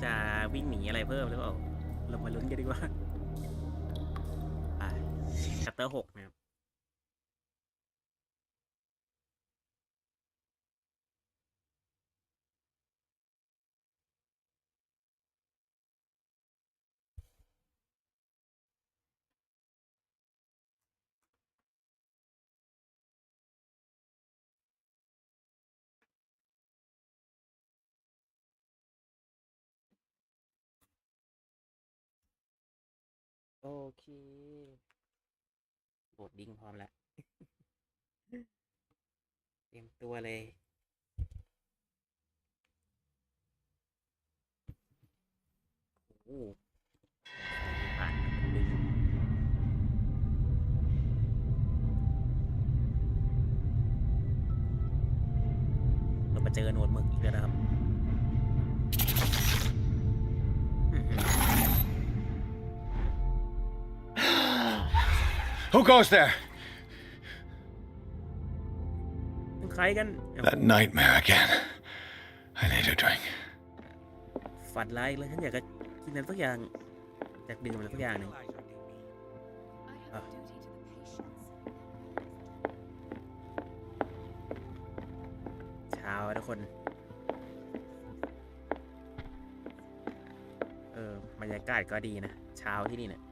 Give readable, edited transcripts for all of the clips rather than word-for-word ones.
จะวิ่งหนีอะไรเพิ่มหรือเปล่าเรามาลุ้นกันดีกว่าไปชัปเตอร์6นะครับโอเคโหลดดิ้งพร้อมแล้วเตรียมตัวเลยโอ้ผ่านดึงเรามาเจอโนดหมึกอีกแล้วนะครับ Who goes there? ใครกัน That nightmare again. I need a drink. ฝันร้ายเลยฉันอยากจะกินอะไรสักอย่างอยากดื่มอะไรสักอย่างหนึ่งเช้าทุกคนบรรยากาศก็ดีนะเช้าที่นี่เนี่ย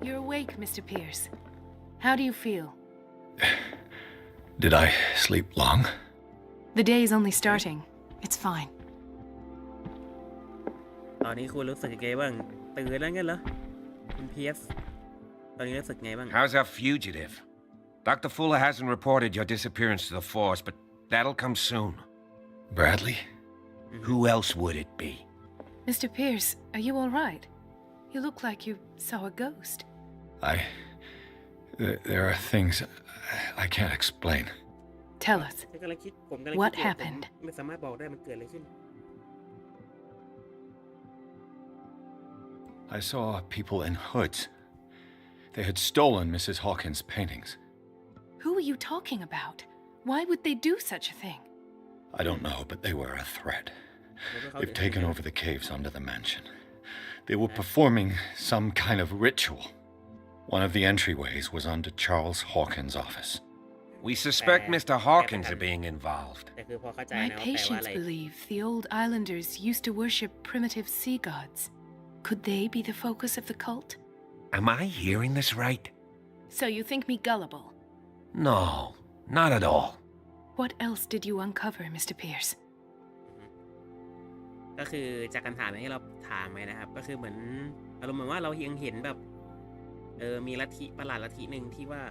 You're awake, Mr. Pierce. How do you feel? Did I sleep long? The day is only starting. It's fine. ตอนนี้คุณรู้สึกยังไงบ้างตื่นแล้วงั้นเหรอคุณเพียสตอนนี้รู้สึกไงบ้าง How's our fugitive? Dr. Fuller hasn't reported your disappearance to the force, but that'll come soon. Bradley? Who else would it be? Mr. Pierce, are you all right? You look like you saw a ghost. There are things I can't explain. Tell us. ฉันกำลังคิดผมกำลัง What คิดอยู่ happened? ไม่สามารถบอกได้มันเกิดอะไรขึ้น I saw people in hoods. They had stolen Mrs. Hawkins' paintings. Who are you talking about? Why would they do such a thing? I don't know, but they were a threat. They've taken over the caves under the mansion. They were performing some kind of ritual. One of the entryways was under Charles Hawkins' office. We suspect Mr. Hawkins are being involved. แต่คือพอเข้าใจ My นะว่าแปลว่า patients อะไร believe the old islanders used to worship primitive sea gods. Could they be the focus of the cult? Am I hearing this right? So you think me gullible? No, not at all. What else did you uncover, Mr. Pierce? ก็คือจากคำถามที่เราถามไปนะครับก็คือเหมือนอารมณ์เหมือนว่าเรายังเห็นแบบมีลัทธิประหลาดลัทธิหนึ่งที่ว่า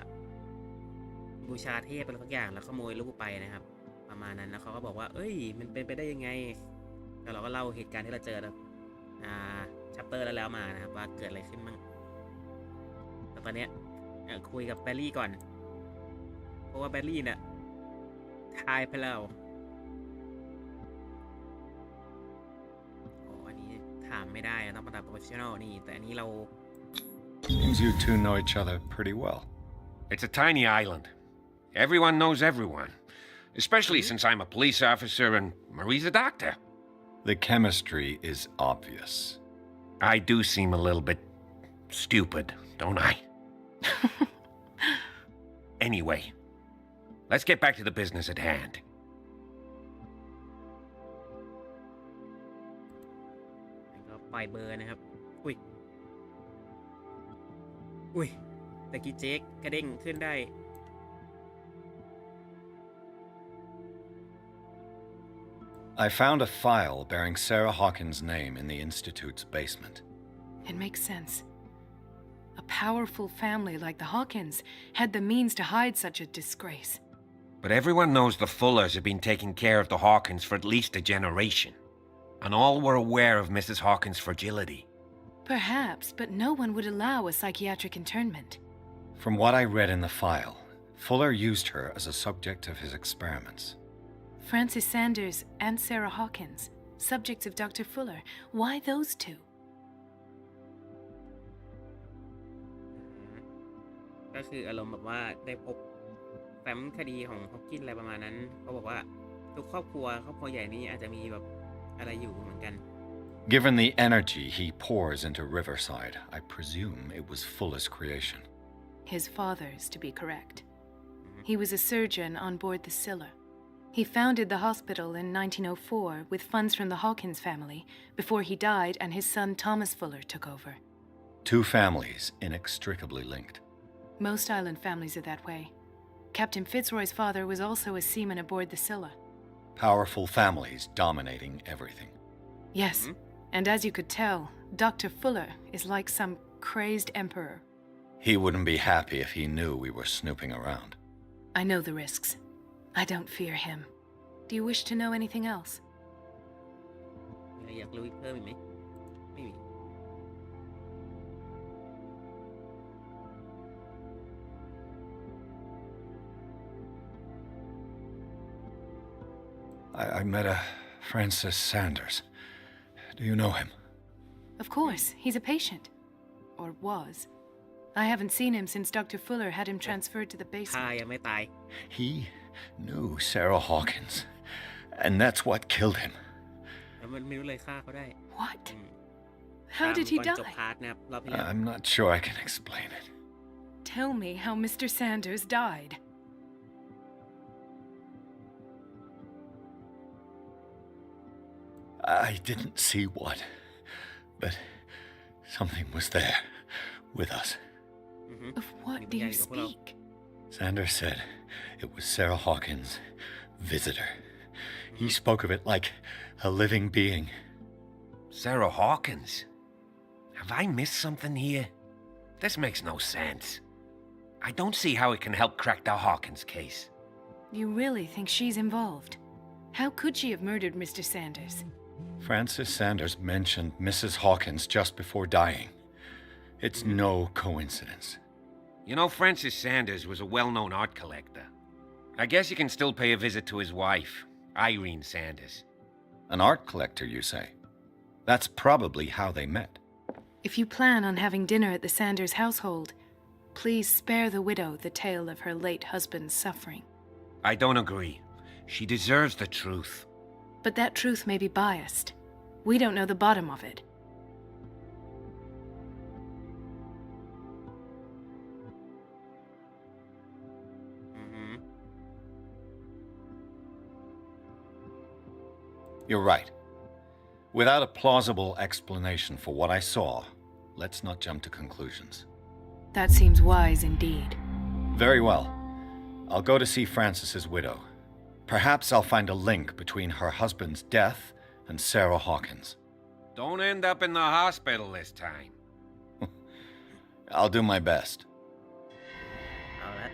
บูชาเทพอะไรสักอย่างแล้วขโมยรูปไปนะครับประมาณนั้นแล้วเขาก็บอกว่าเอ้ยมันเป็นไปได้ยังไงแล้วเราก็เล่าเหตุการณ์ที่เราเจอแล้วชัปเตอร์แล้วมานะครับว่าเกิดอะไรขึ้นบ้างแต่ตอนเนี้ยคุยกับแบลลี่ก่อนเพราะว่าแบลลี่เนี่ยทายไปแล้วอันนี้ถามไม่ได้ต้องมาตามโปรเฟชชั่นอลนี่แต่อันนี้เรา Seems you two know each other pretty well. It's a tiny island. Everyone knows everyone, especially since I'm a police officer and Marie's a doctor. The chemistry is obvious. I do seem a little bit stupid, don't I? Anyway, let's get back to the business at hand. ก็ปล่อยเบอร์นะครับอุ้ยตะกี้เจ๊กกระเด้งขึ้นได้ I found a file bearing Sarah Hawkins' name in the Institute's basement. It makes sense. A powerful family like the Hawkins had the means to hide such a disgrace. But everyone knows the Fullers have been taking care of the Hawkins for at least a generation. And all were aware of Mrs. Hawkins' fragility. Perhaps, but no one would allow a psychiatric internment. From what I read in the file, Fuller used her as a subject of his experiments. Francis Sanders and Sarah Hawkins, subjects of Dr. Fuller. Why those two? ก็คืออารมณ์แบบว่าได้พบ แฟ้มคดีของฮอกกินอะไรประมาณนั้นเขาบอกว่าทุกครอบครัวใหญ่นี้อาจจะมีแบบอะไรอยู่เหมือนกัน Given the energy he pours into Riverside, I presume it was Fuller's creation. His father's, to be correct. He was a surgeon on board the Scylla. He founded the hospital in 1904 with funds from the Hawkins family before he died and his son Thomas Fuller took over. Two families inextricably linked. Most island families are that way. Captain Fitzroy's father was also a seaman aboard the Scylla. Powerful families dominating everything. Yes, and as you could tell, Dr. Fuller is like some crazed emperor. He wouldn't be happy if he knew we were snooping around. I know the risks. I don't fear him. Do you wish to know anything else? อยากรู้เพิ่มอีกไหมไม่มี I met a Francis Sanders. Do you know him? Of course, he's a patient. Or was. I haven't seen him since Dr. Fuller had him transferred to the ฆ่า basement. ยังไม่ตาย He knew Sarah Hawkins, and that's what killed him. แล้วมันไม่รู้เลยฆ่าเขาได้ What? อืม How did he ก่อนจบ die? พาร์ทนะครับรอบที่แล้ว I'm not sure I can explain it. Tell me how Mr. Sanders died. I didn't see what, but something was there with us. อือฮึ Of what do you speak? Sanders said it was Sarah Hawkins' visitor. He spoke of it like a living being. Sarah Hawkins? Have I missed something here? This makes no sense. I don't see how it can help crack the Hawkins case. You really think she's involved? How could she have murdered Mr. Sanders? Francis Sanders mentioned Mrs. Hawkins just before dying. It's no coincidence. You know, Francis Sanders was a well-known art collector. I guess you can still pay a visit to his wife, Irene Sanders. An art collector, you say? That's probably how they met. If you plan on having dinner at the Sanders household, please spare the widow the tale of her late husband's suffering. I don't agree. She deserves the truth. But that truth may be biased. We don't know the bottom of it. You're right. Without a plausible explanation for what I saw, let's not jump to conclusions. That seems wise indeed. Very well. I'll go to see Francis's widow. Perhaps I'll find a link between her husband's death and Sarah Hawkins. Don't end up in the hospital this time. I'll do my best. เอาละ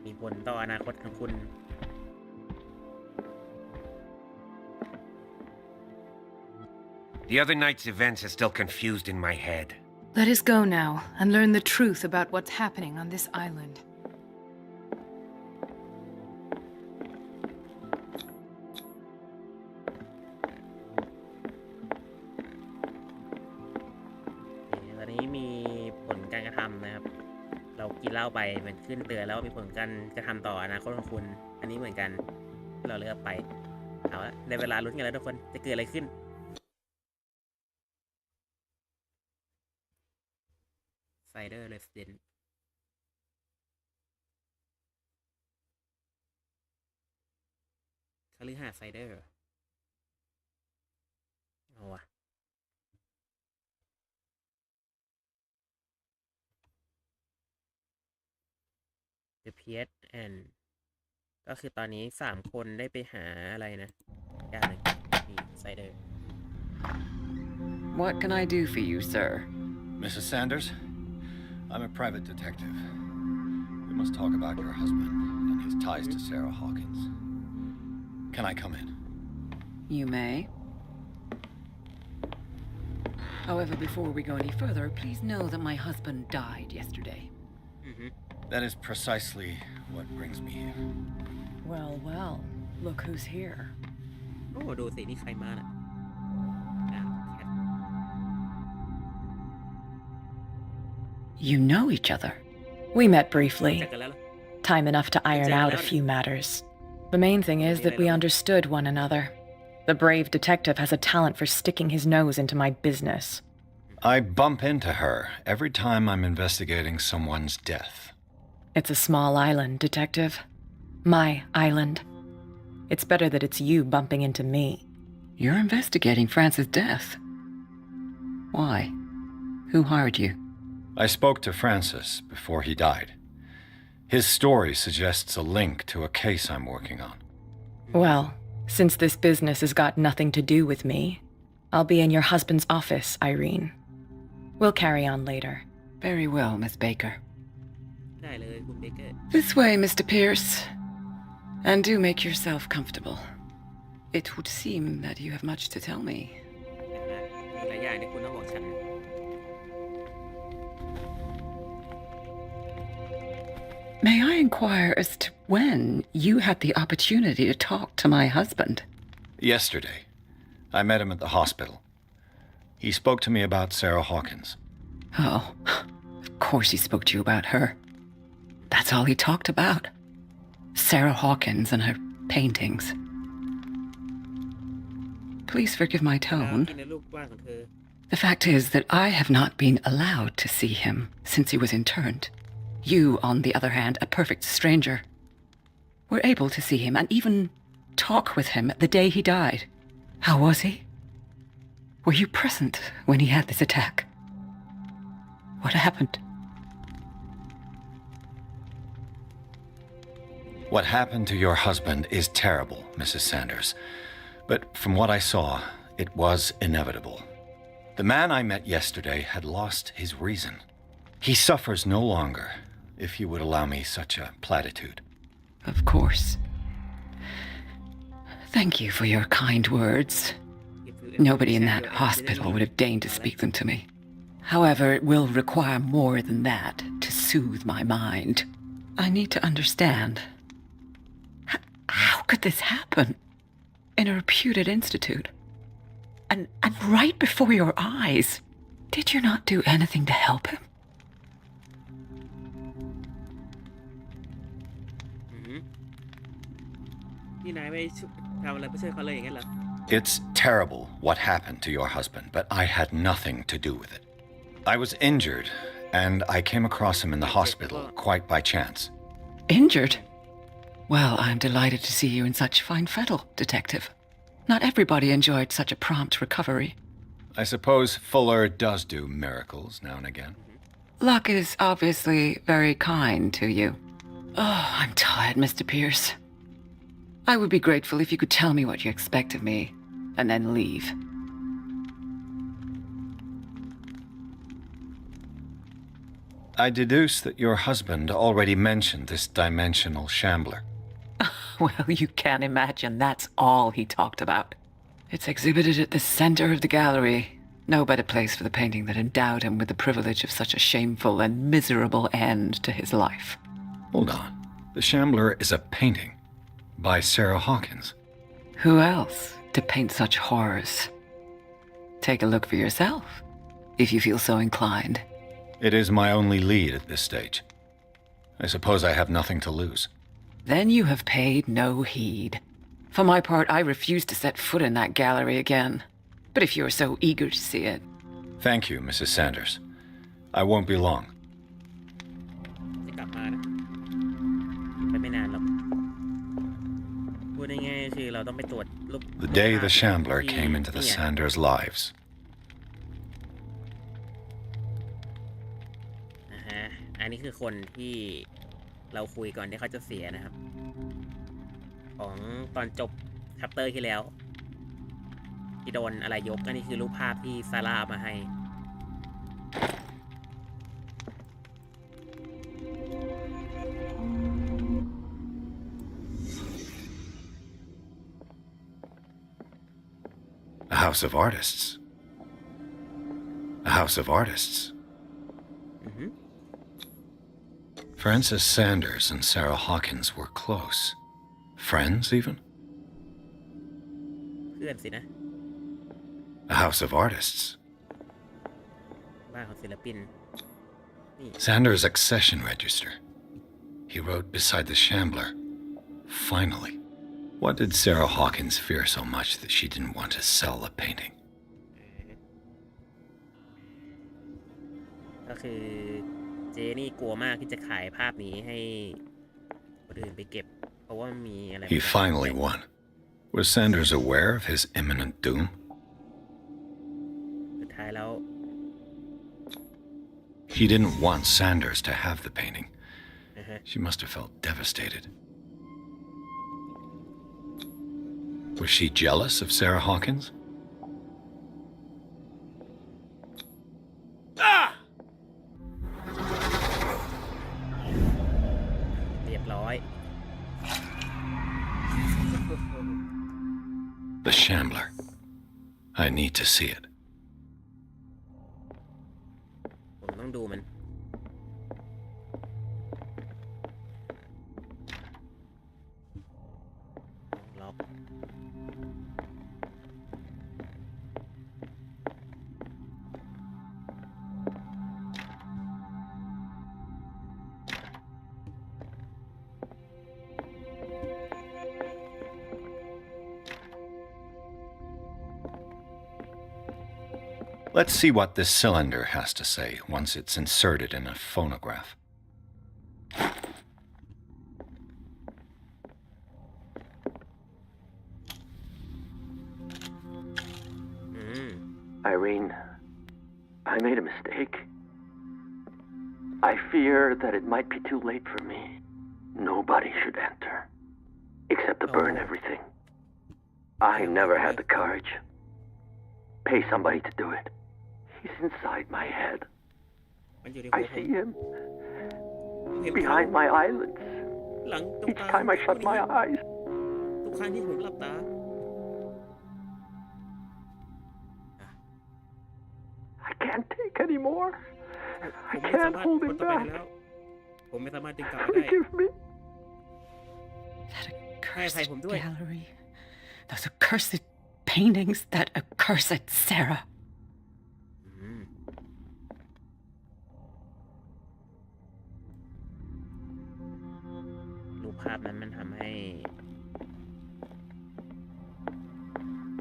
มีผลต่ออนาคตของคุณ The other night's events are still confused in my head. Let us go now and learn the truth about what's happening on this island. Okay, ตอนนี้มีผลการกระทำนะครับ เรากินเหล้าไปมันขึ้นเตือนแล้วว่ามีผลการกระทำต่ออนาคตของคุณ อันนี้เหมือนกันที่เราเลือกไปเอาละในเวลาลุ้นกันแล้วทุกคนจะเกิดอะไรขึ้น Cider Resident คฤหาสน์ไซเดอร์เอาวะ The Piet and ก็คือตอนนี้3คนได้ไปหาอะไรนะอย่างหนึ่งนี่ไซเดอร์ What can I do for you, sir? Mrs. Sanders, I'm a private detective. We must talk about your husband and his ties to Sarah Hawkins. Can I come in? You may. However, before we go any further, please know that my husband died yesterday. That is precisely what brings me here. Well, well, look who's here. โอ้ดูสินี่ใครมาน่ะอ้าวแคท You know each other. We met รู้ briefly, จักกันแล้วเหรอ time enough to iron out a few matters. The main thing is that we understood one another. The brave detective has a talent for sticking his nose into my business. I bump into her every time I'm investigating someone's death. It's a small island, detective. My island. It's better that it's you bumping into me. You're investigating Francis' death. Why? Who hired you? I spoke to Francis before he died. His story suggests a link to a case I'm working on. Well, since this business has got nothing to do with me, I'll be in your husband's office, Irene. We'll carry on later. Very well, Miss Baker. ได้เลยคุณเบเกอร์ This way, Mr. Pierce. And do make yourself comfortable. It would seem that you have much to tell me. นะมีหลายอย่างที่คุณต้องบอกฉัน May I inquire as to when you had the opportunity to talk to my husband? Yesterday, I met him at the hospital. He spoke to me about Sarah Hawkins. Oh, of course he spoke to you about her. That's all he talked about. Sarah Hawkins and her paintings. Please forgive my แล้ว tone. ที่ในรูปวาดของเธอ The fact is that I have not been allowed to see him since he was interned. You, on the other hand, a perfect stranger, were able to see him and even talk with him the day he died. How was he? Were you present when he had this attack? What happened? What happened to your husband is terrible, Mrs. Sanders. But from what I saw, it was inevitable. The man I met yesterday had lost his reason. He suffers no longer, if you would allow me such a platitude. Of course. Thank you for your kind words. Nobody in that hospital would have deigned to speak them to me. However, it will require more than that to soothe my mind. I need to understand. How could this happen? In a reputed institute? And right before your eyes? Did you not do anything to help him? นี่นายไม่ทำอะไรเพื่อช่วยเขาเลยอย่างนั้นเหรอ It's terrible what happened to your husband, but I had nothing to do with it. I was injured, and I came across him in the hospital quite by chance. Injured? Well, I'm delighted to see you in such fine fettle, Detective. Not everybody enjoyed such a prompt recovery. I suppose Fuller does do miracles now and again. Luck is obviously very kind to you. Oh, I'm tired, Mr. Pierce. I would be grateful if you could tell me what you expect of me, and then leave. I deduce that your husband already mentioned this dimensional shambler. Well, you can imagine that's all he talked about. It's exhibited at the center of the gallery. No better place for the painting that endowed him with the privilege of such a shameful and miserable end to his life. Hold on. The shambler is a painting by Sarah Hawkins. Who else to paint such horrors? Take a look for yourself, if you feel so inclined. It is my only lead at this stage. I suppose I have nothing to lose. Then you have paid no heed. For my part, I refuse to set foot in that gallery again. But if you are so eager to see it... Thank you, Mrs. Sanders. I won't be long. จะกลับมานะไปไม่นานหรอกพูดง่ายๆคือเราต้องไปตรวจรูป The day the shambler ที่ came into the เนี่ย Sanders' lives. อันนี้คือคนที่เราคุยก่อนที่เขาจะเสียนะครับ ของตอนจบชัปเตอร์ที่แล้ว ที่โดนอะไรยกอันนี้คือรูปภาพที่ซาร่าเอามาให้ A house of artists. A house of artists. Francis Sanders and Sarah Hawkins were close. Friends, even? เพื่อนสินะ A house of artists. บ้านของศิลปิน นี่ Sanders' accession register. He wrote beside the Shambler. Finally. What did Sarah Hawkins fear so much that she didn't want to sell the painting? ก็คือเจนี่กลัวมากที่จะขายภาพนี้ให้คนอื่นไปเก็บ เพราะว่ามันมีอะไร He finally won. Was Sanders aware of his imminent doom? สุดท้ายแล้ว He didn't want Sanders to have the painting. นะฮะ She must have felt devastated. Was she jealous of Sarah Hawkins? เรียบร้อย The Shambler. I need to see it. ผมต้องดูมัน ล็อก Let's see what this cylinder has to say once it's inserted in a phonograph. Irene, I made a mistake. I fear that it might be too late for me. Nobody should enter, except to burn everything. I never had the courage. Pay somebody to do it. He's inside my head. มันอยู่ใน I หัวผม see him เห็น behind my eyelids. หลังตรง Each ตา time I shut my eyes. ทุกครั้งที่ผมหลับตา I can't take anymore. ผ I มไม่สา can't มารถ hold กด him ต่อไป back. แล้ว ผมไม่สามารถดึงกลับมาได้ Forgive me. That Hey, accursedผมด้วย gallery. Those accursed paintings. That accursed Sarah. อืมรูปภาพนั้นมันทำให้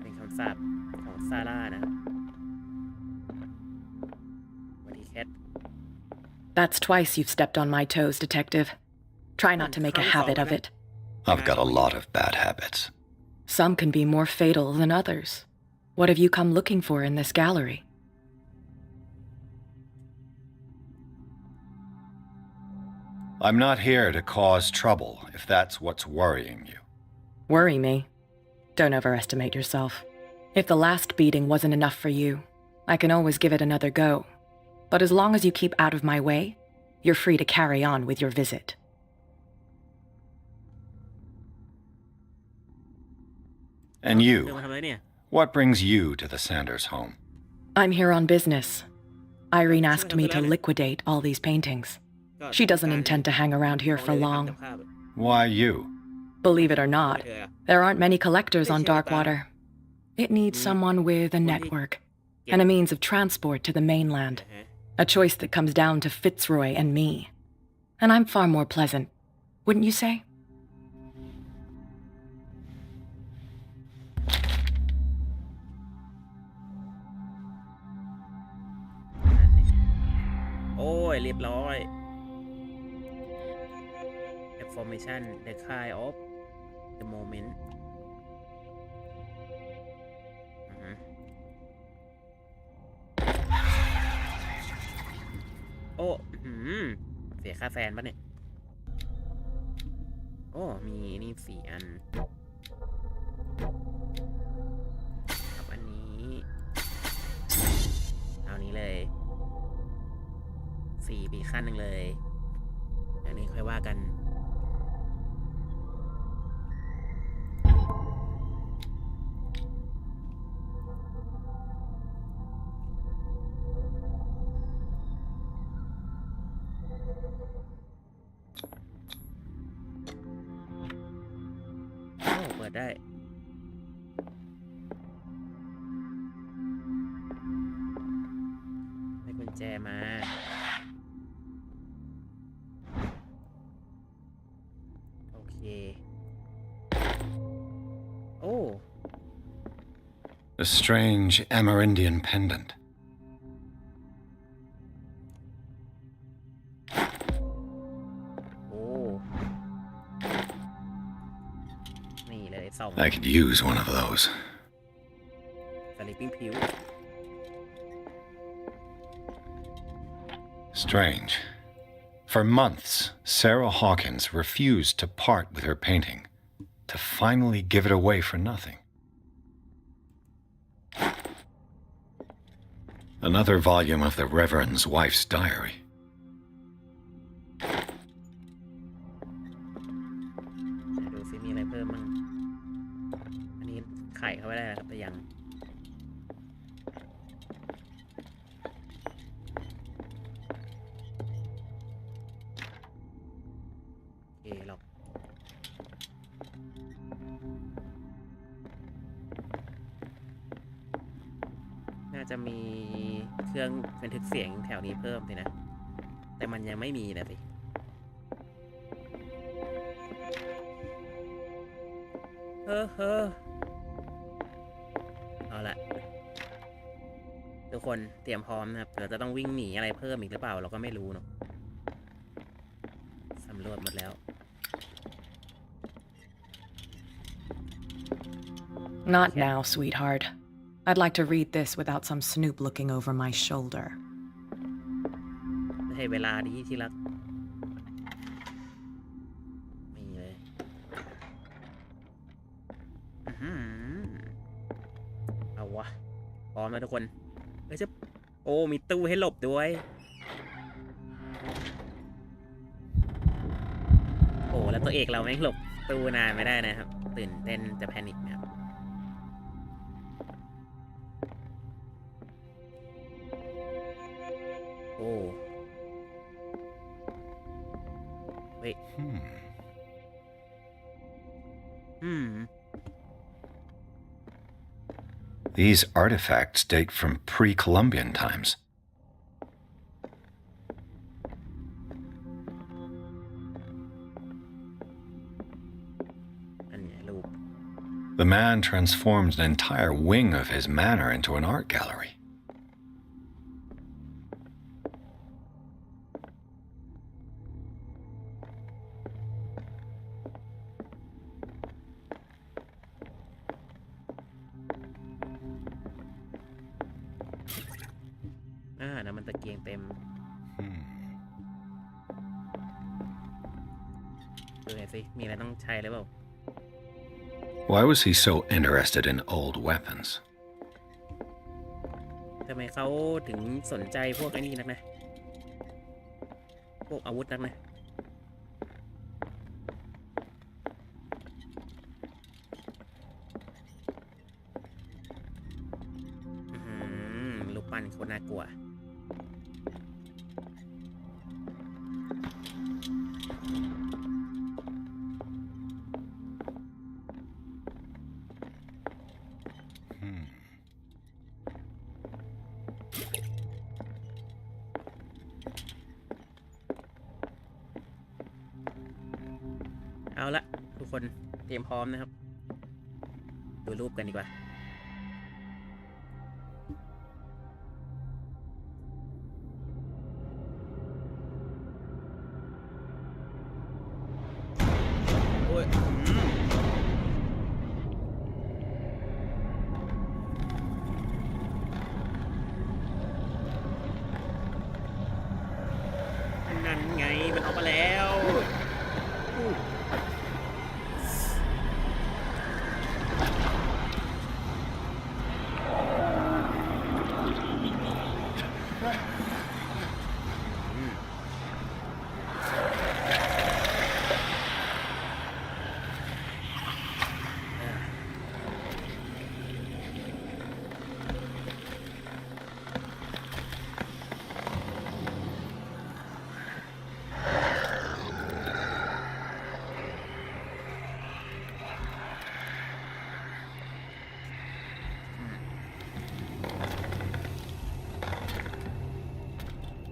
เป็นคำสาปของซาร่านะครับสวัสดีแคท That's twice you've stepped on my toes, Detective. Try not to make a habit of it. I've got a lot of bad habits. Some can be more fatal than others. What have you come looking for in this gallery? I'm not here to cause trouble, if that's what's worrying you. Worry me? Don't overestimate yourself. If the last beating wasn't enough for you, I can always give it another go. But as long as you keep out of my way, you're free to carry on with your visit. And เดิน you, มาทำอะไรเนี่ย what brings you to the Sanders home? I'm here on business. Irene asked me to liquidate all these paintings. ก็ She doesn't intend to hang around here ข for องเลย long. ทำแต่ภาพอะ Why you? Believe it or ไม่ not, เธออะ there aren't many collectors on Darkwater. It needs someone with a network and a means of transport to the mainland. นะฮะ A choice that comes down to Fitzroy and me. And I'm far more pleasant, wouldn't you say? โอ้ย เรียบร้อย Information the kind of the moment อือฮึโอ้อื้อหือเสียค่าแฟนปะเนี่ย โอ้มีนี่4 อันกับอันนี้เอานี้เลย4ปีขั้นหนึ่งเลยอันนี้ค่อยว่ากัน ได้ได้กุญแจมาโอเคโอ้ A strange Amerindian pendant. โอ้นี่เลยสอง I could use one of those. สลิปปิ้งผิว Strange. For months, Sarah Hawkins refused to part with her painting, to finally give it away for nothing. Another volume of the Reverend's wife's diary. ดูซิมีอะไรเพิ่มมั้งอันนี้ไข่เข้าไปได้แล้วครับแต่ยังโอเคหรอกน่าจะมีเครื่องบันทึกเสียงแถวนี้เพิ่มสินะ แต่มันยังไม่มีนะสิเอาละทุกคนเตรียมพร้อมนะครับเราจะต้องวิ่งหนีอะไรเพิ่มอีกหรือเปล่าเราก็ไม่รู้เนาะสำรวจหมดแล้ว Not now, sweetheart. I'd like to read this without some snoop looking over my shoulder. ให้เวลาดีที่รักไม่เลยเอาวะพร้อมแล้วทุกคนเอ้ยจะโอ้มีตู้ให้หลบด้วยโอ้แล้วตัวเอกเราไม่หลบตู้นานไม่ได้นะครับตื่นเต้นจะแพนิคนะครับโอ้Wait. These artifacts date from pre-Columbian times. The man transformed an entire wing of his manor into an art gallery. Ah, น้ำมันตะเกียงเต็มดูหน่อยสิมีอะไรต้องใช้หรือเปล่า Why was he so interested in old weapons? ทำไมเขาถึงสนใจพวกไอ้นี่นักนะพวกอาวุธนักนะลูกปั้นโคตรน่ากลัวเอาละทุกคนเตรียมพร้อมนะครับดูรูปกันดีกว่าโอ้ยนั่นไงมันออกมาแล้ว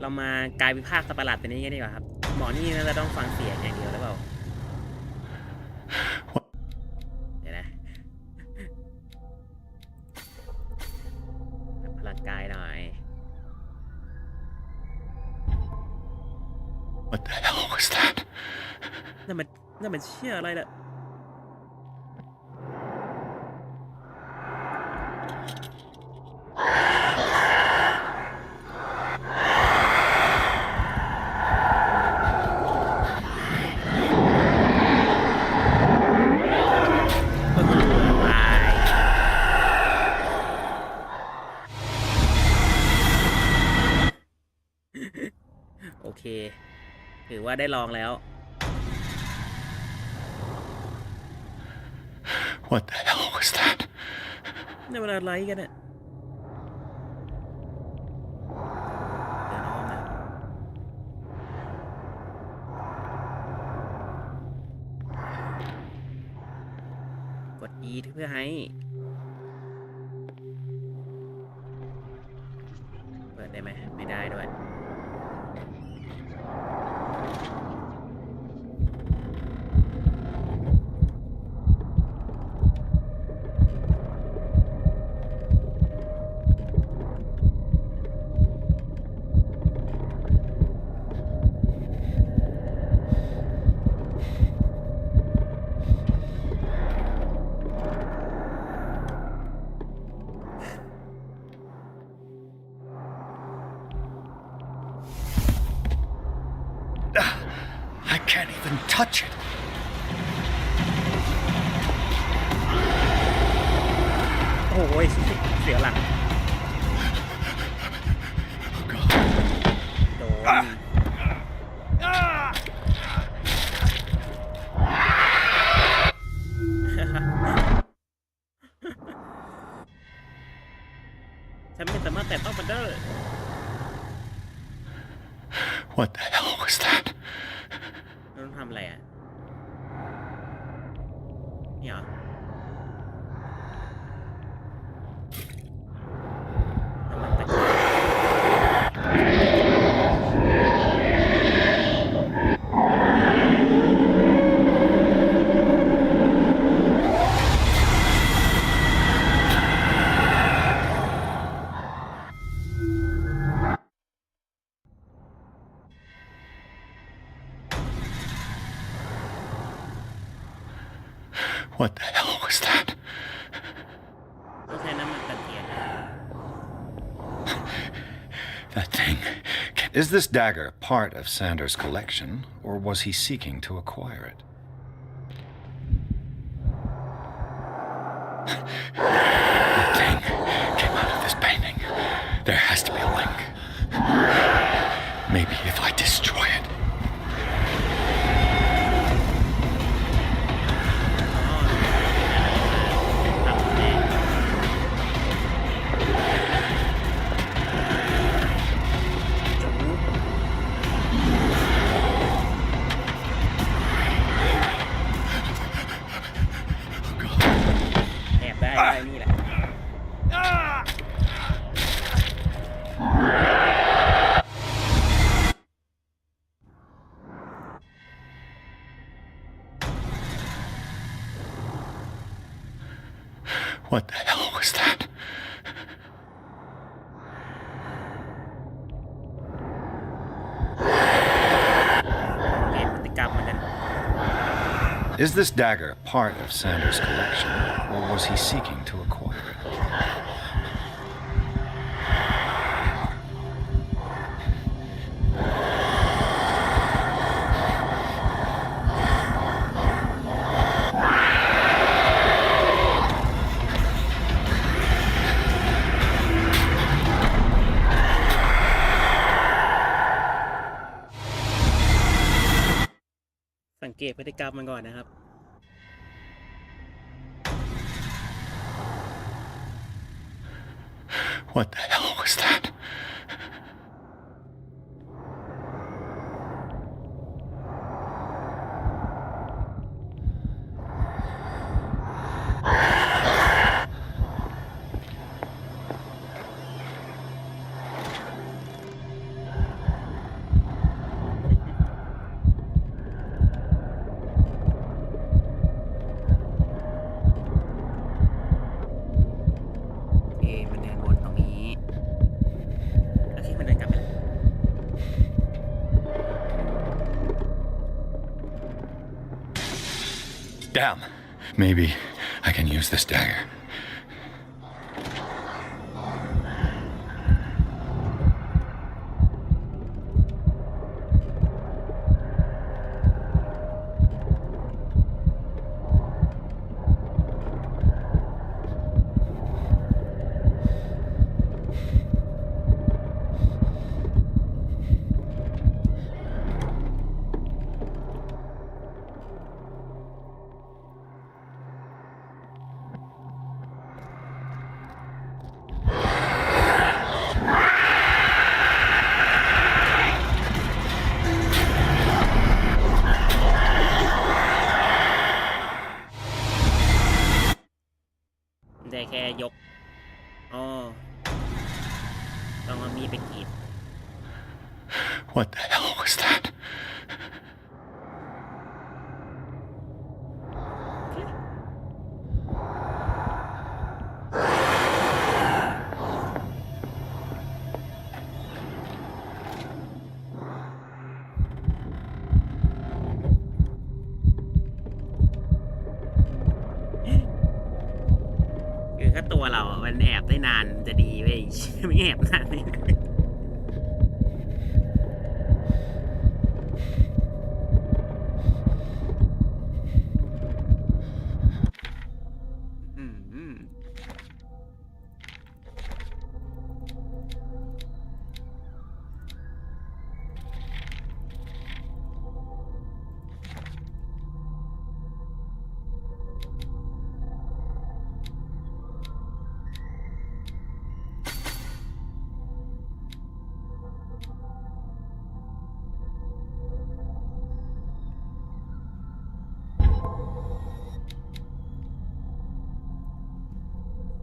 เรามากายวิภาคสัตว์ประหลาดตัวนี้กันดีกว่าครับหมอนี่น่าจะต้องฟังเสียงอย่างเดียวหรือเปล่าเดี๋ยวนะพลังกายหน่อย What the hell was that? นั่นมันเชี่ยอะไรล่ะโอเคถือว่าได้ลองแล้ว What the hell was that? นี่มันอะไรกันเนี่ยกด E เพื่อให้เปิดได้ไหมไม่ได้ด้วย I can't even touch it. โอ้ยเสียหลักโดนฉันไม่สามารถแตะต้องมันได้ What the hell was that? ต้องทำอะไรอ่ะนี่เหรอWhat the hell was that? ต้องใช้น้ำมันตะเกียง That thing. Is this dagger part of Sanders' collection, or was he seeking to acquire it? That thing came out of this painting. There has to be a link. Maybe if I destroy it. What the hell was that? Is this dagger part of Sanders' collection, or was he seeking to acquire it?สังเกตพฤติกรรมมันก่อนนะครับ What the hell was that? Damn. Maybe I can use this dagger.ได้แค่ยกอ๋อต้องเอามีดไปกรีด What the hell was that? คือถ้าตัวเราอะมันแอบได้นานจะดีเว้ย ไม่แอบนานเลยนะ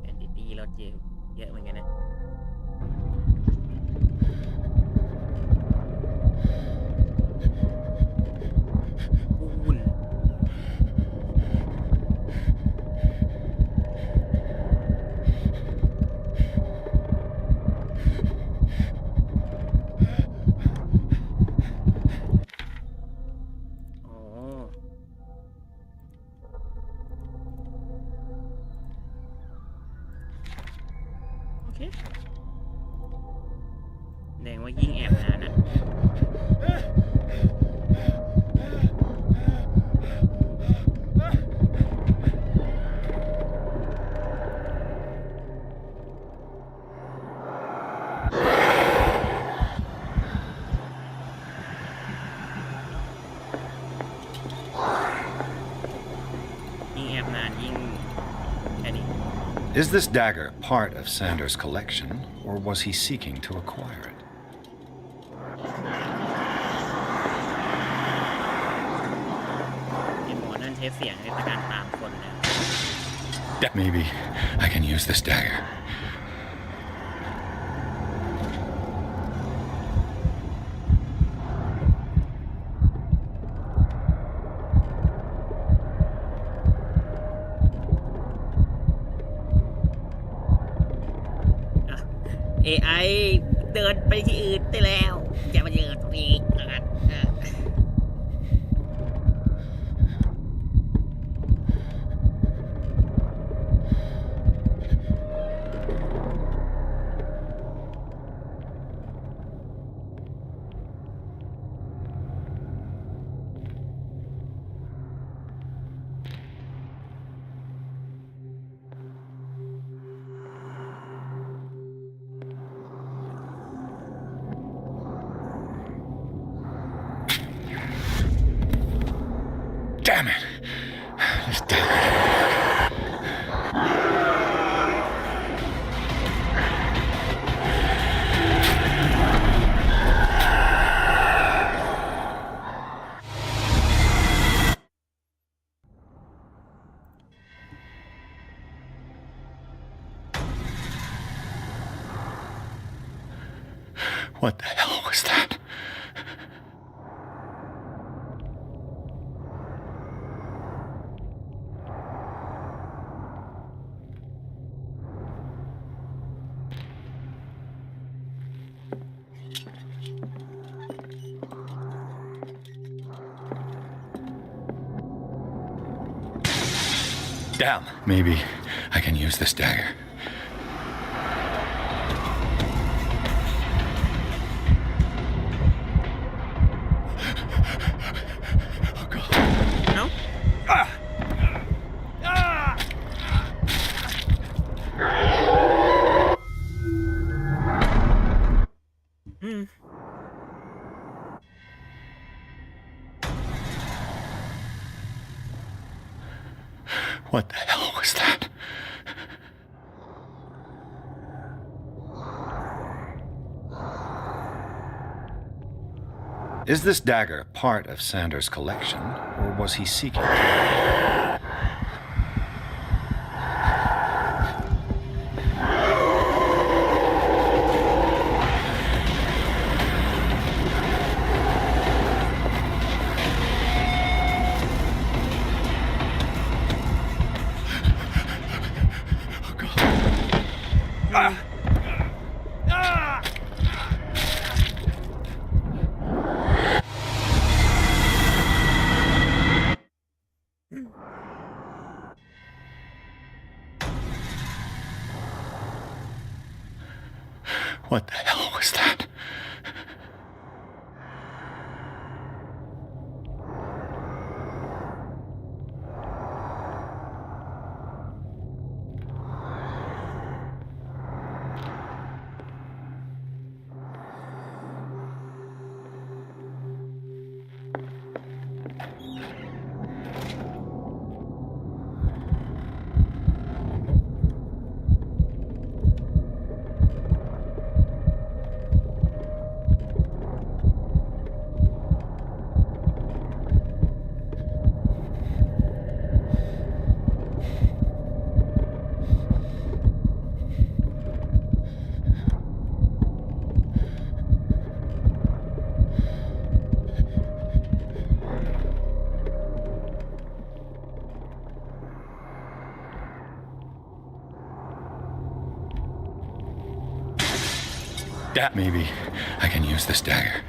แอนติตี้เราเจอเยอะเหมือนกันนะอุ่นอ๋อ โอเคแสดงว่ายิ่งแอบนานนะยิ่งแอบนานยิ่งแค่นี้ Is this dagger part of Sanders' collection, or was he seeking to acquire it? ไอ้หมอนั่นใช้เสียงในการตามคนนะ Maybe I can use this dagger. AI เดินไปที่อื่นได้แล้วอย่ามายืนตรงนี้แล้วกันDamn it! This dagger. What the hell was that? Damn. Maybe I can use this dagger. Oh God. เอ้าอืม What the hell was that? Is this dagger part of Sanders' collection, or was he seeking to... What the hell was that? Maybe I can use this dagger.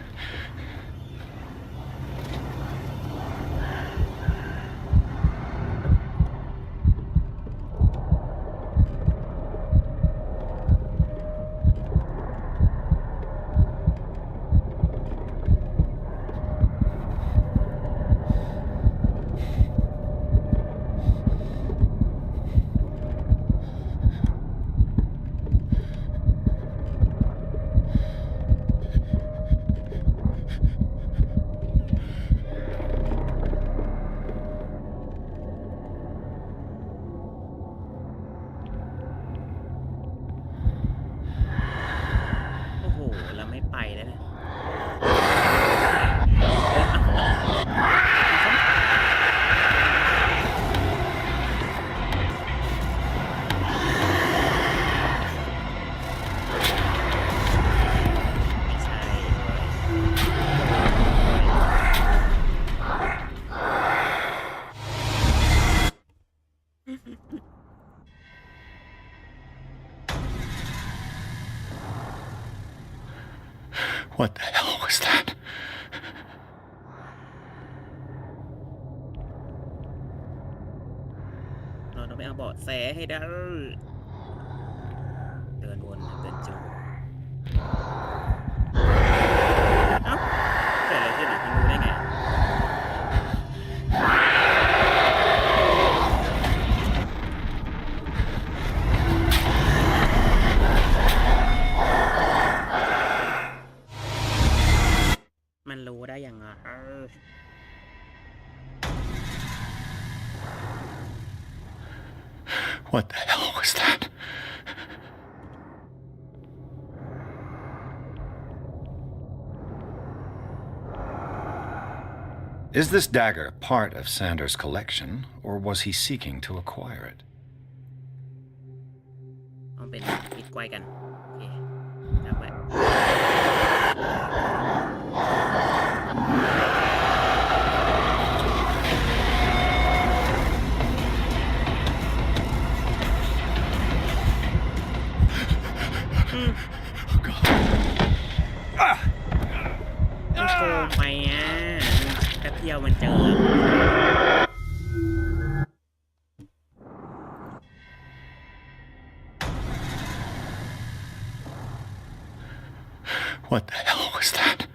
What the hell was that? เราต้องไปเอาเบาะแสให้ได้เดินวนเดินจูเอ้าเกิดอะไรขึ้นอ่ะรู้ได้ไงมันรู้ได้ยังไงWhat the hell was that? Is this dagger part of Sanders' collection, or was he seeking to acquire it? เอาเป็นมิดไกวกันโอเคจำไว้โกงไปอ่ะแป๊บเดียวมันเจอ What the hell was that?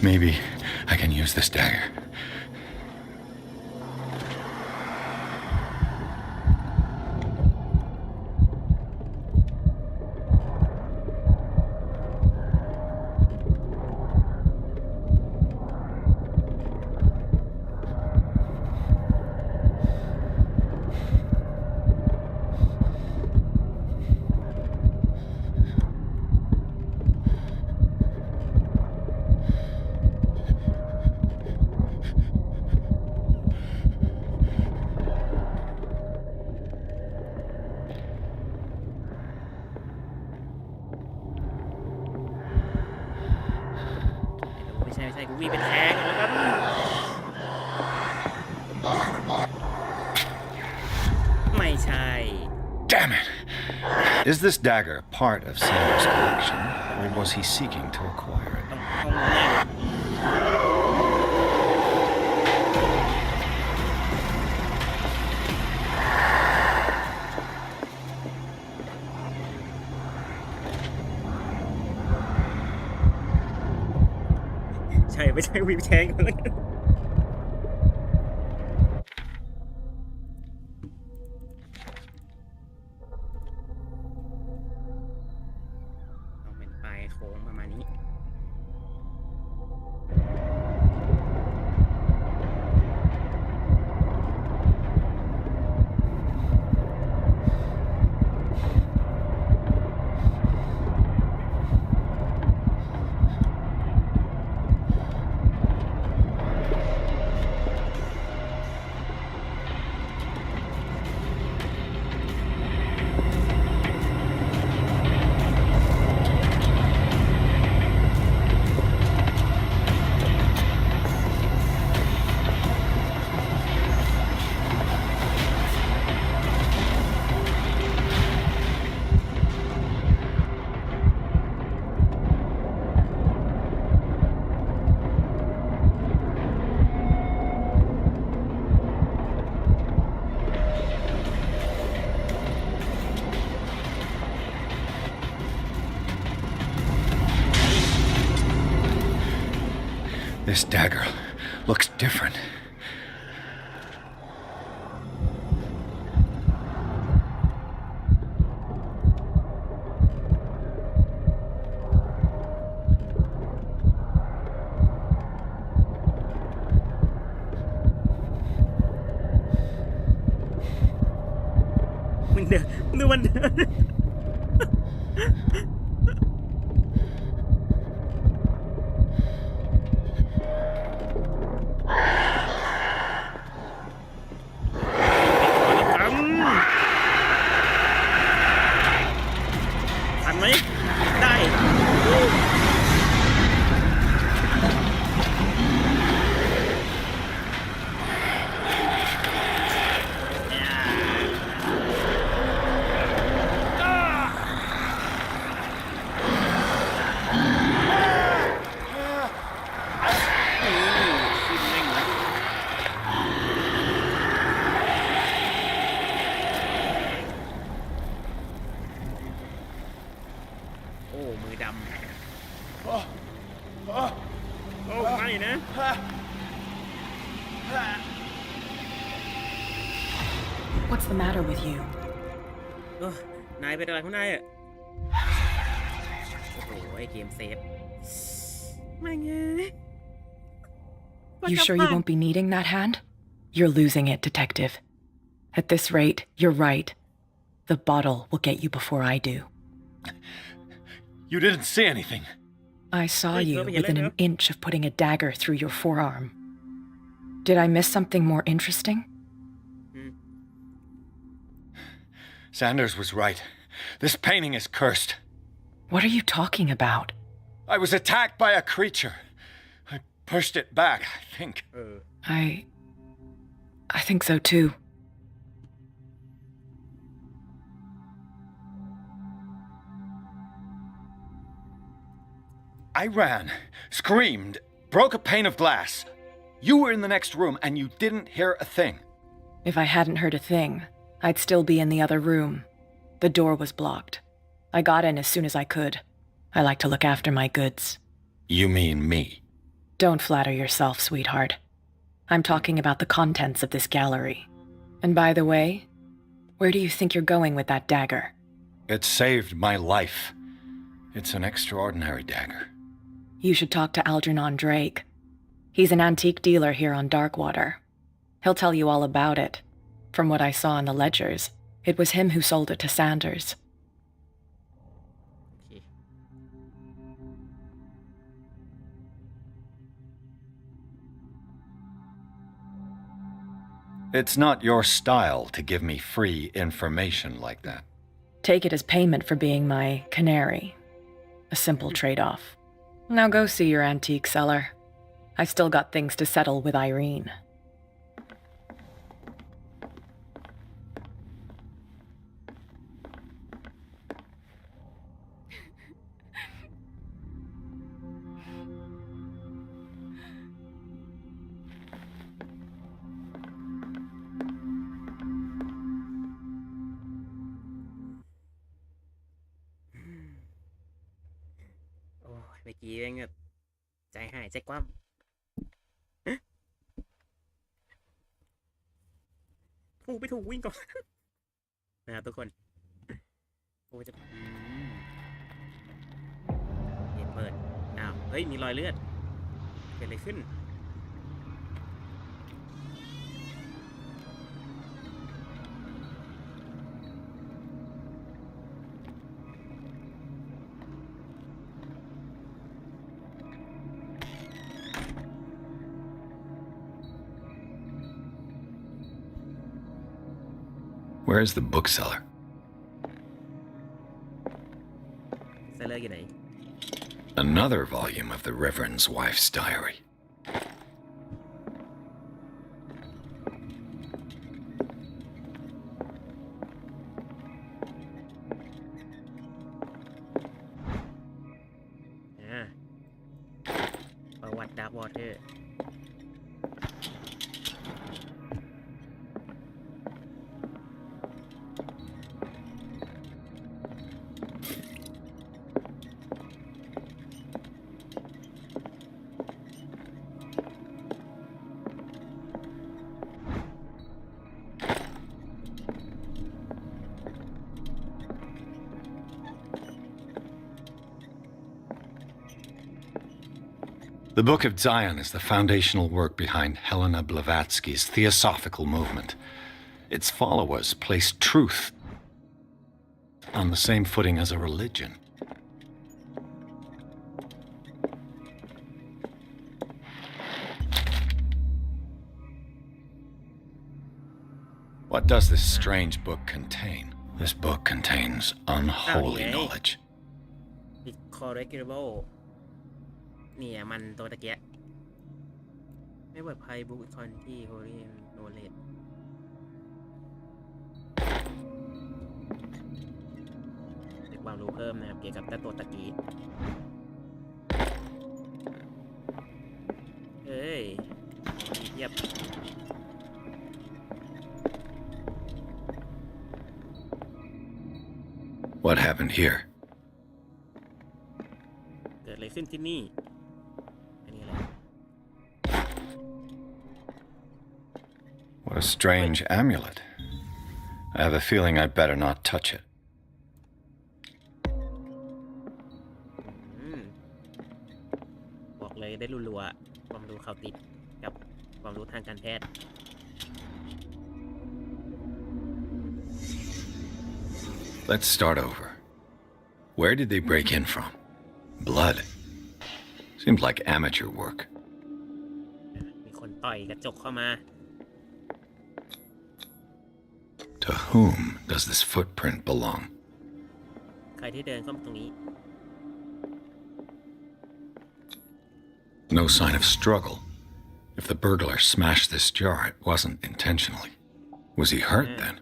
Maybe I can use this dagger. Damn it! Is this dagger part of Sanders' collection, or was he seeking to acquire it? ใช่ไม่ใช่วีแทงกันแล้วกันเป็นปลายโค้งประมาณนี้ This dagger looks different. Mình ทันไหมได้มือดำโอ้ไม่นะ What's the matter with you? นายเป็นอะไรของนายอ่ะโอ้โหไอ้เกมเซฟไม่ไง You sure you won't be needing that hand? You're losing it, detective. At this rate, you're right. The bottle will get you before I do. You didn't see anything. I saw you within an inch of putting a dagger through your forearm. Did I miss something more interesting? Sanders was right. This painting is cursed. What are you talking about? I was attacked by a creature. I pushed it back, I think. I think so too. I ran, screamed, broke a pane of glass. You were in the next room and you didn't hear a thing. If I hadn't heard a thing, I'd still be in the other room. The door was blocked. I got in as soon as I could. I like to look after my goods. You mean me? Don't flatter yourself, sweetheart. I'm talking about the contents of this gallery. And by the way, where do you think you're going with that dagger? It saved my life. It's an extraordinary dagger. You should talk to Algernon Drake. He's an antique dealer here on Darkwater. He'll tell you all about it. From what I saw in the ledgers, it was him who sold it to Sanders. โอเค It's not your style to give me free information like that. Take it as payment for being my canary. A simple trade-off. Now go see your antique seller. I still got things to settle with Irene. Mm. โอ้ยเมื่อกี้เองแบบใจหายใจคว่ำถูกไม่ถูกวิ่งก่อน นะครับทุกคนโอ้ยจะเปิดอ้าวเฮ้ยมีรอยเลือดเกิดอะไรขึ้น Where's the bookseller? เซเลอร์อยู่ไหน Another volume of the Reverend's wife's diary. Ah. ประวัติดาร์ควอเตอร์ The Book of Zion is the foundational work behind Helena Blavatsky's theosophical movement. Its followers place truth on the same footing as a religion. What does this strange book contain? This book contains unholy knowledge. Incorrigible เนี่ยมันตัวตะเกียไม่ปลอดภัยบุคคลที่โฮลี่โนเลตเด็กความรู้เพิ่มนะครับเกี่ยวกับตัวตะกี้เฮ้ยเยียบ What happened here? เกิดอะไรขึ้นที่นี่อันนี้อะไร What a strange amulet. I have a feeling I'd better not touch it. บอกเลยได้รัวๆความรู้เขาติดกับความรู้ทางการแพทย์ Let's start over. Where did they break in from? Blood. Seems like amateur work. มีคนต่อยกระจกเข้ามา To whom does this footprint belong? ใครที่เดินเข้ามาตรงนี้ No sign of struggle. If the burglar smashed this jar, it wasn't intentionally. Was he hurt then?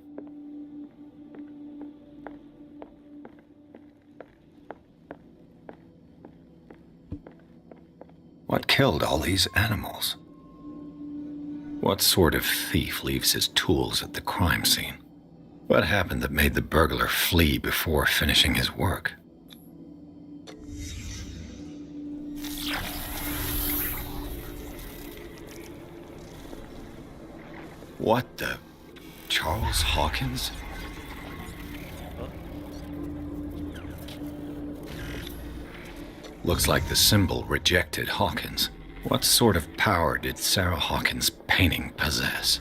killed all these animals? What sort of thief leaves his tools at the crime scene? What happened that made the burglar flee before finishing his work? What the... Charles Hawkins? Looks like the symbol rejected Hawkins. What sort of power did Sarah Hawkins' painting possess?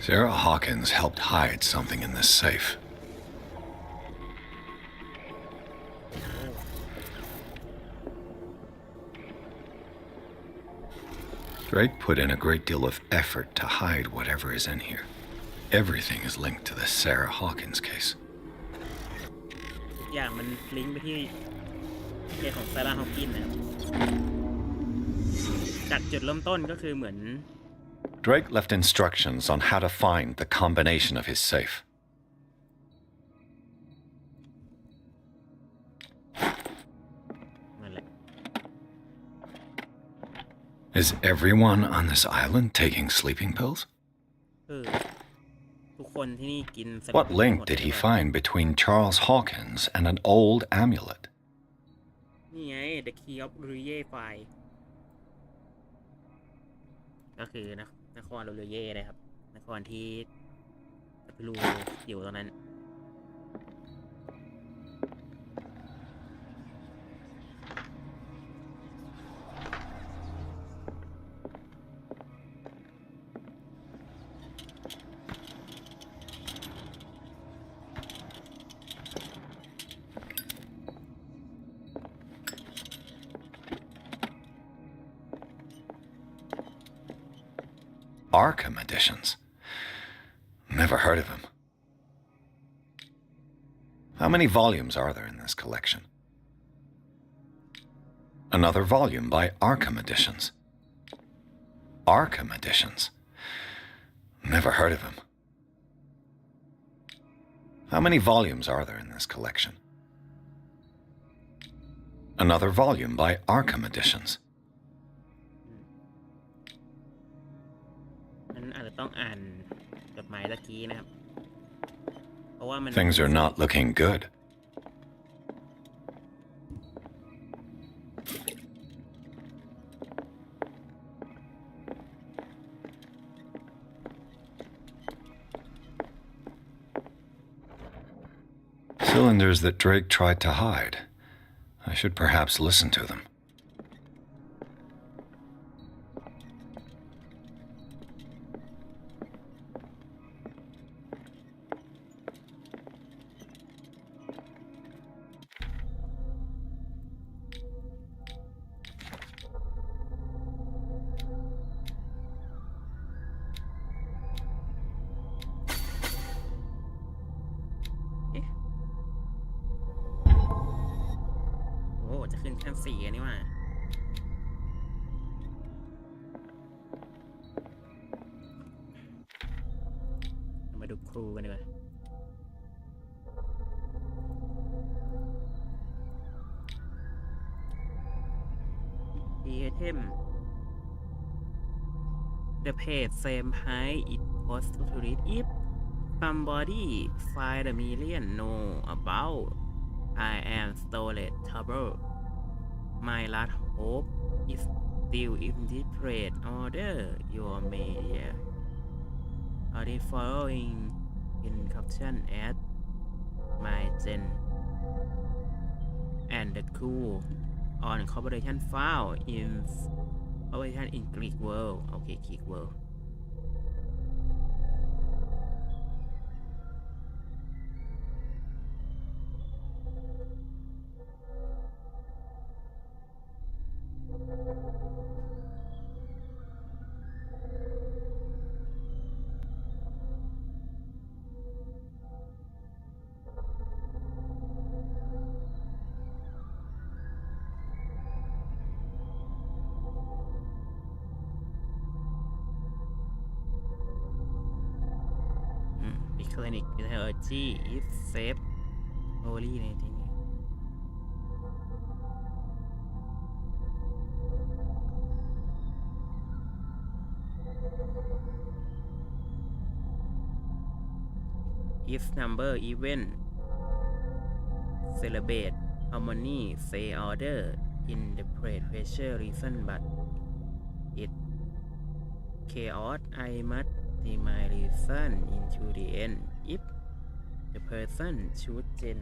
Sarah Hawkins helped hide something in this safe. Drake put in a great deal of effort to hide whatever is in here. Everything is linked to the Sarah Hawkins case. ทุกอย่างมันลิงก์ไปที่เคสของซาร่าฮอว์กินส์นะครับจากจุดเริ่มต้นก็คือเหมือน Drake left instructions on how to find the combination of his safe. Is everyone on this island taking sleeping pills? ทุกคนที่นี่กิน What link did he find between Charles Hawkins and an old amulet? นี่ไง The Key of Ruye File ก็คือนครโรเย่นะครับนครที่คาตูลูอยู่ตรงนั้น Arkham editions. Never heard of him. How many volumes are there in this collection? Another volume by Arkham Editions. Arkham Editions. Never heard of him. How many volumes are there in this collection? Another volume by Arkham Editions. นั้นอาจจะต้องอ่านจดหมายตะกี้นะครับเพราะว่ามัน Things are not looking good. Cylinders that Drake tried to hide. I should perhaps listen to them.ชั้น4อันนี้ว่ามาดูครูกันดีกว่าitem the page same high it post to read if somebody find a million know about I am storage trouble My last hope is still in this trade order your media are the following in caption at my gen and the crew on corporation file in corporation in Greek world okay Greek world clinic methodology is safe โอลี่ในที่นี้ is number event celebrate harmony say order in the pressure reason but it chaos I must my reason into the end if the person choose gen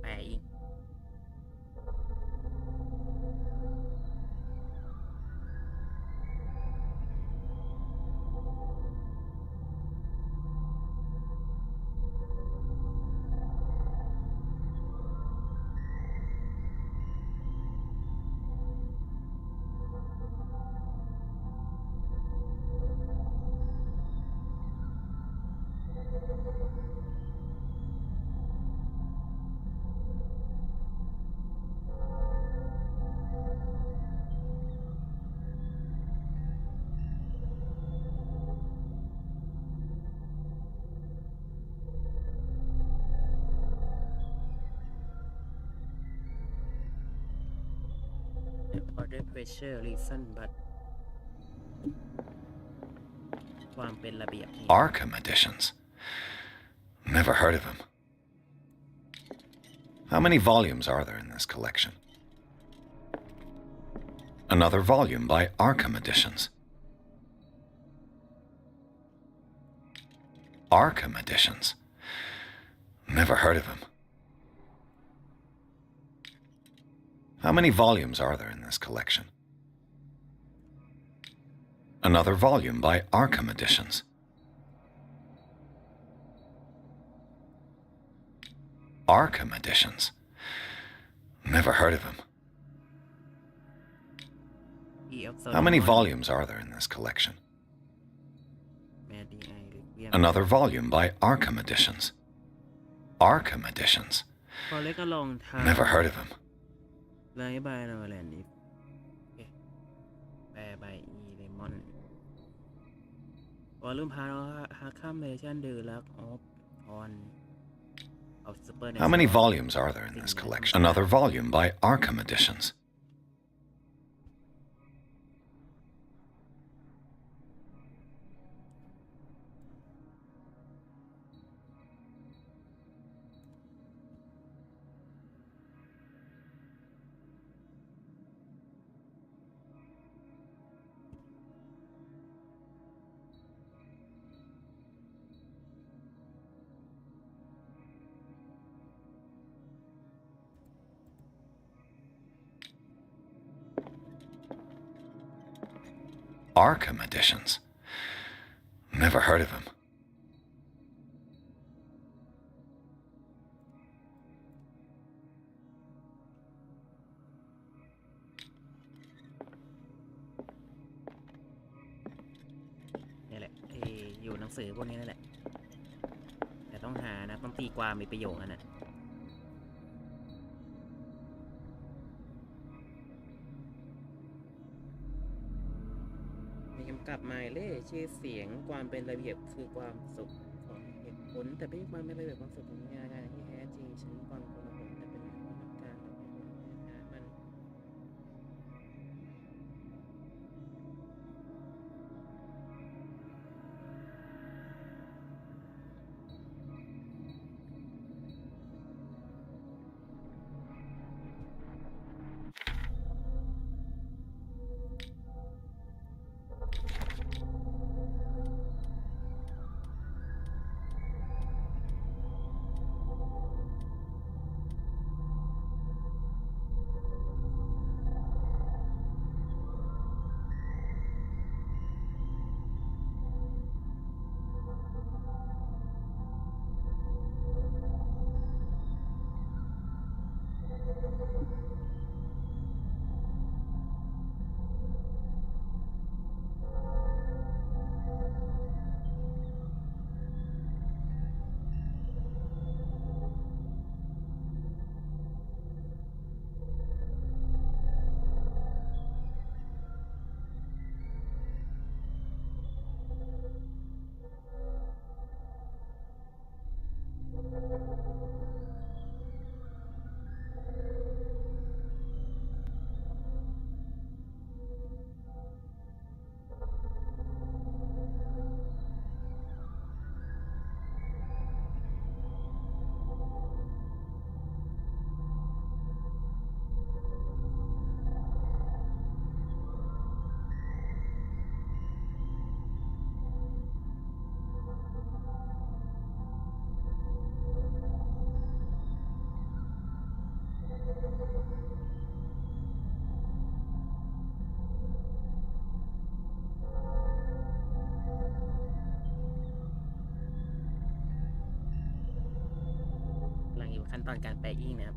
แปลอีก order pressure reason but ความเป็นระเบียบ Arkham editions. Never heard of him. How many volumes are there in this collection? Another volume by Arkham Editions. Arkham Editions. Never heard of him. How many volumes are there in this collection? Another volume by Arkham Editions. Arkham Editions. Never heard of him. How many volumes are there in this collection? Another volume by Arkham Editions. Arkham Editions. Never heard of him. ไลฟ์บายโรแลนด์แปลบายอีเลมอนวอลลุ่มพาร์ทฮาคัมเวอร์ชันเดอร์ลักออฟออน How many volumes are there in this collection? Another volume by Arkham Editions. Arkham Editions. Never heard of him.นี่แหละอยู่หนังสือพวกนี้นั่นแหละแต่ต้องหานะต้องตีความมีประโยคนะกลับมาเล่ชื่อเสียงความเป็นระเบียบคือความสุขของเหตุผลแต่ไม่ใช่ความเป็นระเบียบความสุขของงานที่แท้จริงฉันฟังคนละคนแต่เป็นการมัน โ ขั้นตอนการแปลอิงนะครับ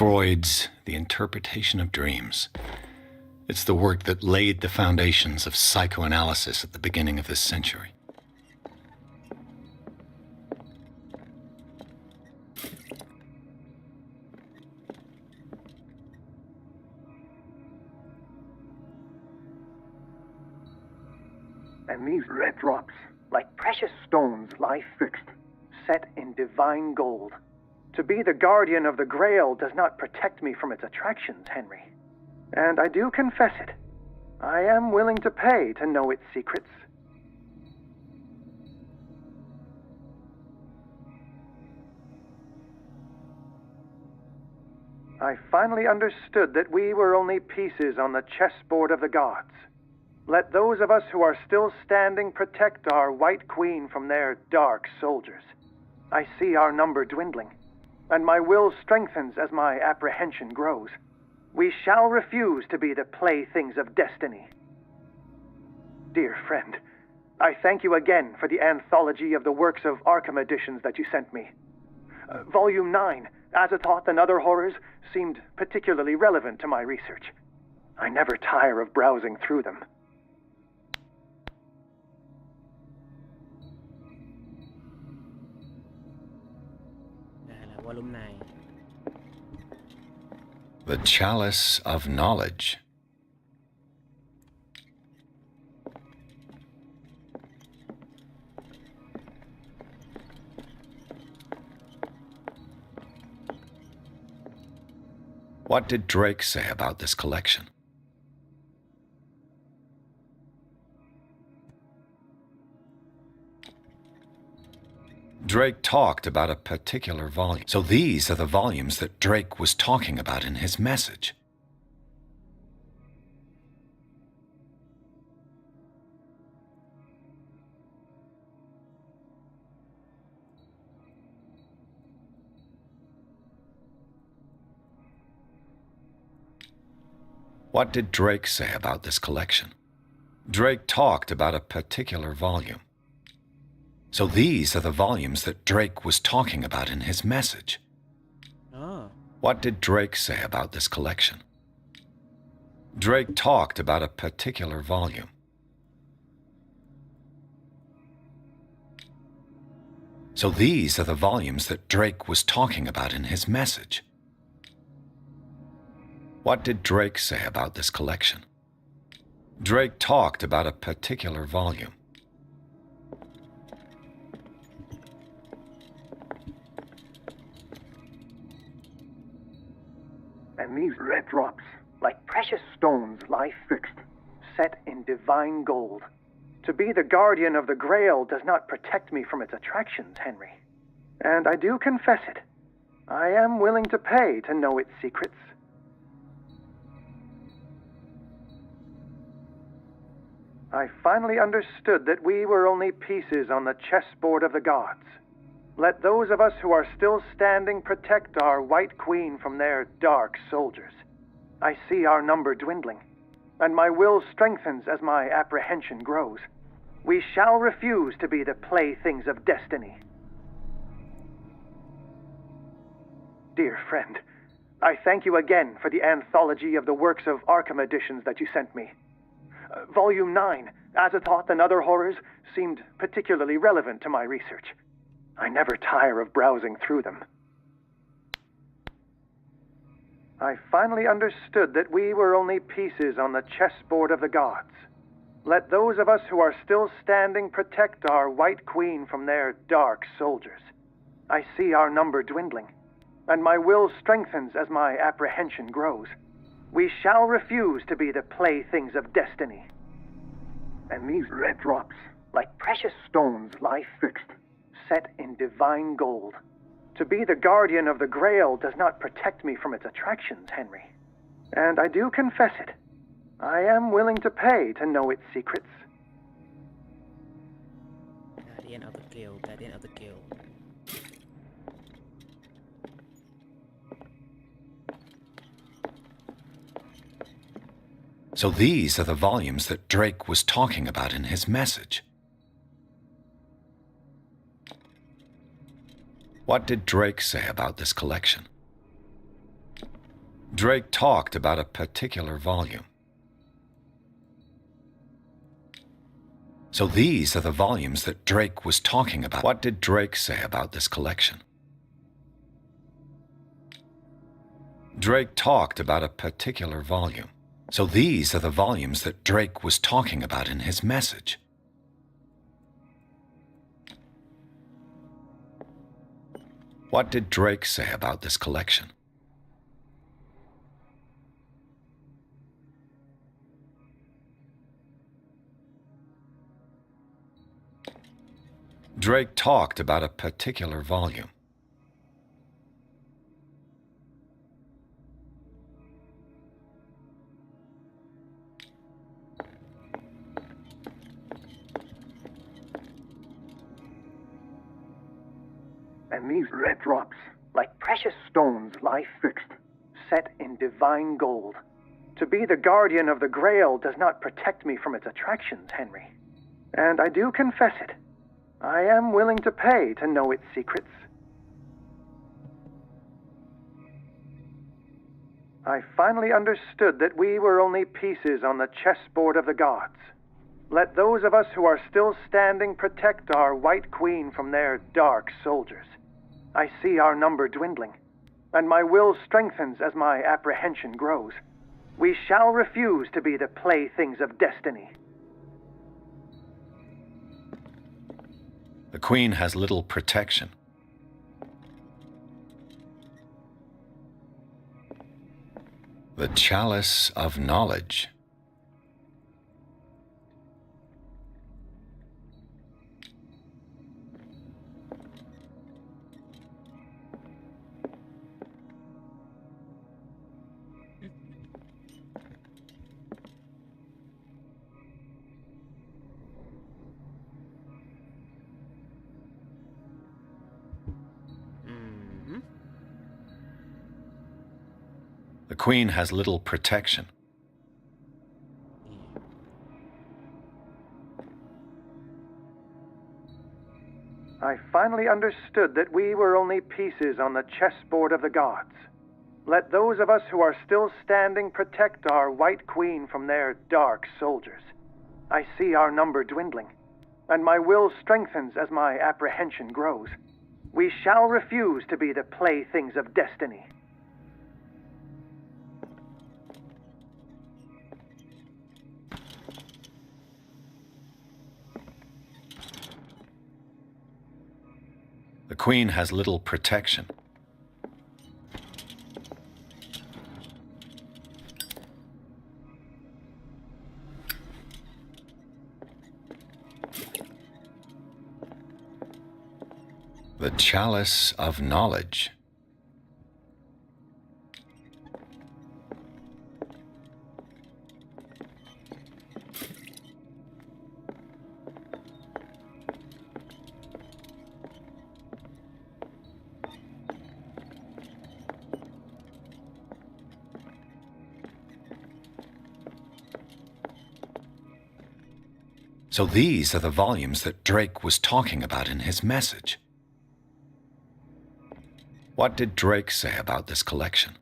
Freud's The Interpretation of Dreams. It's the work that laid the foundations of psychoanalysis at the beginning of this century. And these red drops, like precious stones, lie fixed, set in divine gold. To be the guardian of the Grail does not protect me from its attractions, Henry. And I do confess it. I am willing to pay to know its secrets. I finally understood that we were only pieces on the chessboard of the gods. Let those of us who are still standing protect our White Queen from their dark soldiers. I see our number dwindling, and my will strengthens as my apprehension grows. We shall refuse to be the playthings of destiny. Dear friend, I thank you again for the anthology of the works of Arkham editions that you sent me. Volume 9, Azathoth and Other Horrors, seemed particularly relevant to my research. I never tire of browsing through them. Volume 9 The Chalice of Knowledge. What did Drake say about this collection? Drake talked about a particular volume. So these are the volumes that Drake was talking about in his message. What did Drake say about this collection? Drake talked about a particular volume. So these are the volumes that Drake was talking about in his message. Oh. What did Drake say about this collection? Drake talked about a particular volume. So these are the volumes that Drake was talking about in his message. What did Drake say about this collection? Drake talked about a particular volume. And these red drops, like precious stones, lie fixed, set in divine gold. To be the guardian of the Grail does not protect me from its attractions, Henry. And I do confess it. I am willing to pay to know its secrets. I finally understood that we were only pieces on the chessboard of the gods. Let those of us who are still standing protect our White Queen from their dark soldiers. I see our number dwindling, and my will strengthens as my apprehension grows. We shall refuse to be the playthings of destiny. Dear friend, I thank you again for the anthology of the works of Arkham editions that you sent me. Volume 9, Azathoth and Other Horrors, seemed particularly relevant to my research. I never tire of browsing through them. I finally understood that we were only pieces on the chessboard of the gods. Let those of us who are still standing protect our White Queen from their dark soldiers. I see our number dwindling, and my will strengthens as my apprehension grows. We shall refuse to be the playthings of destiny. And these red drops, like precious stones, lie fixed, set in divine gold. To be the guardian of the Grail does not protect me from its attractions, Henry. And I do confess it. I am willing to pay to know its secrets. Guardian of the Guild, Guardian of the Guild. So these are the volumes that Drake was talking about in his message. What did Drake say about this collection? Drake talked about a particular volume. So these are the volumes that Drake was talking about. What did Drake say about this collection? Drake talked about a particular volume. So these are the volumes that Drake was talking about in his message. What did Drake say about this collection? Drake talked about a particular volume. And these red drops, like precious stones, lie fixed, set in divine gold. To be the guardian of the Grail does not protect me from its attractions, Henry. And I do confess it. I am willing to pay to know its secrets. I finally understood that we were only pieces on the chessboard of the gods. Let those of us who are still standing protect our White Queen from their dark soldiers. I see our number dwindling, and my will strengthens as my apprehension grows. We shall refuse to be the playthings of destiny. The Queen has little protection. The chalice of knowledge. The Queen has little protection. I finally understood that we were only pieces on the chessboard of the gods. Let those of us who are still standing protect our White Queen from their dark soldiers. I see our number dwindling, and my will strengthens as my apprehension grows. We shall refuse to be the playthings of destiny. The Queen has little protection. The chalice of knowledge. So these are the volumes that Drake was talking about in his message. What did Drake say about this collection?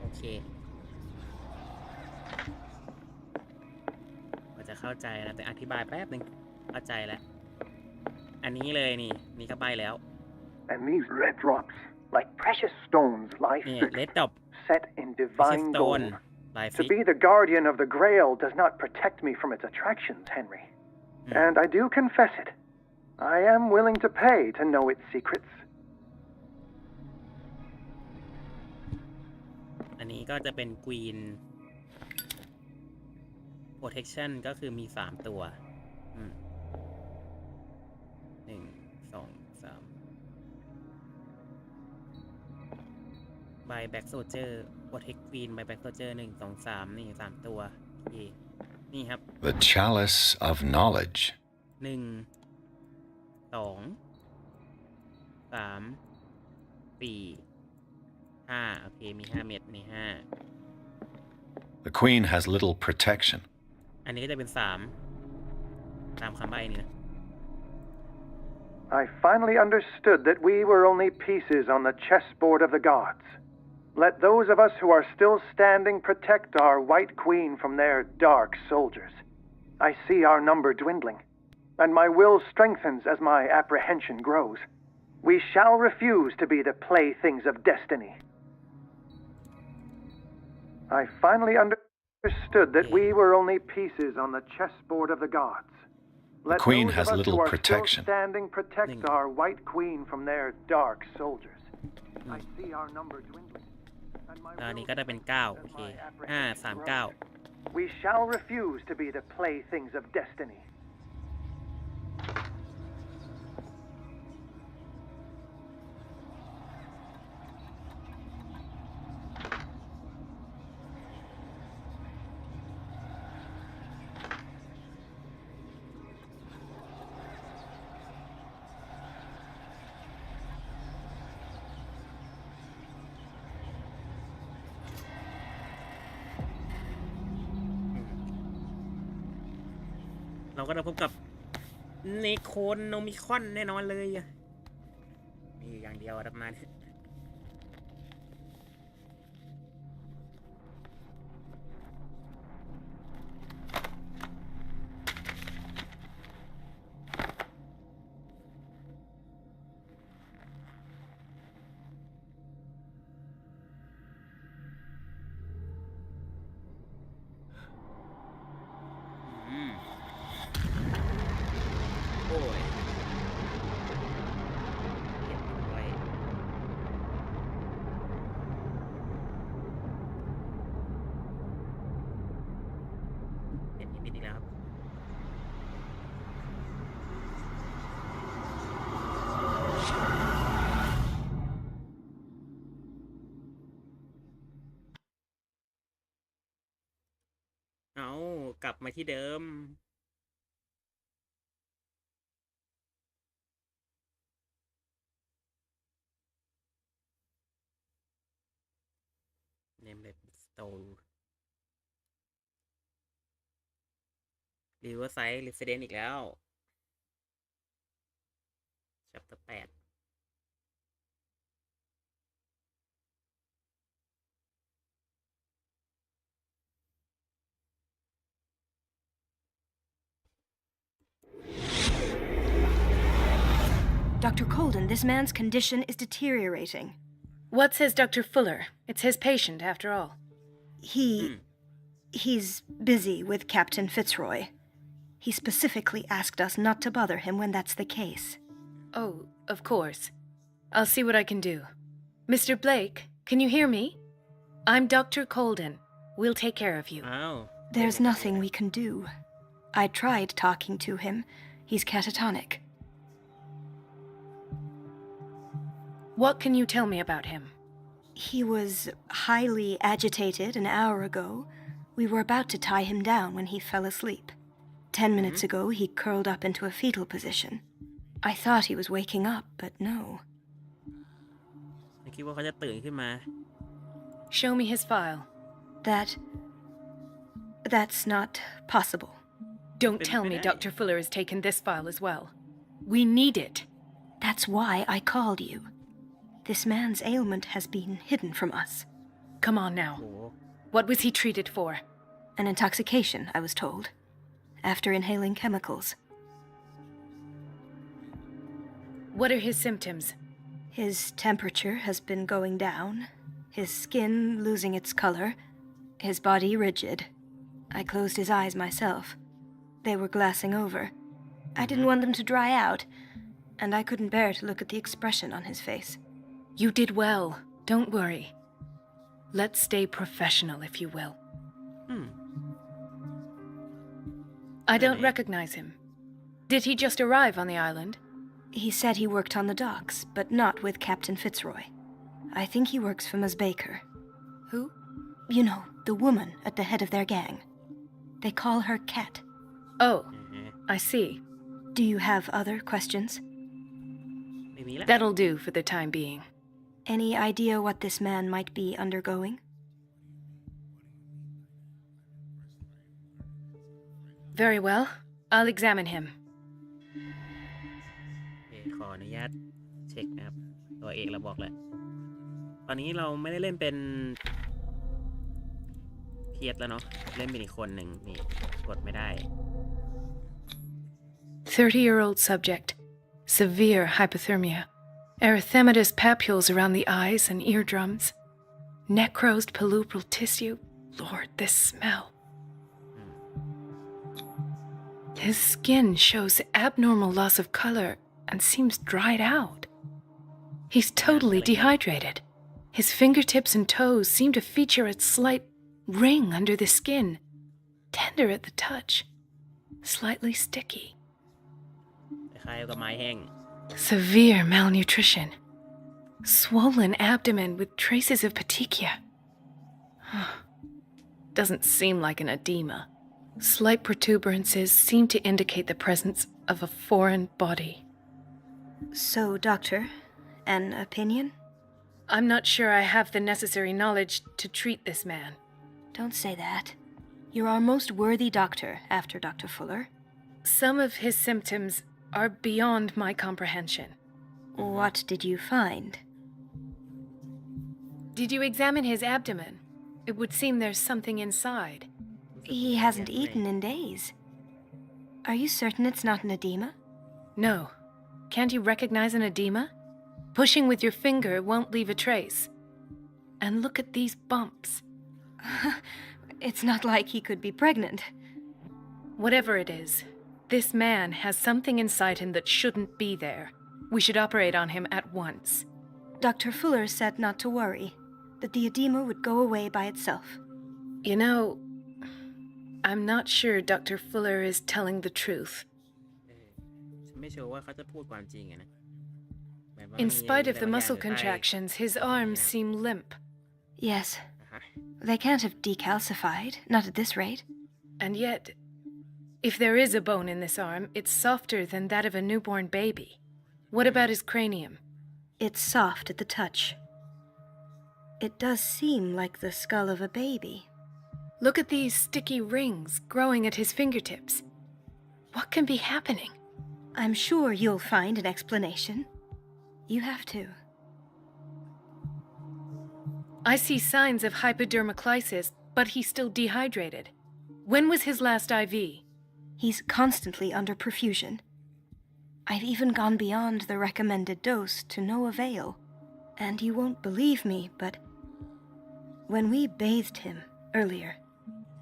โอเคก็จะเข้าใจแล้วแต่อธิบายแป๊บนึงเข้าใจแล้วอันนี้เลยนี่ก็ใบแล้ว And these red drops, like precious stones, lie นี่ fixed, Red Drop set in divine Stone gold. ลาย To ฟิก be the guardian of the Grail does not protect me from its attractions, Henry. And I do confess it. I am willing to pay to know its secrets. อันนี้ก็จะเป็น Queen Protection ก็คือมี3ตัว1 2 3 by Back Soldier Protect Queen by Back Soldier 1 2 3นี่3ตัวโอเคนี่ครับ The chalice of knowledge. 1 2 3 4 5โอเคมี5เม็ดนี่5 The queen has little protection. อันนี้ก็จะเป็น3ตามคำใบ้นี่นะ I finally understood that we were only pieces on the chessboard of the gods. Let those of us who are still standing protect our white queen from their dark soldiers. I see our number dwindling, and my will strengthens as my apprehension grows. We shall refuse to be the playthings of destiny. I finally understood that we were only pieces on the chessboard of the gods. Let The queen those has of us little who are protection. still standing protect our white queen from their dark soldiers. I see our number dwindling. ตอนนี้ก็ได้เป็น9โอเค5 3 9 We shall refuse to be the playthings of destiny. เราก็ได้พบกับเนโคโนมิคอนแน่นอนเลยมีอย่างเดียวประมาณนี้โอ้ยเรียบร้อยเห็นนิดอีกแล้วครับเอากลับมาที่เดิมNameless Stone Riverside Residence อีกแล้ว Chapter 8Dr. Colden, this man's condition is deteriorating. What says Dr. Fuller? It's his patient, after all. He's busy with Captain Fitzroy. He specifically asked us not to bother him when that's the case. Oh, of course. I'll see what I can do. Mr. Blake, can you hear me? I'm Dr. Colden. We'll take care of you. อ้าว There's nothing we can do. I tried talking to him. He's catatonic. What can you tell me about him? He was highly agitated an hour ago. We were about to tie him down when he fell asleep. 10 minutes ago, he curled up into a fetal position. I thought he was waking up, but no. คิดว่าเขาจะตื่นขึ้นมา Show me his file. That's not possible. Don't tell me Dr. Fuller has taken this file as well. We need it. That's why I called you. This man's ailment has been hidden from us. Come on now. โอ้โห What was he treated for? An intoxication, I was told, after inhaling chemicals. What are his symptoms? His temperature has been going down, his skin losing its color, his body rigid. I closed his eyes myself. They were glassing over. I didn't want them to dry out, and I couldn't bear to look at the expression on his face. You did well. Don't worry. Let's stay professional, if you will. I don't recognize him. Did he just arrive on the island? He said he worked on the docks, but not with Captain Fitzroy. I think he works for Ms. Baker. Who? You know, the woman at the head of their gang. They call her Cat. Oh, I see. Do you have other questions? ไม่มีละ That'll do for the time being. Any idea what this man might be undergoing? Very well. I'll examine him. โอเคขออนุญาตเช็คนะครับ ตัวเอกเราบอกแล้ว ตอนนี้เราไม่ได้เล่นเป็นเพียรแล้วเนาะ เล่นเป็นอีกคนหนึ่งนี่กดไม่ได้ 30-year-old subject. Severe hypothermia. Erythematous papules around the eyes and eardrums. Necrosed palpebral tissue. Lord, this smell. His skin shows abnormal loss of color and seems dried out. He's totally dehydrated. His fingertips and toes seem to feature a slight ring under the skin. Tender at the touch. Slightly sticky. คล้ายๆกับไม้แห้ง Severe malnutrition. Swollen abdomen with traces of petechia. Doesn't seem like an edema. Slight protuberances seem to indicate the presence of a foreign body. So, Doctor, an opinion? I'm not sure I have the necessary knowledge to treat this man. Don't say that. You're our most worthy doctor after Dr. Fuller. Some of his symptoms are beyond my comprehension. What did you find? Did you examine his abdomen? It would seem there's something inside. He hasn't eaten in days. Are you certain it's not an edema? No. Can't you recognize an edema? Pushing with your finger won't leave a trace. And look at these bumps. It's not like he could be pregnant. Whatever it is, this man has something inside him that shouldn't be there. We should operate on him at once. Dr. Fuller said not to worry, that the edema would go away by itself. You know, I'm not sure Dr. Fuller is telling the truth. ฉันไม่เชื่อว่าเขาจะพูดความจริงอะนะแบบว่า In มี spite of อะไร the บางอย่าง muscle อยู่ใต้ contractions, his arms seem limp. Yes, อ่าฮะ they can't have decalcified, not at this rate. And yet, if there is a bone in this arm, it's softer than that of a newborn baby. What about his cranium? It's soft at the touch. It does seem like the skull of a baby. Look at these sticky rings growing at his fingertips. What can be happening? I'm sure you'll find an explanation. You have to. I see signs of hypodermoclysis, but he's still dehydrated. When was his last IV? He's constantly under perfusion. I've even gone beyond the recommended dose to no avail. And you won't believe me, but when we bathed him earlier,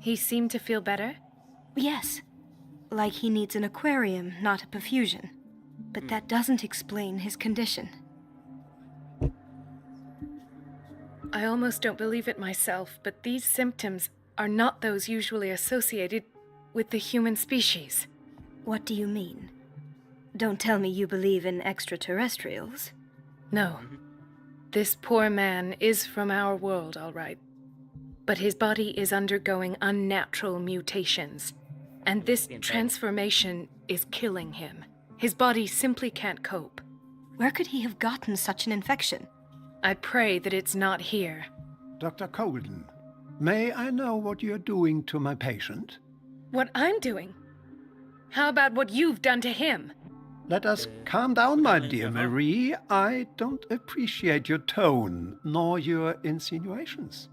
He seemed to feel better? yes, like he needs an aquarium, not a perfusion. But that doesn't explain his condition. I almost don't believe it myself, but these symptoms are not those usually associated with the human species. What do you mean? Don't tell me you believe in extraterrestrials. No. This poor man is from our world, all right. But his body is undergoing unnatural mutations, and this transformation is killing him. His body simply can't cope. Where could he have gotten such an infection? I pray that it's not here. Dr. Colden, may I know what you're doing to my patient? What I'm doing? How about what you've done to him? Let us calm down, my dear Marie. I don't appreciate your tone, nor your insinuations.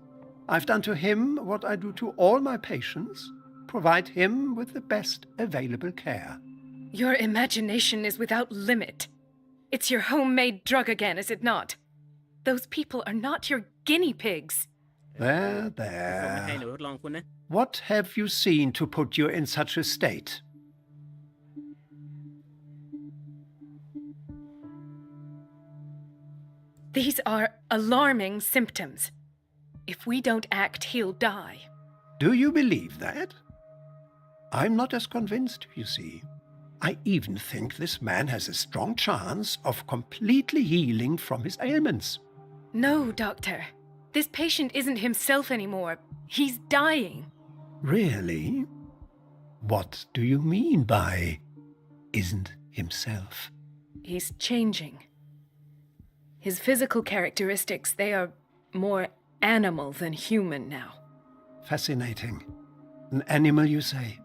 I've done to him what I do to all my patients, provide him with the best available care. Your imagination is without limit. It's your homemade drug again, is it not? Those people are not your guinea pigs. There, ผมไม่ให้หนู there. ทดลองคุณนะ What have you seen to put you in such a state? These are alarming symptoms. If we don't act, he'll die. Do you believe that? I'm not as convinced, you see. I even think this man has a strong chance of completely healing from his ailments. No, Doctor. This patient isn't himself anymore. He's dying. Really? What do you mean by isn't himself? He's changing. His physical characteristics, they are more animal than human now. Fascinating. An animal, you say?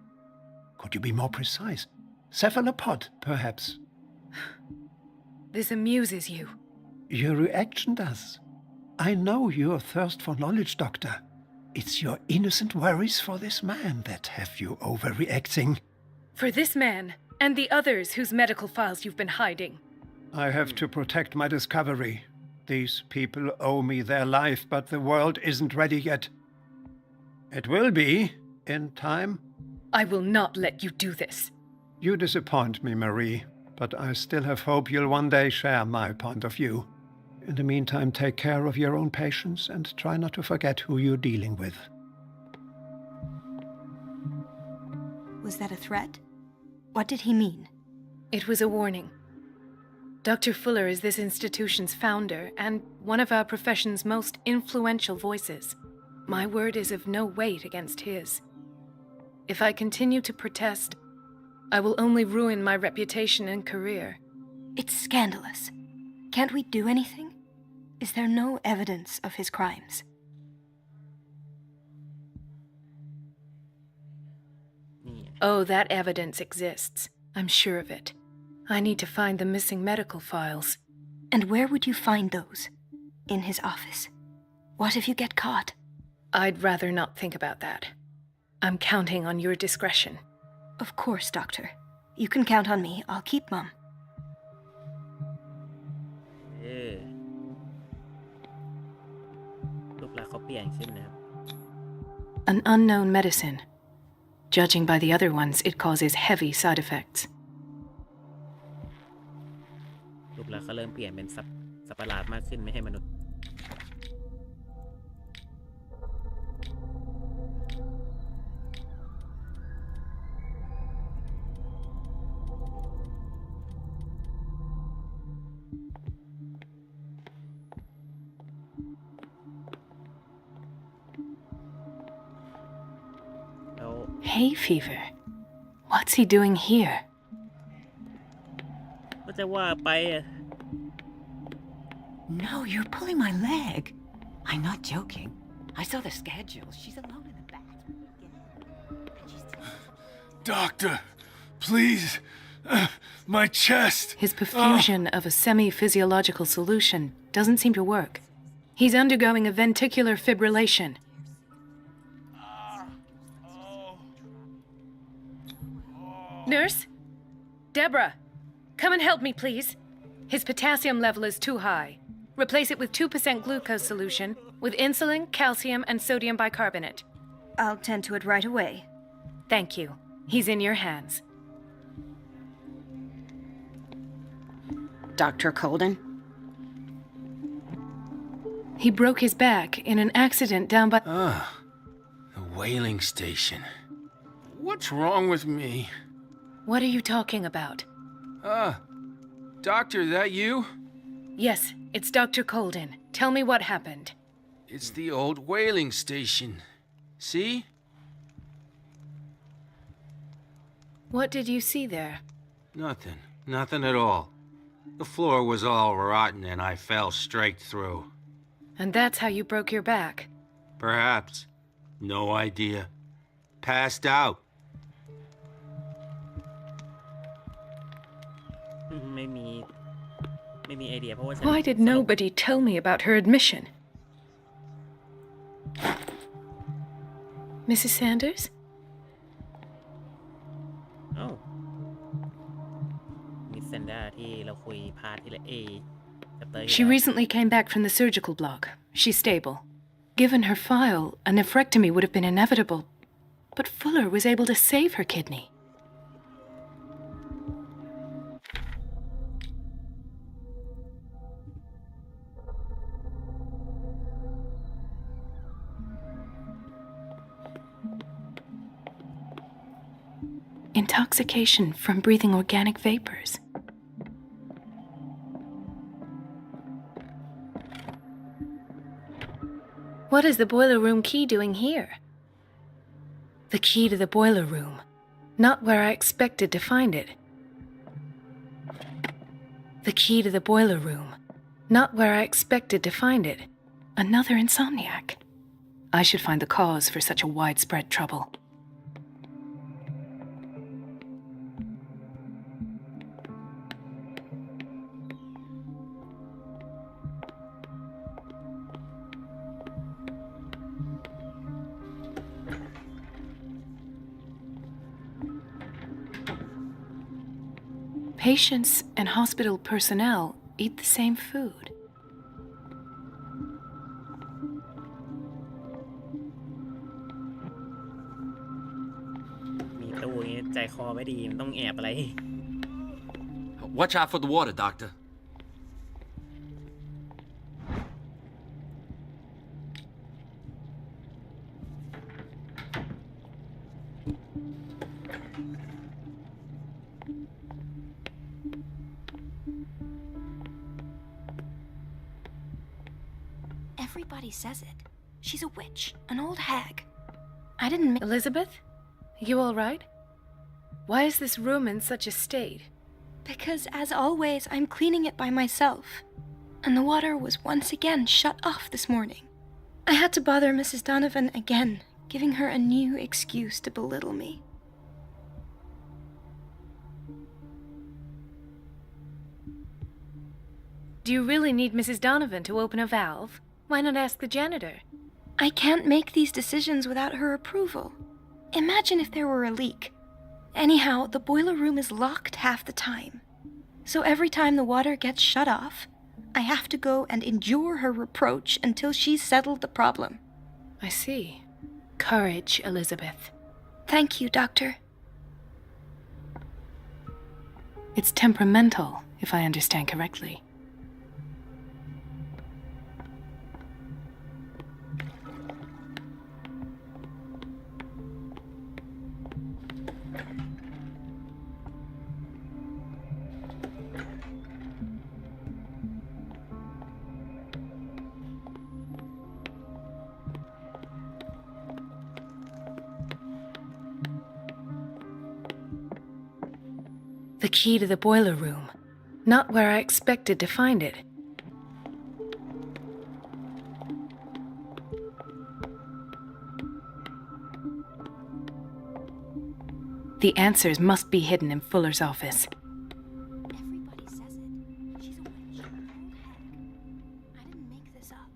Could you be more precise? Cephalopod, perhaps? This amuses you. Your reaction does. I know your thirst for knowledge, Doctor. It's your innocent worries for this man that have you overreacting. For this man and the others whose medical files you've been hiding. I have to protect my discovery. These people owe me their life, but the world isn't ready yet. It will be, in time. I will not let you do this. You disappoint me, Marie, but I still have hope you'll one day share my point of view. In the meantime, take care of your own patients and try not to forget who you're dealing with. Was that a threat? What did he mean? It was a warning. Dr. Fuller is this institution's founder and one of our profession's most influential voices. My word is of no weight against his. If I continue to protest, I will only ruin my reputation and career. It's scandalous. Can't we do anything? Is there no evidence of his crimes? Oh, that evidence exists. I'm sure of it. I need to find the missing medical files. And where would you find those? In his office? What if you get caught? I'd rather not think about that. I'm counting on your discretion. Of course, Doctor. You can count on me. I'll keep Mum. รูปลักษณ์เขาเปลี่ยนขึ้นนะครับ An unknown medicine. Judging by the other ones, it causes heavy side effects. รูปลักษณ์เขาเริ่มเปลี่ยนเป็นสัตว์ประหลาดมากขึ้นไม่ให้มนุษย์ Hay fever. What's he doing here? ก็จะว่าไป No, you're pulling my leg. I'm not joking. I saw the schedule. She's alone in the bathroom again. Doctor, please. My chest. His perfusion of a semi-physiological solution doesn't seem to work. He's undergoing a ventricular fibrillation. Nurse? Deborah, come and help me, please. His potassium level is too high. Replace it with 2% glucose solution with insulin, calcium, and sodium bicarbonate. I'll tend to it right away. Thank you. He's in your hands. Dr. Colden? He broke his back in an accident down by... The whaling station. What's wrong with me? What are you talking about? Doctor, that you? Yes, it's Dr. Colden. Tell me what happened. It's the old whaling station. See? What did you see there? Nothing. Nothing at all. The floor was all rotten and I fell straight through. And that's how you broke your back? Perhaps. No idea. Passed out. ไม่มีไอเดียเพราะว่า Why did nobody tell me about her admission? Mrs. Sanders? อ้าวมิสเซนดาที่เราคุยพาร์ทที่ละchapter She recently came back from the surgical block. She's stable. Given her file, a nephrectomy would have been inevitable, but Fuller was able to save her kidney. Intoxication from breathing organic vapors. What is the boiler room key doing here? The key to the boiler room. Not where I expected to find it. The key to the boiler room. Not where I expected to find it. Another insomniac. I should find the cause for such a widespread trouble. Patients and hospital personnel eat the same food. มีตู้อย่างนี้ใจคอไม่ดีมันต้องแอบอะไร Watch out for the water, Doctor. Everybody says it. She's a witch, an old hag. I didn't make... Elizabeth? You all right? Why is this room in such a state? Because, as always, I'm cleaning it by myself. And the water was once again shut off this morning. I had to bother Mrs. Donovan again, giving her a new excuse to belittle me. Do you really need Mrs. Donovan to open a valve? Why not ask the janitor? I can't make these decisions without her approval. Imagine if there were a leak. Anyhow, the boiler room is locked half the time. So every time the water gets shut off, I have to go and endure her reproach until she's settled the problem. I see. Courage, Elizabeth. Thank you, Doctor. It's temperamental, if I understand correctly. The key to the boiler room. Not where I expected to find it. The answers must be hidden in Fuller's office. Everybody says it. She's a witch, an old hag. I didn't make this up.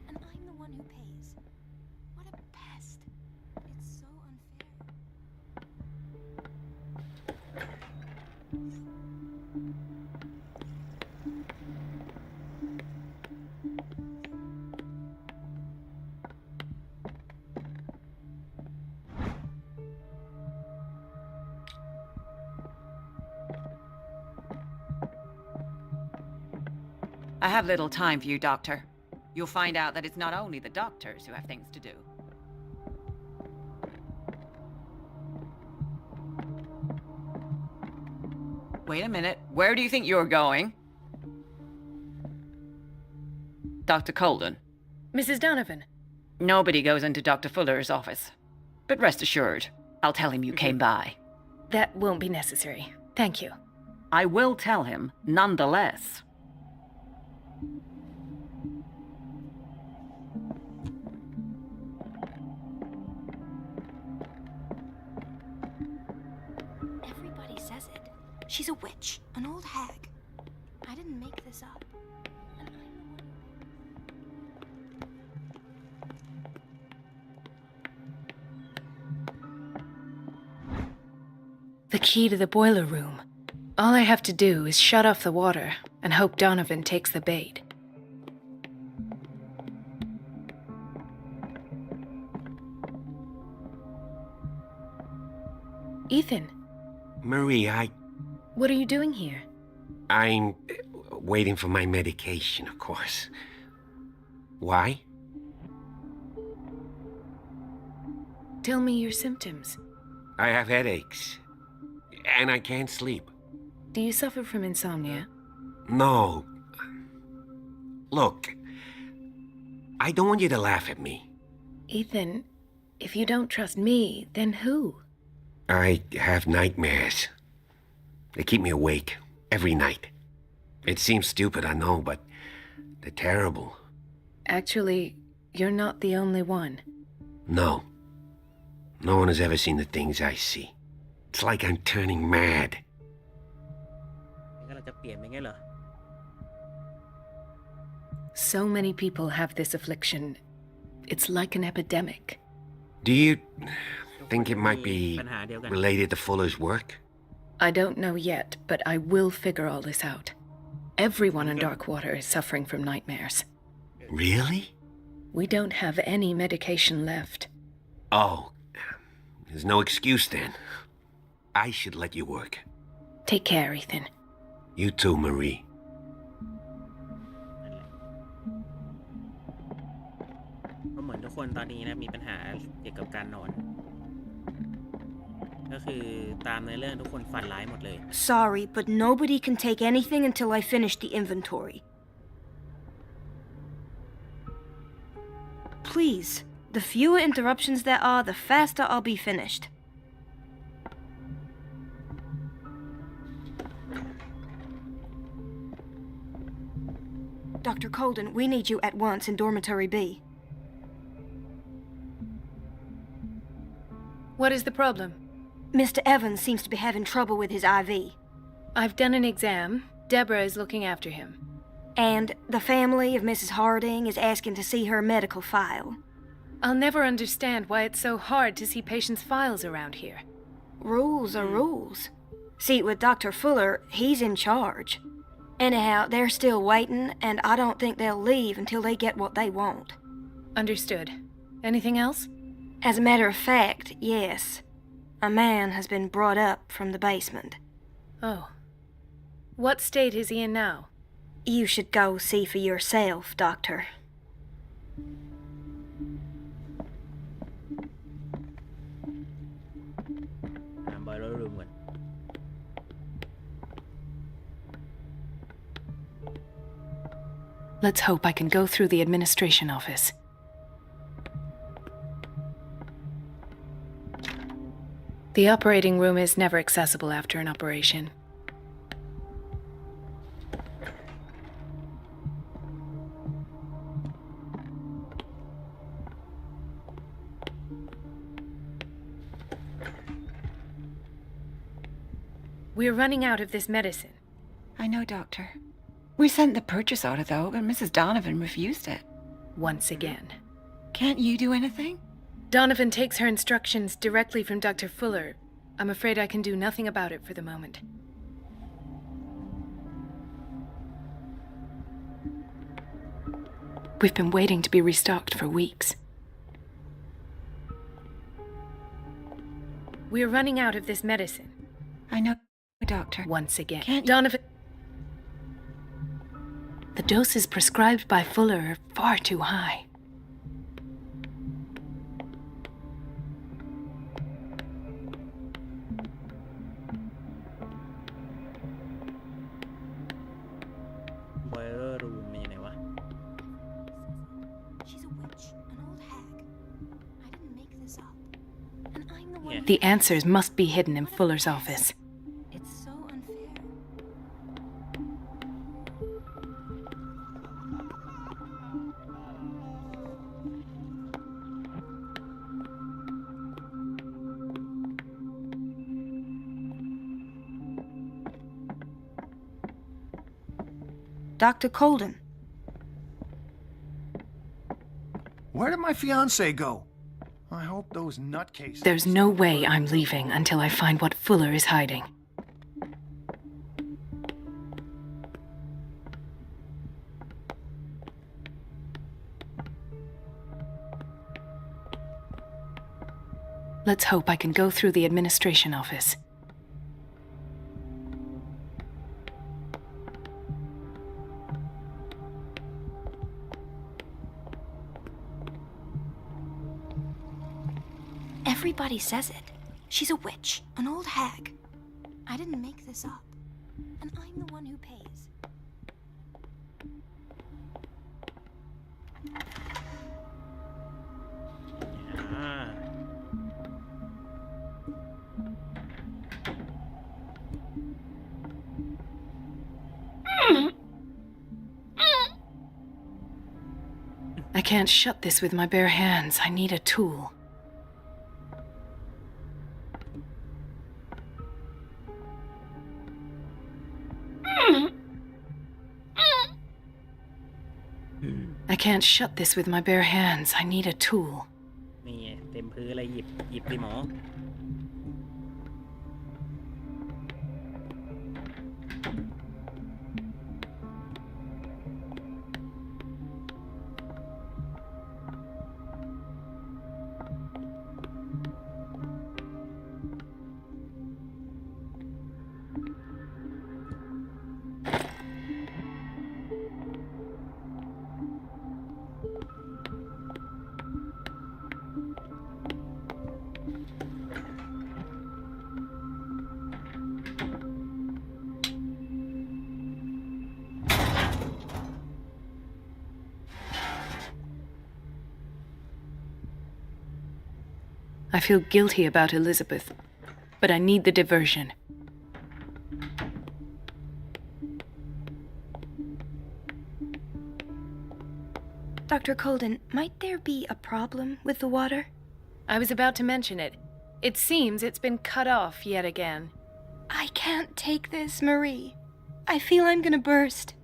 And I'm the one who pays. What a pest. It's so unfair. I have little time for you, Doctor. You'll find out that it's not only the doctors who have things to do. Wait a minute. Where do you think you're going? Dr. Colden. Mrs. Donovan. Nobody goes into Dr. Fuller's office. But rest assured, I'll tell him you came by. That won't be necessary. Thank you. I will tell him, nonetheless. Everybody says it. She's a witch, an old hag. I didn't make this up. And I'm the one who... key to the boiler room. All I have to do is shut off the water and hope Donovan takes the bait. Ethan, Marie, what are you doing here? I'm waiting for my medication, of course. Why? Tell me your symptoms. I have headaches, and I can't sleep. Do you suffer from insomnia? No. Look, I don't want you to laugh at me. Ethan, if you don't trust me, then who? I have nightmares. They keep me awake every night. It seems stupid, I know, but they're terrible. Actually, you're not the only one. No. No one has ever seen the things I see. It's like I'm turning mad. งั้นเราจะเปลี่ยนไปงั้นเหรอ So many people have this affliction. It's like an epidemic. Do you think it might be ปัญหาเดียวกัน related to Fuller's work? I don't know yet, but I will figure all this out. Everyone in Darkwater is suffering from nightmares. Really? We don't have any medication left. Oh, there's no excuse then. I should let you work. Take care, Ethan. You too, Marie. ก็เหมือนทุกคนตอนนี้นะมีปัญหาเกี่ยวกับการนอน ก็คือตามในเรื่องทุกคนฝันร้ายหมดเลย Sorry, but nobody can take anything until I finish the inventory. Please, the fewer interruptions there are, the faster I'll be finished. Dr. Colden, we need you at once in Dormitory B. What is the problem? Mr. Evans seems to be having trouble with his IV. I've done an exam. Deborah is looking after him. And the family of Mrs. Harding is asking to see her medical file. I'll never understand why it's so hard to see patients' files around here. Rules are rules. See, with Dr. Fuller, he's in charge. Anyhow, they're still waiting, and I don't think they'll leave until they get what they want. Understood. Anything else? As a matter of fact, yes. A man has been brought up from the basement. Oh. What state is he in now? You should go see for yourself, Doctor. boiler room ก่อน Let's hope I can go through the administration office. The operating room is never accessible after an operation. We're running out of this medicine. I know, Doctor. We sent the purchase order, though, and Mrs. Donovan refused it. Once again. Can't you do anything? Donovan takes her instructions directly from Dr. Fuller. I'm afraid I can do nothing about it for the moment. We've been waiting to be restocked for weeks. We're running out of this medicine. I know, Doctor. Once again. Can't Donovan... The doses prescribed by Fuller are far too high. boiler room มันอยู่ไหนวะ She's a witch, an old hag. I didn't make this up. And I'm the one... The answers must be hidden in Fuller's office. It's so unfair. Dr. Colden. Where did my fiancée go? I I hope those nutcases... There's no way I'm leaving until I find what Fuller is hiding. Let's hope I can go through the administration office. Everybody says it. She's a witch, an old hag. I didn't make this up. And I'm the one who pays. I can't shut this with my bare hands. I need a tool. I can't shut this with my bare hands. I need a tool. นี่ไงเต็มพื้นเลยหยิบดิหมอ I feel guilty about Elizabeth, but I need the diversion. Dr. Colden, might there be a problem with the water? I was about to mention it. It seems it's been cut off yet again. I can't take this, Marie. I feel I'm gonna burst.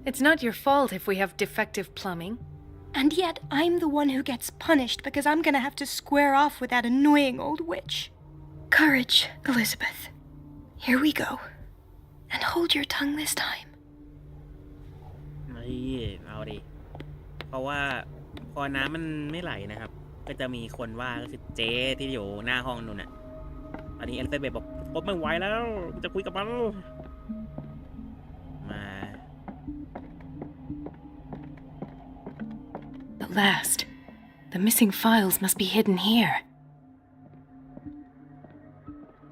It's not your fault if we have defective plumbing. And yet, I'm the one who gets punished because I'm gonna have to square off with that annoying old witch. Courage, Elizabeth. Here we go. And hold your tongue this time. เอาดิ เพราะว่าพอน้ำมันไม่ไหลนะครับ ก็จะมีคนว่าก็คือเจ๊ที่อยู่หน้าห้องนู่นน่ะ ตอนนี้เอลิซาเบธบอกผมไม่ไหวแล้วจะคุยกับมันมา At last. The missing files must be hidden here.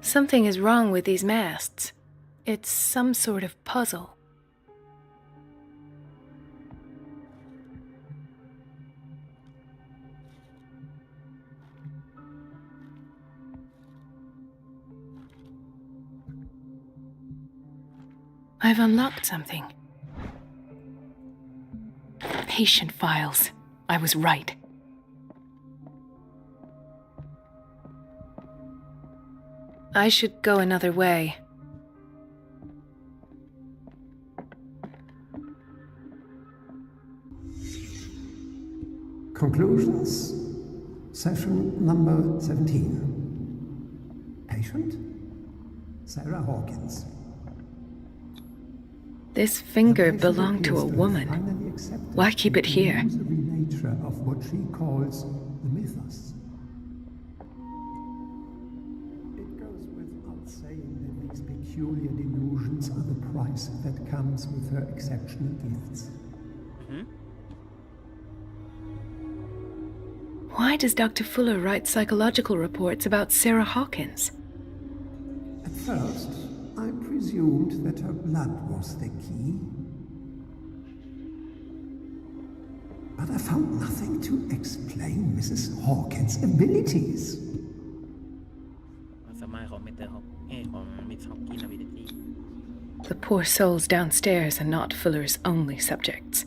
Something is wrong with these masts. It's some sort of puzzle. I've unlocked something. Patient files. I was right. I should go another way. Conclusions. Session number 17. Patient? Sarah Hawkins. This finger belonged to a woman. Why keep it here? The nature of what she calls the mythos. It goes without saying that these peculiar delusions are the price that comes with her exceptional gifts. Why does Dr. Fuller write psychological reports about Sarah Hawkins? At first, I presumed that her blood was the key. But I found nothing to explain Mrs. Hawkins' abilities. The poor souls downstairs are not Fuller's only subjects.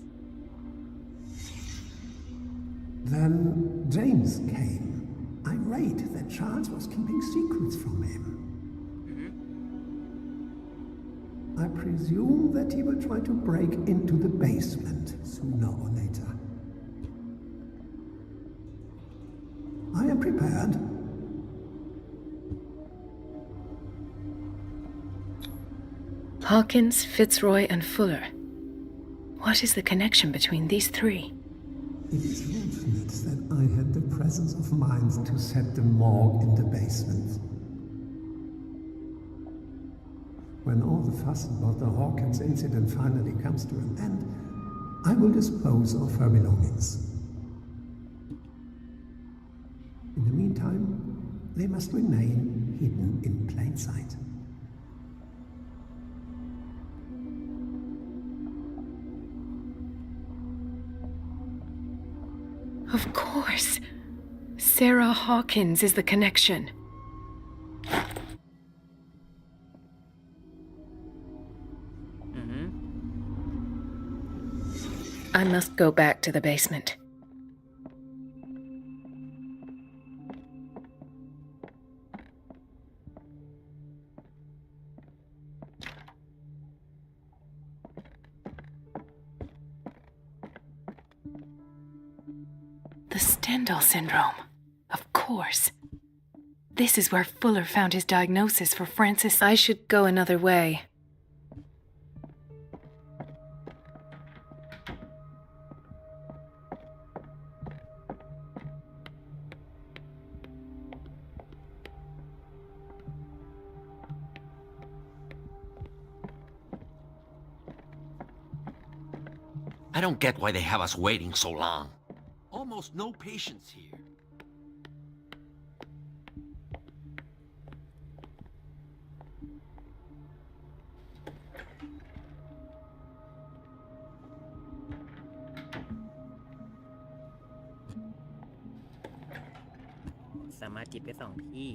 Then James came, irate that Charles was keeping secrets from him. I presume that he will try to break into the basement sooner or later. I am prepared prepared. Hawkins, Fitzroy, and Fuller. What is the connection between these three? It is fortunate that I had the presence of mind to set the morgue in the basement. When all the fuss about the Hawkins incident finally comes to an end, I will dispose of her belongings. In the meantime, they must remain hidden in plain sight. Of course. Sarah Hawkins is the connection. I must go back to the basement. The Stendhal syndrome. Of course. This is where Fuller found his diagnosis for Francis. I should go another way. I don't get why they have us waiting so long. Almost no patients here. Samar จิบไปสองที่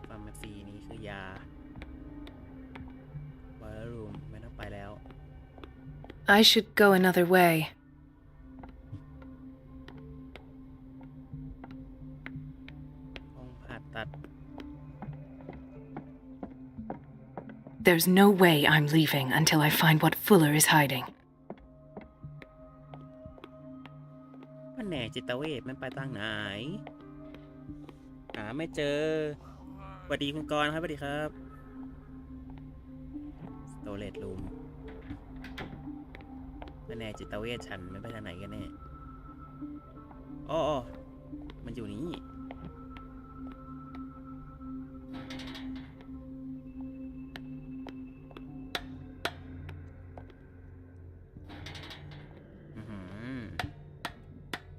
ฟาร์มาซีนี้คือยาวอลลุ่มไม่ต้องไปแล้ว I should go another way. There's no way I'm leaving until I find what Fuller is hiding. มันแหน่จิตเวชมันไปทางไหนหาไม่เจอสวัสดีคุณกรณ์ครับสวัสดีครับ Storage Room มันแหน่จิตเวชฉันมันไปทางไหนกันแน่อ๋อมันอยู่นี่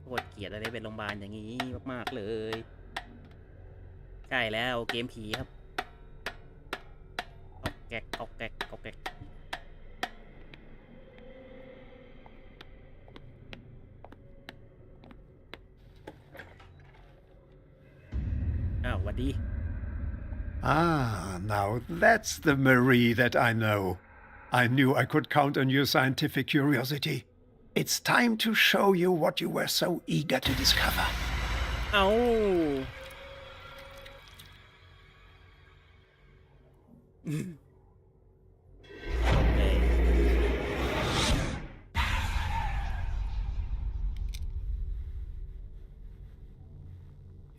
โคตรเกลียดอะไรเป็นโรงพยาบาลอย่างนี้มากๆเลยใกล้แล้วเกมผีครับออกแกกออกแกกออกแกกอ้าวสวัสดี Ah, now that's the Marie that I know. I knew I could count on your scientific curiosity. It's time to show you what you were so eager to discover. เอา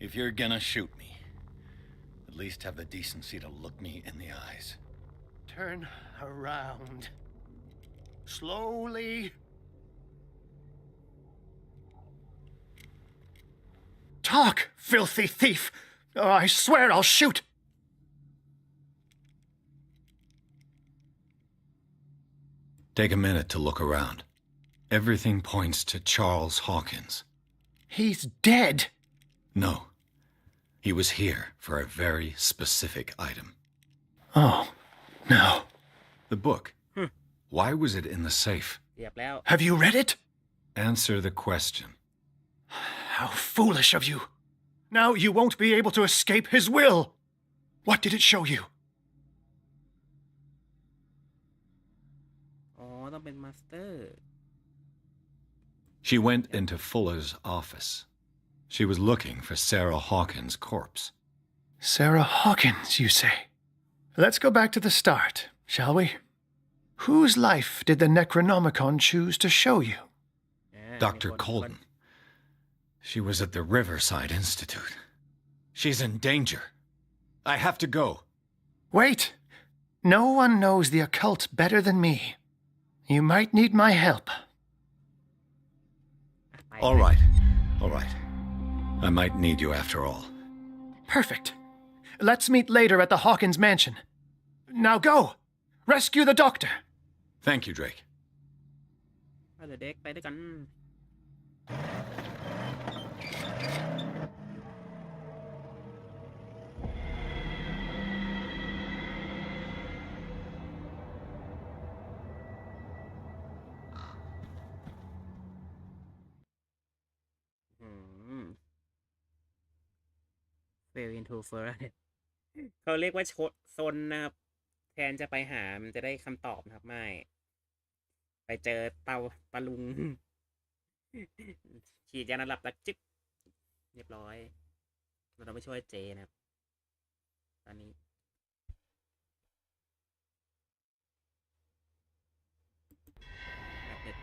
If you're gonna shoot me, at least have the decency to look me in the eyes. Turn around. Slowly. Talk, filthy thief! Oh, I swear I'll shoot! Take a minute to look around. Everything points to Charles Hawkins. He's dead! No. He was here for a very specific item. Oh, no. The book. Why was it in the safe? เรียบแล้ว Have you read it? Answer the question. How foolish of you. Now you won't be able to escape his will. What did it show you? อ๋อต้องเป็นมาสเตอร์ She went into Fuller's office. She was looking for Sarah Hawkins' corpse. Sarah Hawkins, you say? Let's go back to the start, shall we? Whose life did the Necronomicon choose to show you? Dr. Colden. She was at the Riverside Institute. She's in danger. I have to go. Wait. No one knows the occult better than me. You might need my help. All right. All right. I might need you after all. Perfect. Let's meet later at the Hawkins mansion. Now go! Rescue the doctor! Thank you, Drake. ไปเลยเด็กไปด้วยกันFell into forest เขาเรียกว่าซนนะครับแทนจะไปหามันจะได้คำตอบนะครับไม่ไปเจอเตาตะลุง ฉีดยานอนหลับตะจิ๊บเรียบร้อยเราต้องไปช่วยเจนะครับตอนนี้แบบเด็ด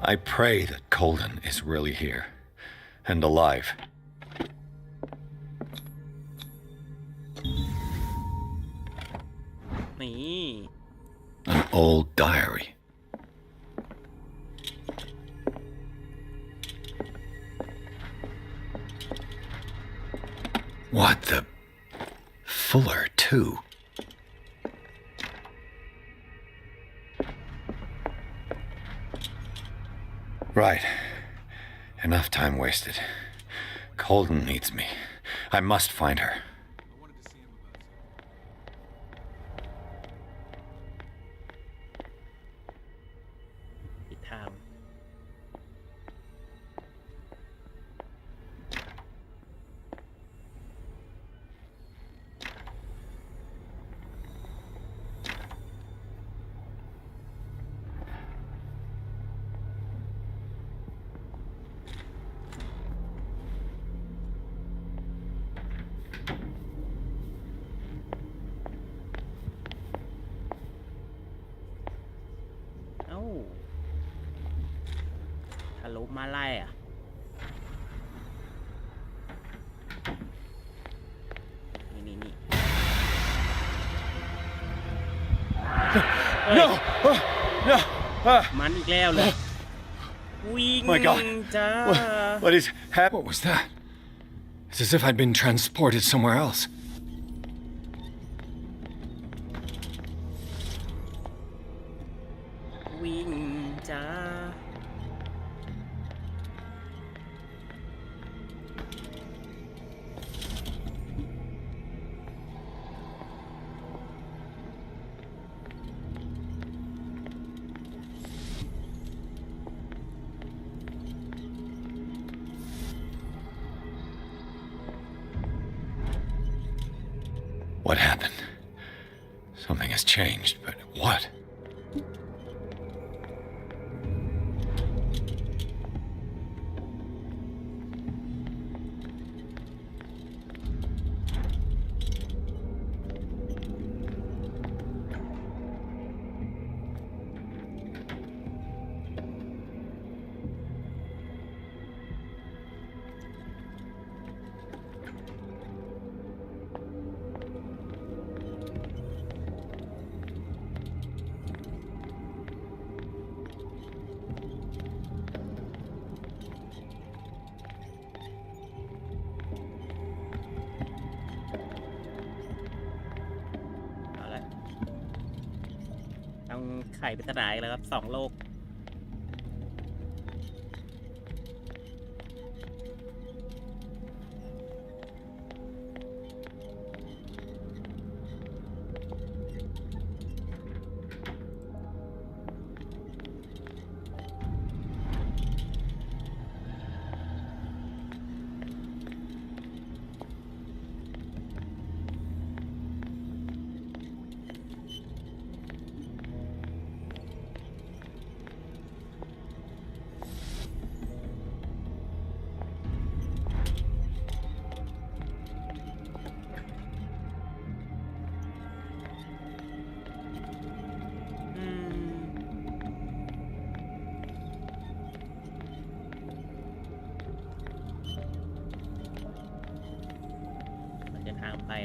I pray that Colden is really here and alive. An old diary. What the... Fuller, too. Right. Enough time wasted. Colden needs me. I must find her.ทะลุมาไล่อ่ะนี่ No! No! มันอีกแล้วเลยวิ่ง My God! จ้า What is happening? What was that? It's as if I'd been transported somewhere else. วิ่งจ้า What happened? Something has changed, but what?ต้องไขปริศนาอีกแล้วครับ2 โลก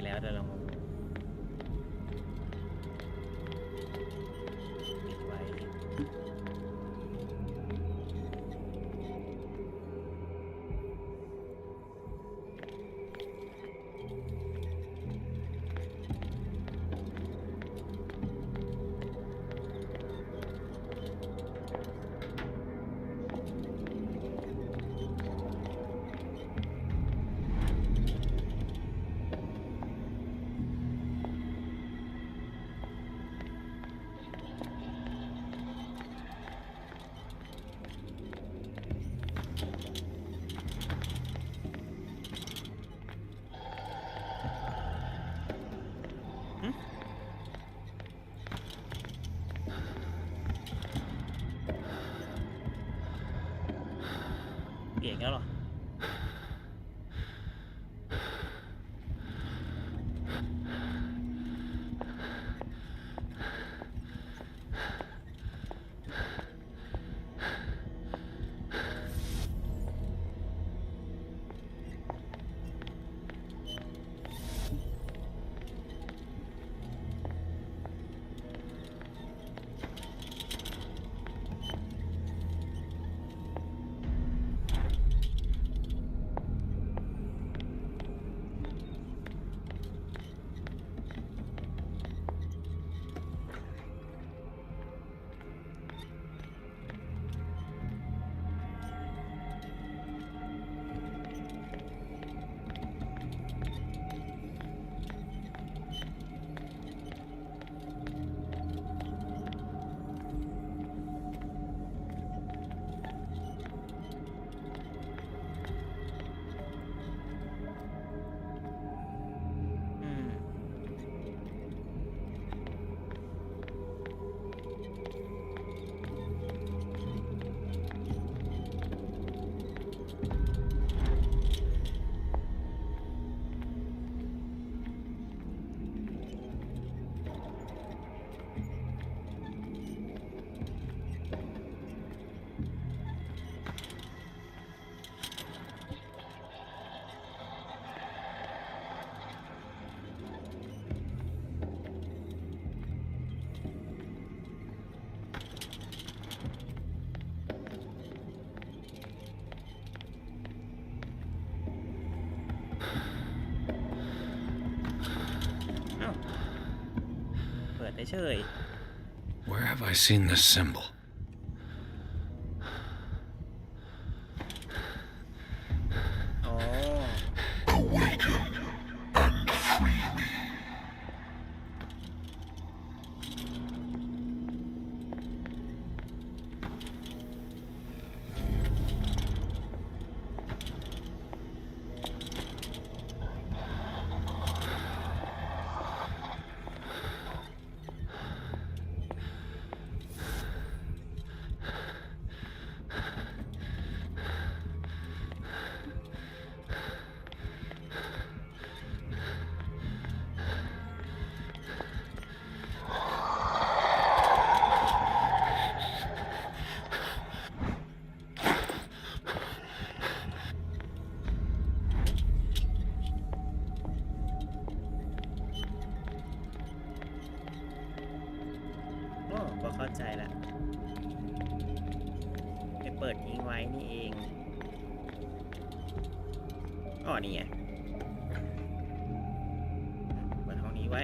แล้วเดี๋ยวเราปิดไว้เปลี่ยนแล้วหรอเปิดได้เฉย Where have I seen this symbol? Awaken and free me.ก็เข้าใจแล้วไปเปิดทิ้งไว้นี่เองอ๋อนี่ไงเปิดห้องนี้ไว้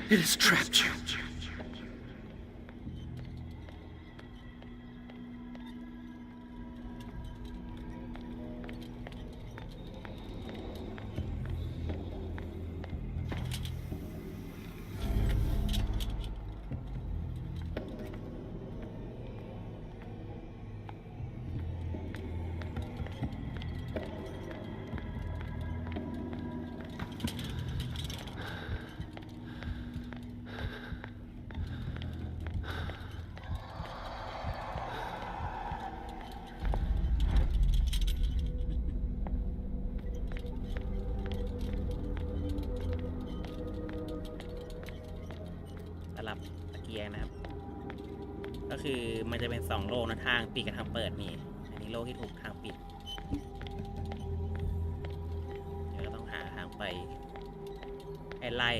It has trapped you.ก็คือมันจะเป็น2โลกนะทางปิดกับทางเปิดนี่อันนี้โลกที่ถูกทางปิดเดี๋ยวก็ต้องหาทางไปให้ไล่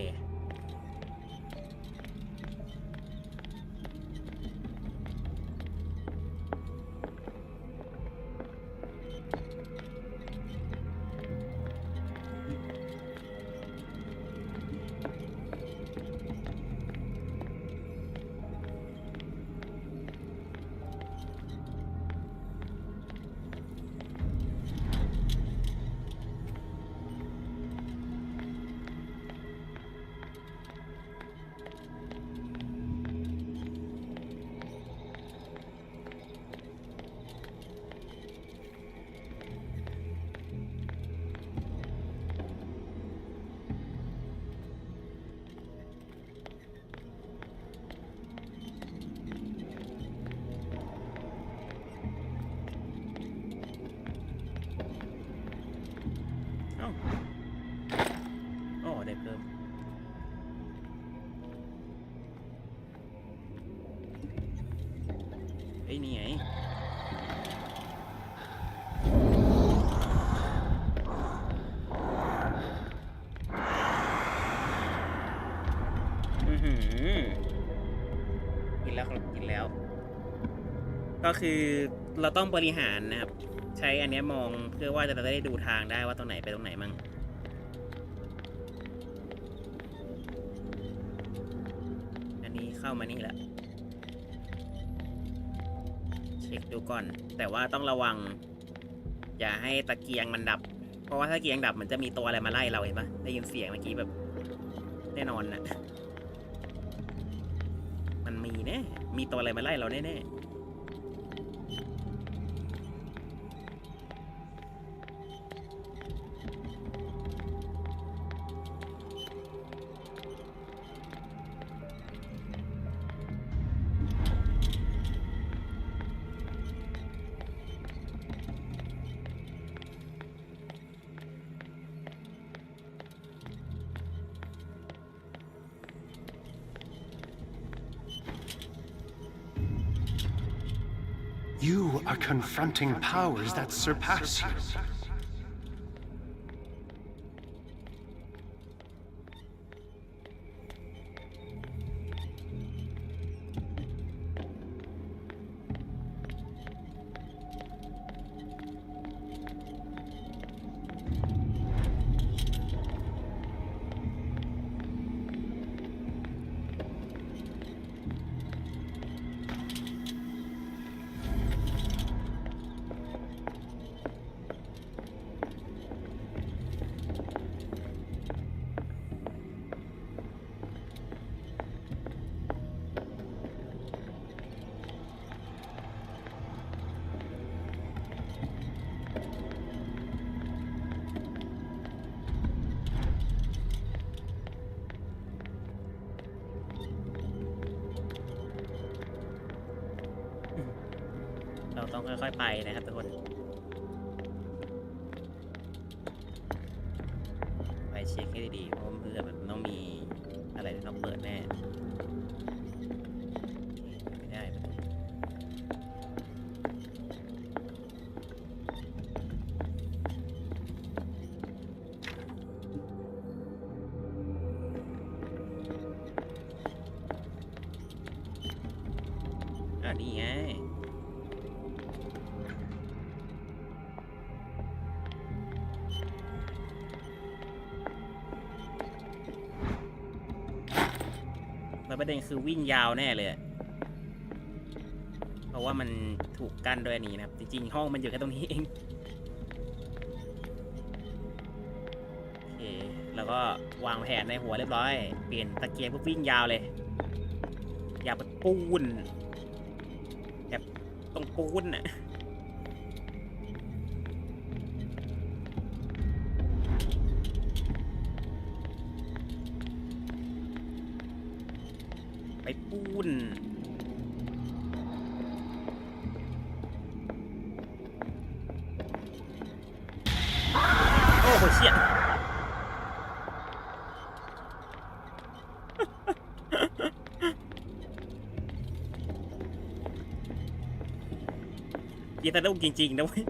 ได้เพิ่มเฮ้ยนี่ไงกินแล้วครับกินแล้วก็คือเราต้องบริหารนะครับใช้อันนี้มองเพื่อว่าจะได้ดูทางได้ว่าตรงไหนไปตรงไหนมั่งอันนี้เข้ามานี่แหละเช็คดูก่อนแต่ว่าต้องระวังอย่าให้ตะเกียงมันดับเพราะว่าถ้าตะเกียงดับมันจะมีตัวอะไรมาไล่เราเห็นปะได้ยินเสียงเมื่อกี้แบบแน่นอนนะมันมีแน่มีตัวอะไรมาไล่เราแน่ๆYou are confronting powers that surpass you.เราต้องค่อยๆไปนะครับทุกคนไปเช็คให้ดีๆเพราะเพื่อมันต้องมีอะไรที่ต้องเปิดแน่ไม่ได้นี่ไง แล้วประเด็นคือวิ่งยาวแน่เลยเพราะว่ามันถูกกั้นด้วยนี้นะครับจริงๆห้องมันอยู่แค่ตรงนี้เองโอเคแล้วก็วางแผนในหัวเรียบร้อยเปลี่ยนตะเกียงเพื่อวิ่งยาวเลยอย่าไปปูนแบบตรงปูนน่ะไปปูนโอ้โหเชี่ยยีตาดุ้งจริงๆนะเว้ย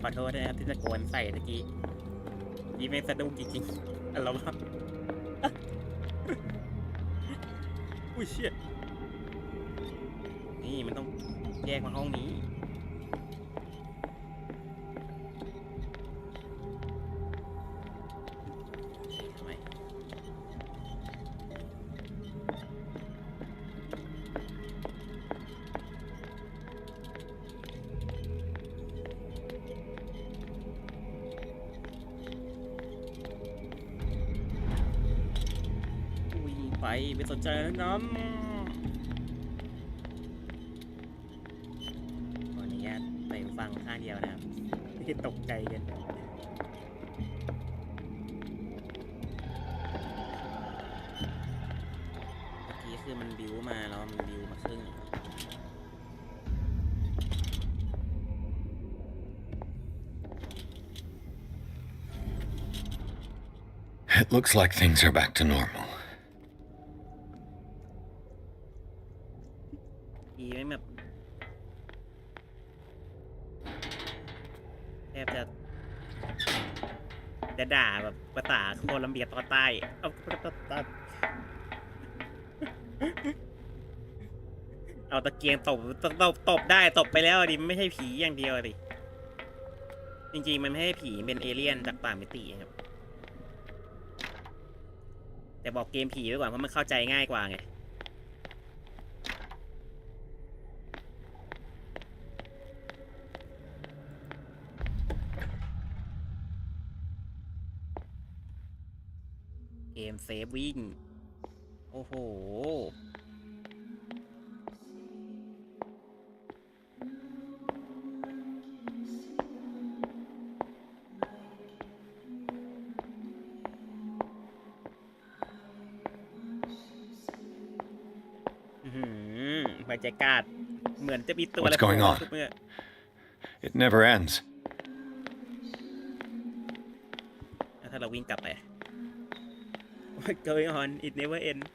ขอโทษนะครับที่ตะโกนใส่ตะกี้ยี่ไม่สะดุ้งจริงๆอะไรวะอุ้ยเชี่ยนี่มันต้องแยกมาห้องนี้ทำไมไม่สนใจแล้วน้ำขออนุญาตไปฟังข้างเดียวนะครับที่ตกใจกันเมื่อกี้คือมันบิวมาแล้วมันบิวมาครึ่งIt looks like things are back to normal. ไม่แบบแทบจะด่าแบบภาษาโคลัมเบียตอนใต้เอาตะเกียงตบได้ตบไปแล้วดิไม่ใช่ผีอย่างเดียวดิจริงๆมันไม่ใช่ผีเป็นเอเลี่ยนจากต่างมิติครับแต่บอกเกมผีไว้ก่อนเพราะมันเข้าใจง่ายกว่าไงเกมเซฟวิ่งโอ้โหบรรยากาศเหมือนจะมีตัวอะไร What's going on? It never ends. ถ้าเราวิ่งกลับไป What's going on? It never ends.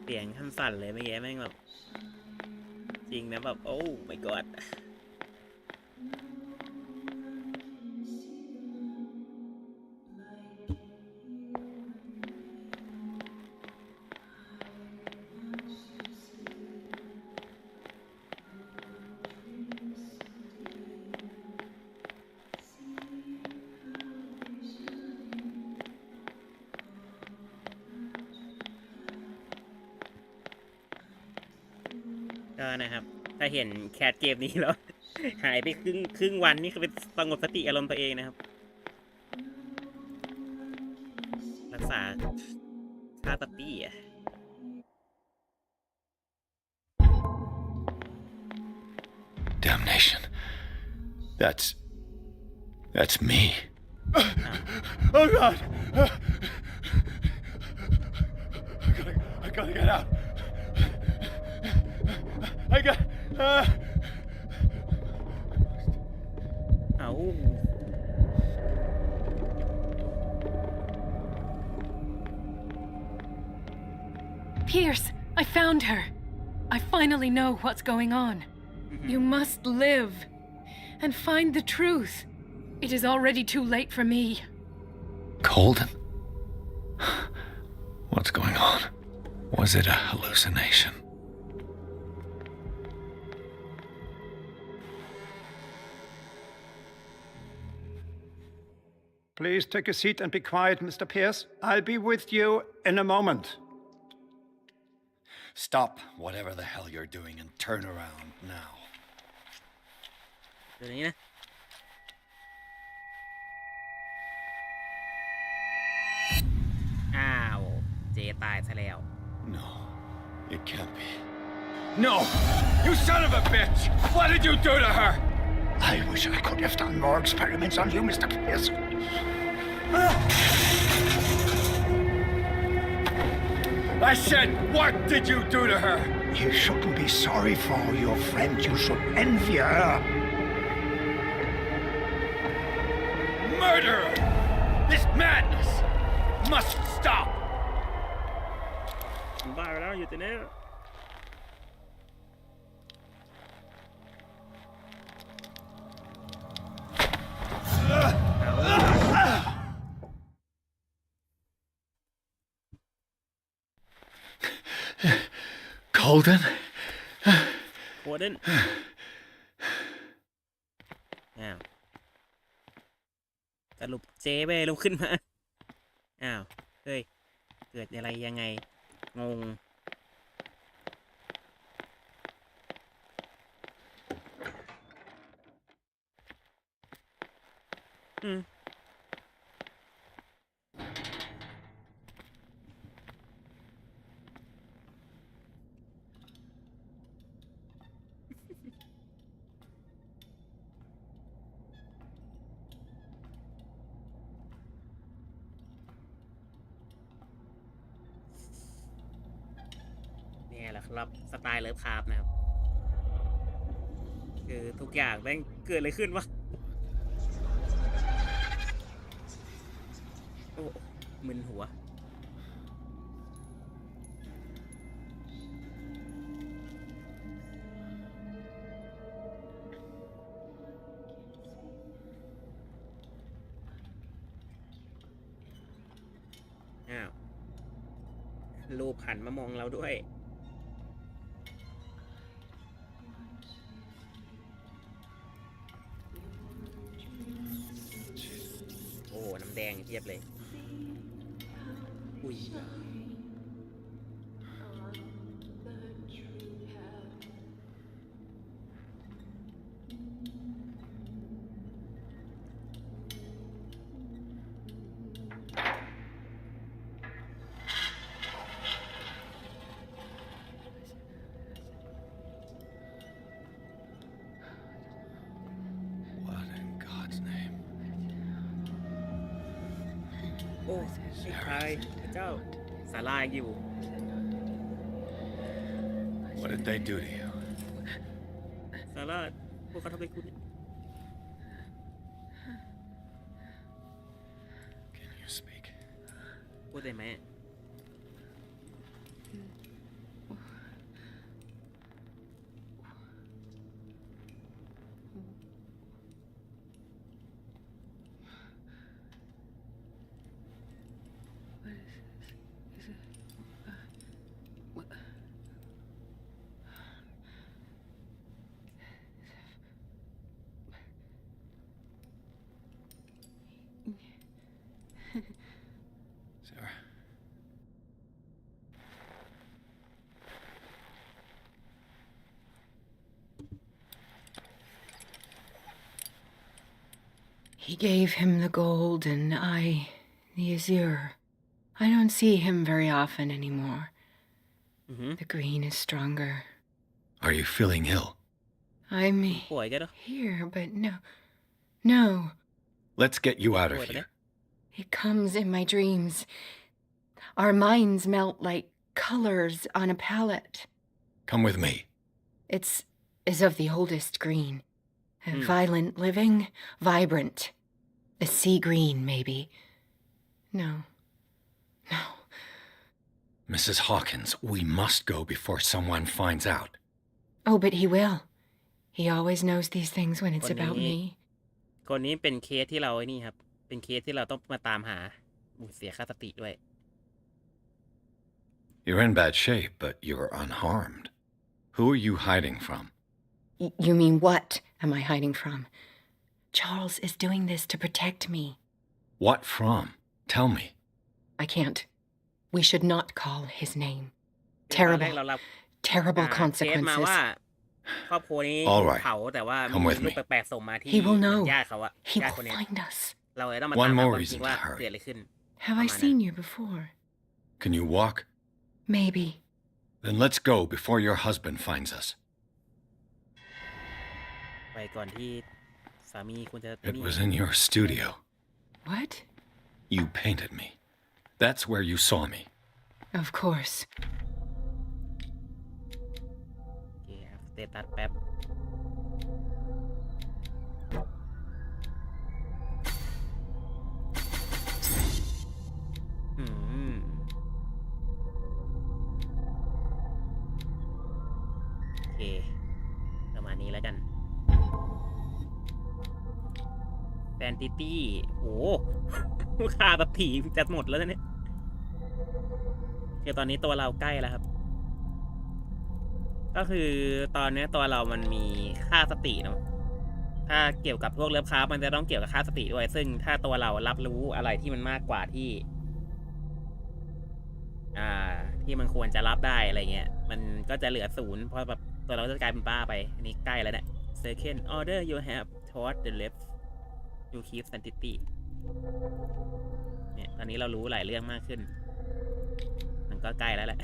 เสียงขั้นสั่นเลยเมื่อกี้แม่งแบบจริงนะแบบโอ้ my god ก็นะครับถ้าเห็นแคสเกมนี้แล้ว หายไปครึ่งวันนี่คือเป็นสงบสติอารมณ์ตัวเองนะครับรักษาค่าสติอ่ะ Damnation. That's me. Oh God! gotta get out. I got. เอา Pierce, I found her. I finally know what's going on. You must live and find the truth. It is already too late for me. Colden? What's going on? Was it a hallucination? Please take a seat and be quiet, Mr. Pierce. I'll be with you in a moment. Stop whatever the hell you're doing and turn around now. เดี๋ยวนี้นะอ้าวเจตายซะแล้ว No, it can't be. No! You son of a bitch! What did you do to her? I wish I could have done more experiments on you, Mr. Pierce. I said, what did you do to her? You shouldn't be sorry for your friend. You should envy her. Murderer! This madness must stop! บ้าไปแล้วอยู่แต่เนี้ย Colden? โคเดนอ้าวสรุปเจ๊ไปลุกขึ้นมาอ้าวเฮ้ยเกิดอะไรยังไงงงเนี่ยแหละครับสไตล์เลิฟคราฟนะครับคือทุกอย่างแม่งเกิดอะไรขึ้นวะโอ้มึนหัวอ้าวรูปหันมามองเราด้วยโอ้น้ำแดงเทียบเลยอุ้ยโอ้ไอ้ใครพระเจ้าสาลายอยู่ What did they do to you? สาลาพวกเขาทำอะไรคุณ Can you speak? พูดได้ไหมSarah. He gave him the gold and I the azure. I don't see him very often anymore. The green is stronger. Are you feeling ill? I'm ป่วยกันเหรอ here, but no. Let's get you out of ป่วยไป here. แล้ว It comes in my dreams. Our minds melt like colors on a palette. Come with me. It's is of the oldest green. Violent living, vibrant. A sea green, maybe. No. No. Mrs. Hawkins, we must go before someone finds out. Oh, but he will. He always knows these things when it's คนนี้ about me. คนนี้เป็นเคสที่เราไอ้นี่ครับ เป็นเคสที่เราต้องมาตามหาเสียค่าสติด้วย You're in bad shape, but you're unharmed. Who are you hiding from? You mean what am I hiding from? Charles is doing this to protect me. What from? Tell me. I can't. We should not call his name. ตอนแรก Terrible, เรารับ terrible เคสมาว่า consequences. ครอบครัวนี้ All ถูก right. เผาแต่ว่า Come มี with รูป me. แปลกๆส่งมาที่ He will know. ญาติเขาอะ He ญาติ will คนนี้ find us. เราเลยต้องมา One ตามหา more ความจริ reason งว่า to hurry. เกิดอะไรขึ้น Have I seen you before? Can you walk? Maybe. Then let's go before your husband finds us. ไปก่อนที่สามีคุณจะ It was in your studio. What? You painted me. That's where you saw me. Of course. โอเคครับสเตตัสแป๊บ อืม โอเค ประมาณนี้แล้วกัน แฟนติตี้โอ้ค่าแบบผีจะหมดแล้วนะเนี่ยคือตอนนี้ตัวเราใกล้แล้วครับ ก็คือตอนนี้ตัวเรามันมีค่าสติเนาะ ถ้าเกี่ยวกับพวกเลิฟคราฟมันจะต้องเกี่ยวกับค่าสติด้วย ซึ่งถ้าตัวเรารับรู้อะไรที่มันมากกว่าที่ ที่มันควรจะรับได้อะไรเงี้ย มันก็จะเหลือ0เพราะแบบตัวเราจะกลายเป็นบ้าไป อันนี้ใกล้แล้วเนี่ย Second order you have toward the left you keep sanity เนี่ยตอนนี้เรารู้หลายเรื่องมากขึ้น มันก็ใกล้แล้วแหละ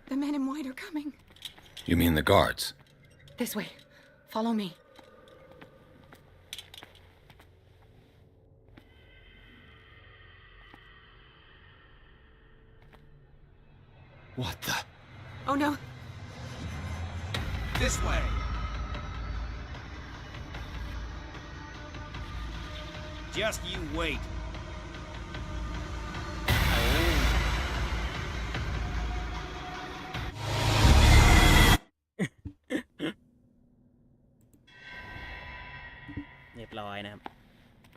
The men in white are coming. You mean the guards? This way. Follow me. What the? Oh no. This way! Just you wait. เรียบร้อยนะครับ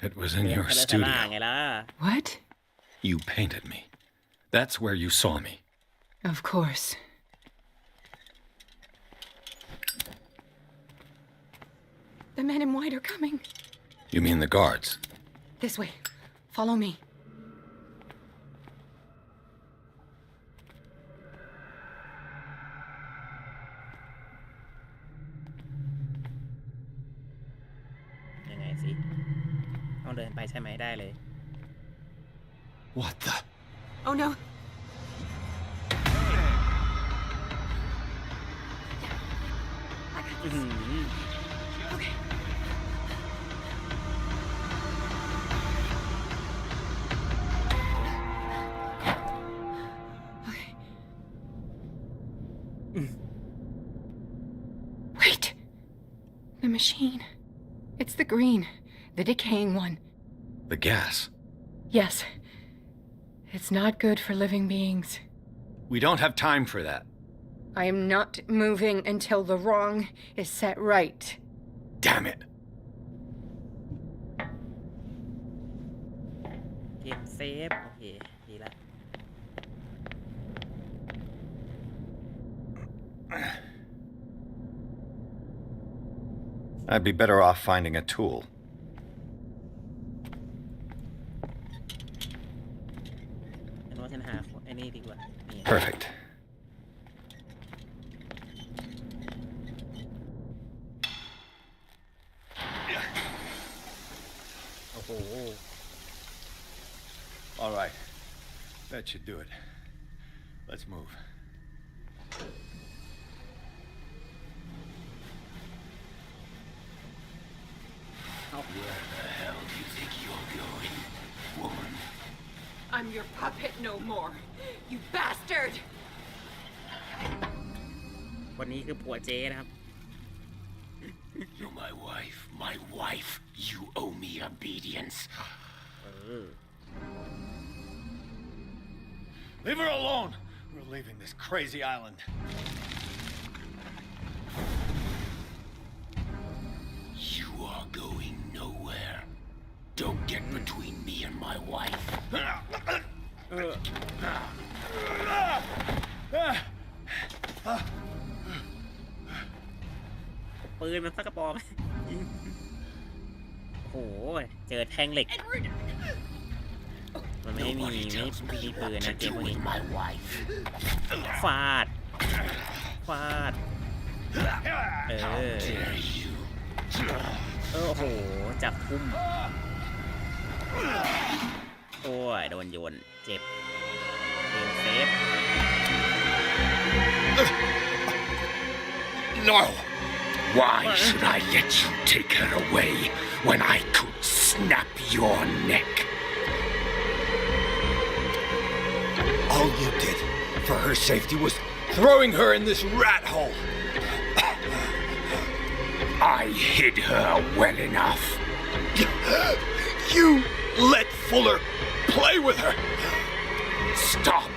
It was in your ไง studio. ล่ะ What? You painted me. That's where you saw me. Of course. The men in white are coming. You mean the guards? This way. Follow me. ยังไงสิ ต้องเดินไปใช่ไหมได้เลย What the? Oh no. I got อื้อ this. หือ Okay. Okay. Wait. The machine. It's the green. The decaying one. The gas. Yes. It's not good for living beings. We don't have time for that. I am not moving until the wrong is set right. Damn it. เกมเซฟ โอเค ดีละ I'd be better off finding a tool. ฉันว่าฉันหาไอ้นี่ดีกว่านี่ Perfect. โอ้โห All right. That should do it. Let's move. Where the hell do you think you're going, woman? I'm your puppet no more, you bastard! คนนี้คือผัวเจ๊นะครับ You're my wife. My wife. You owe me obedience. Leave her alone. We're leaving this crazy island. You are going nowhere. Don't get between me and my wife. ปืนมันสักกระบอกโอ้โหเจอแท่งเหล็กมันไม่มีปืนนะเกมพวกนี้ฟาดโอ้โหจับพุ่มโอ้ยโดนโยนเจ็บเกมเซฟ No! Why should I let you take her away when I could snap your neck? All you did for her safety was throwing her in this rat hole. I hid her well enough. You let Fuller play with her. Stop.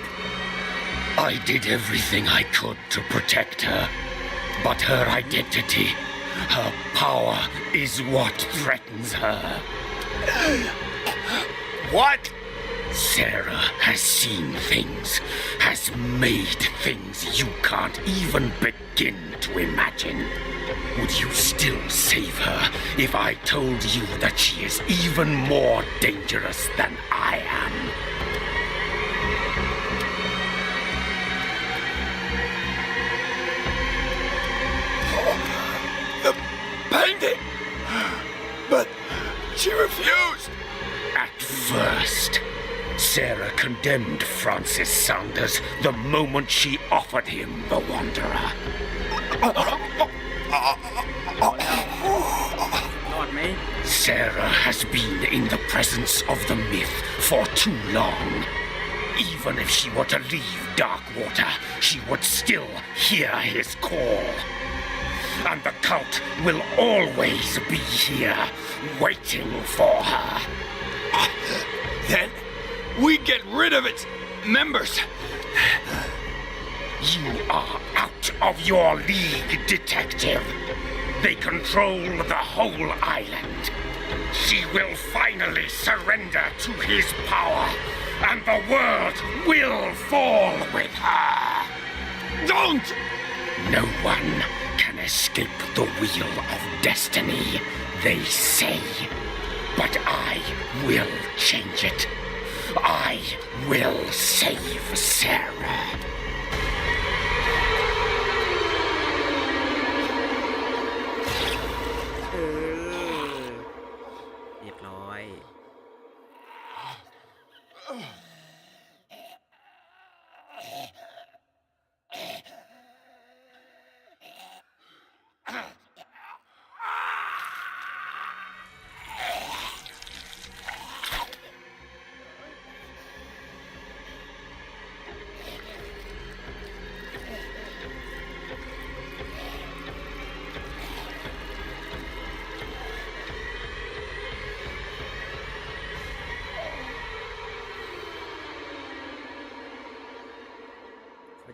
I did everything I could to protect her. But her identity, her power, is what threatens her. What? Sarah has seen things, has made things you can't even begin to imagine. Would you still save her if I told you that she is even more dangerous than I am? The painting! But she refused! At first, Sarah condemned Francis Saunders the moment she offered him the Wanderer. Sarah has been in the presence of the myth for too long. Even if she were to leave Darkwater, she would still hear his call. And the cult will always be here, waiting for her. Then we get rid of its members. You are out of your league, detective. They control the whole island. She will finally surrender to his power, and the world will fall with her. Don't! No one can escape the wheel of destiny, they say. But I will change it. I will save Sarah. Ôi.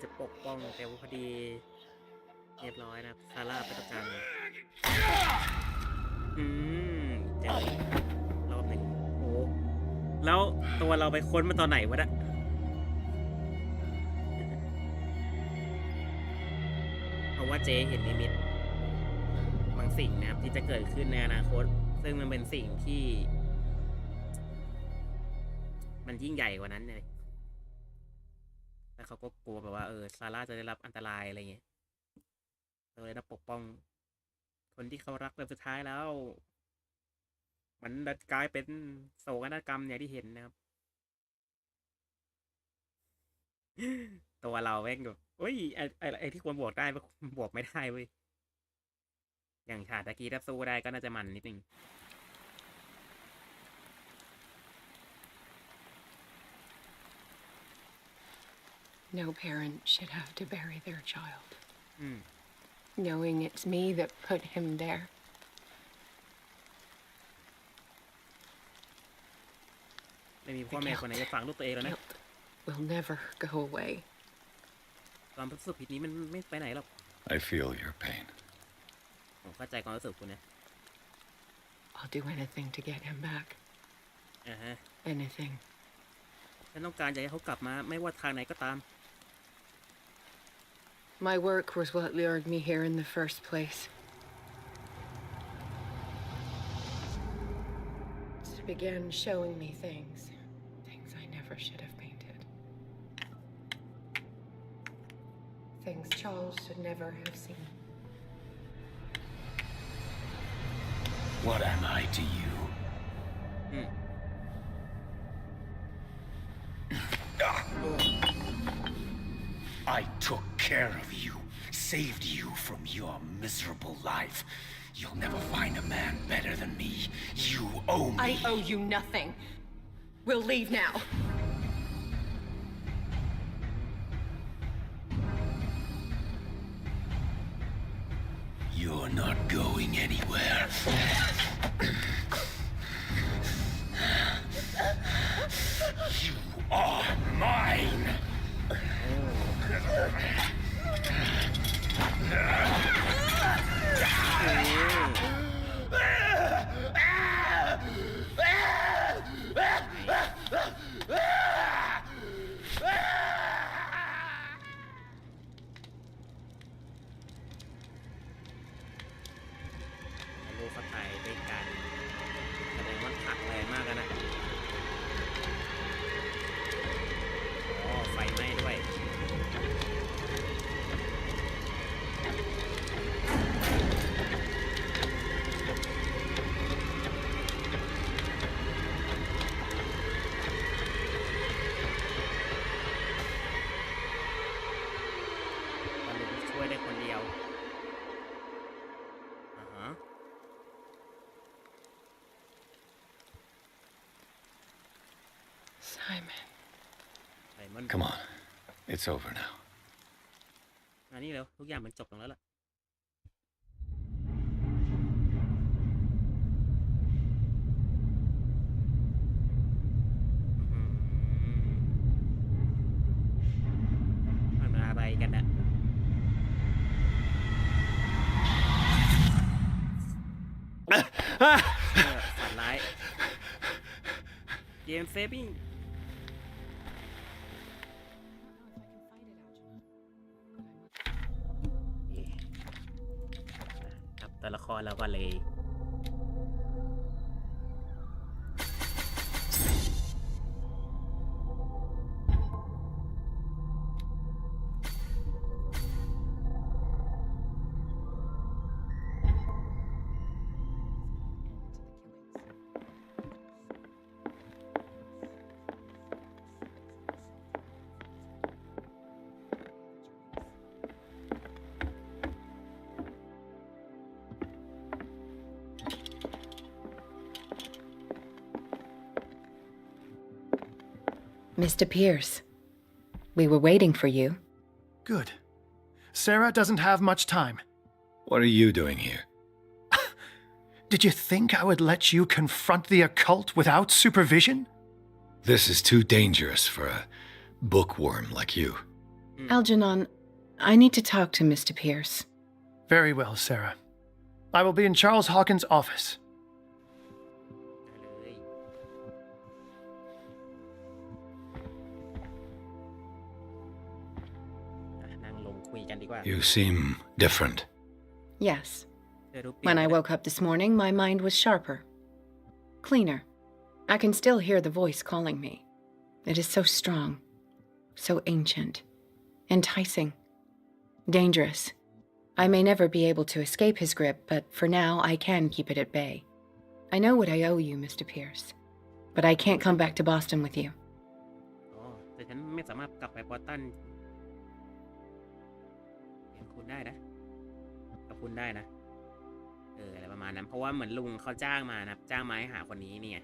จะปกป้องแต่ว่าพอดีเรียบร้อยนะครับซาร่าไปประกันเจอรอบหนึ่งโอ้แล้วตัวเราไปค้นมาตอนไหนวะเนี่ยเพราะว่าเจ๊เห็นนิมิตบางสิ่งนะครับที่จะเกิดขึ้นในอนาคตซึ่งมันเป็นสิ่งที่มันยิ่งใหญ่กว่านั้นเลยแล้วเขาก็กลัวแบบว่าซาร่าจะได้รับอันตรายอะไรเงี้ยเลยต้องปกป้องคนที่เขารักแบบสุดท้ายแล้วมันกลายเป็นโศกนาฏกรรมอย่างที่เห็นนะครับ ตัวเราแม่งแบบเฮ้ยไอ้ที่ควรบวกได้บวกไม่ได้เว้ยอย่างฉากตะกี้ถ้าสู้ได้ก็น่าจะมันนิดนึง No parent should have to bury their child, อืม knowing it's me that put him there. ไม่มีพ่อแม่คนไหนจะฝังลูกตัวเองแล้วนะ Guilt will never go away. ความรู้สึกผิดนี้มันไม่ไปไหนหรอก I feel your pain. ผมเข้าใจความรู้สึกคุณนะ I'll do anything to get him back. อ่าฮะ Anything. ฉันต้องการจะให้เขากลับมาไม่ว่าทางไหนก็ตาม My work was what lured me here in the first place. It began showing me things I never should have painted. Things Charles should never have seen. What am I to you? I took care of you, saved you from your miserable life. You'll never find a man better than me. You owe me. I owe you nothing. We'll leave now. You're not going anywhere. You are mine.รู้เขาถ่ายด้วยกันแสดงว่าถักแรงมากนะอ๋อไฟไหม้ด้วยตำรวจช่วยได้คนเดียวอ่าฮะ Simon. Come on. It's over now. อันนี้แล้วทุกอย่างมันจบลงแล้วล่ะมันอะไรกันอะฝันร้ายเกมเซฟวิ่งครับตัวละครเราก็เลย Mr. Pierce, we were waiting for you. Good. Sarah doesn't have much time. What are you doing here? Did you think I would let you confront the occult without supervision? This is too dangerous for a bookworm like you. Algernon, I need to talk to Mr. Pierce. Very well, Sarah. I will be in Charles Hawkins' office. นั่งลงคุยกันดีกว่า You seem different. Yes. When I woke up this morning, my mind was sharper. Cleaner. I can still hear the voice calling me. It is so strong, so ancient, enticing, dangerous. I may never be able to escape his grip, but for now I can keep it at bay. I know what I owe you, Mr. Pierce, but I can't come back to Boston with you. อ๋อแต่ฉันไม่ ไม่สามารถกลับไปบอสตันคุณได้นะกับคุณได้นะอะไรประมาณนั้นเพราะว่าเหมือนลุงเขาจ้างมานะจ้างมาให้หาคนนี้เนี่ย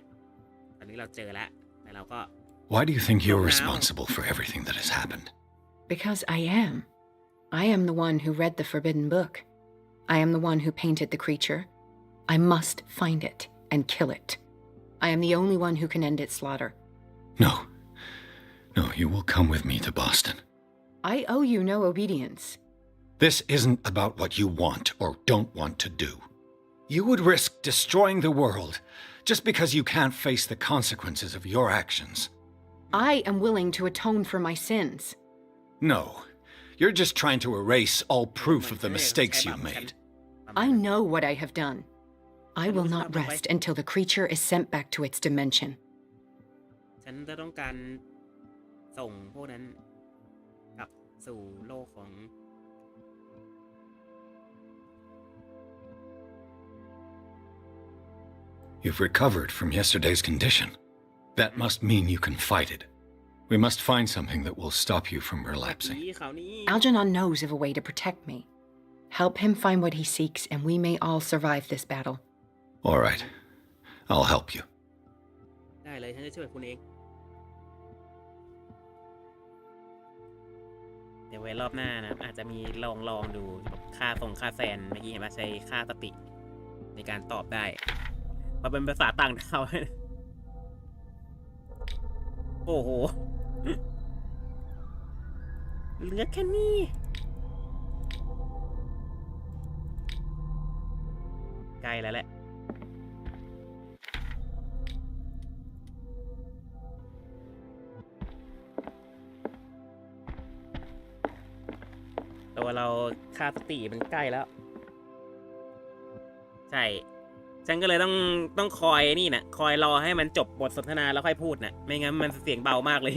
ตอนนี้เราเจอแล้วแต่เราก็ Why do you think you're responsible for everything that has happened? Because I am. I am the one who read the forbidden book. I am the one who painted the creature. I must find it and kill it. I am the only one who can end its slaughter. No. No, you will come with me to Boston. I owe you no obedience. This isn't about what you want or don't want to do. You would risk destroying the world just because you can't face the consequences of your actions. I am willing to atone for my sins. No, you're just trying to erase all proof of the mistakes you made. I know what I have done. I will not rest until the creature is sent back to its dimension. ฉันจะต้องการส่งพวกนั้นกลับสู่โลกของYou've recovered from yesterday's condition. That must mean you can fight it. We must find something that will stop you from relapsing. Algernon knows of a way to protect me. Help him find what he seeks, and we may all survive this battle. All right. I'll help you. ได้เลยฉันจะช่วยคุณเองเดี๋ยวไว้รอบหน้านะอาจจะมีลองดูค่าค่าแซนเมื่อกี้เห็นไหมใช้ค่าสติในการตอบได้มาเป็นภาษาต่างดาวโอ้โหเหลือแค่นี้ใกล้แล้วแหละตัวเราค่าสติมันใกล้แล้วใช่ฉันก็เลยต้องคอยนี่นะคอยรอให้มันจบบทสนทนาแล้วค่อยพูดนะไม่งั้นมันเสียงเบามากเลย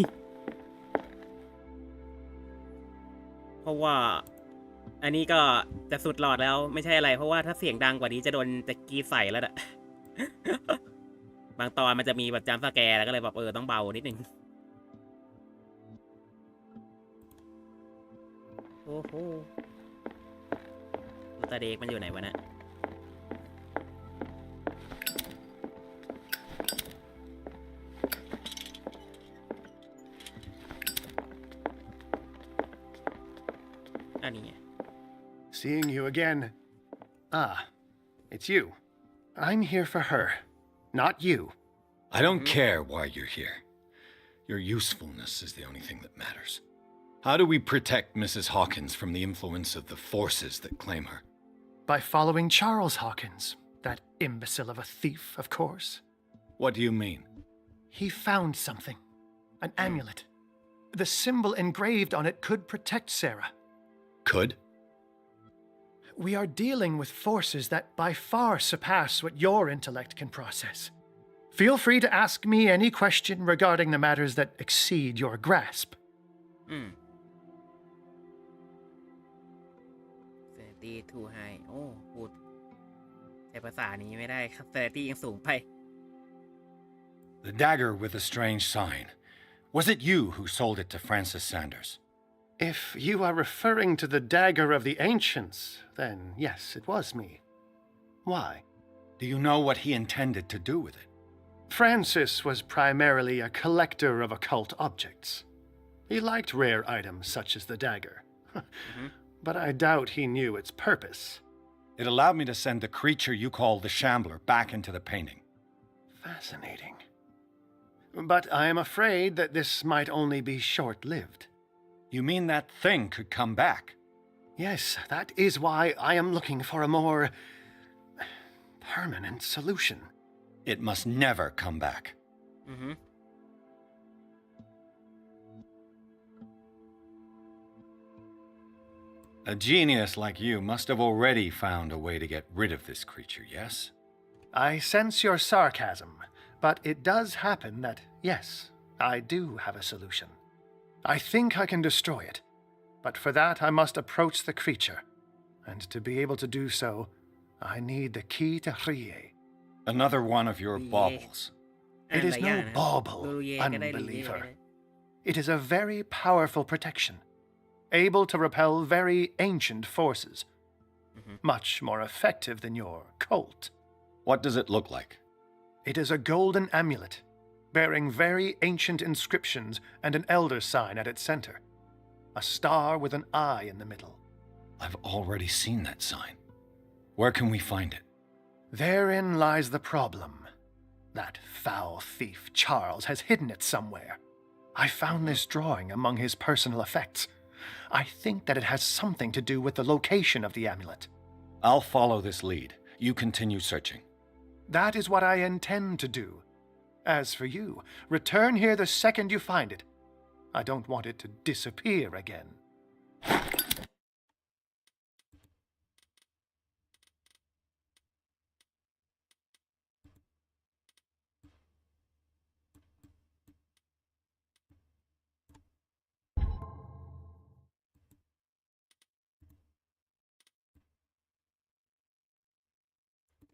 เพราะว่าอันนี้ก็จะสุดหลอดแล้วไม่ใช่อะไรเพราะว่าถ้าเสียงดังกว่านี้จะโดนจะกรีดใส่แล้วอะ บางตอนมันจะมีแบบจัมป์สแกร์แล้วก็เลยแบบต้องเบานิดนึงโอ้โหตาเด็กมันอยู่ไหนวะเนี่ยSeeing you again. Ah, it's you. I'm here for her, not you. I don't care why you're here. Your usefulness is the only thing that matters. How do we protect Mrs. Hawkins from the influence of the forces that claim her? By following Charles Hawkins, that imbecile of a thief, of course. What do you mean? He found something. An amulet. The symbol engraved on it could protect Sarah. Could? We are dealing with forces that by far surpass what your intellect can process. Feel free to ask me any question regarding the matters that exceed your grasp. 30 too high โอ้พูดใช้ภาษานี้ไม่ได้ครับ30ยังสูงไป The dagger with the strange sign. Was it you who sold it to Francis Sanders? If you are referring to the dagger of the ancients, then yes, it was me. Why? Do you know what he intended to do with it? Francis was primarily a collector of occult objects. He liked rare items such as the dagger. But I doubt he knew its purpose. It allowed me to send the creature you call the Shambler back into the painting. Fascinating. But I am afraid that this might only be short-lived. You mean that thing could come back? Yes, that is why I am looking for a more permanent solution. It must never come back. A genius like you must have already found a way to get rid of this creature, yes? I sense your sarcasm, but it does happen that, yes, I do have a solution. I think I can destroy it, but for that I must approach the creature, and to be able to do so, I need the key to Rie. Another one of your baubles. It is no bauble, unbeliever. It is a very powerful protection, able to repel very ancient forces. Much more effective than your Colt. What does it look like? It is a golden amulet, bearing very ancient inscriptions and an elder sign at its center. A star with an eye in the middle. I've already seen that sign. Where can we find it? Therein lies the problem. That foul thief, Charles, has hidden it somewhere. I found this drawing among his personal effects. I think that it has something to do with the location of the amulet. I'll follow this lead. You continue searching. That is what I intend to do. As for you, return here the second you find it. I don't want it to disappear again.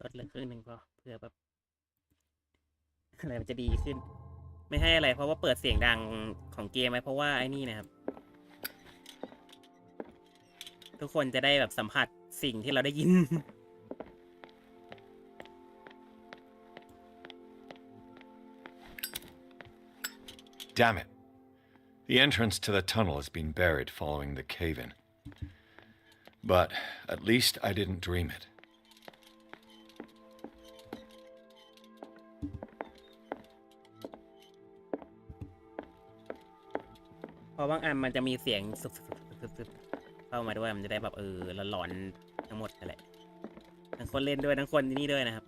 ลดเหลือครึ่งหนึ่งพอเผื่อแบบอะไรมันจะดีขึ้น ไม่ให้อะไรเพราะว่าเปิดเสียงดังของเกมไว้เพราะว่าไอ้นี่นะครับ ทุกคนจะได้แบบสัมผัสสิ่งที่เราได้ยิน Damn it. The entrance to the tunnel has been buried following the cave-in. But at least I didn't dream it. เพราะบางอันมันจะมีเสียงสุดๆเข้ามาด้วยมันจะได้แบบหลอนๆทั้งหมดนั่นแหละทั้งคนเล่นด้วยทั้งคนนี่ด้วยนะครับ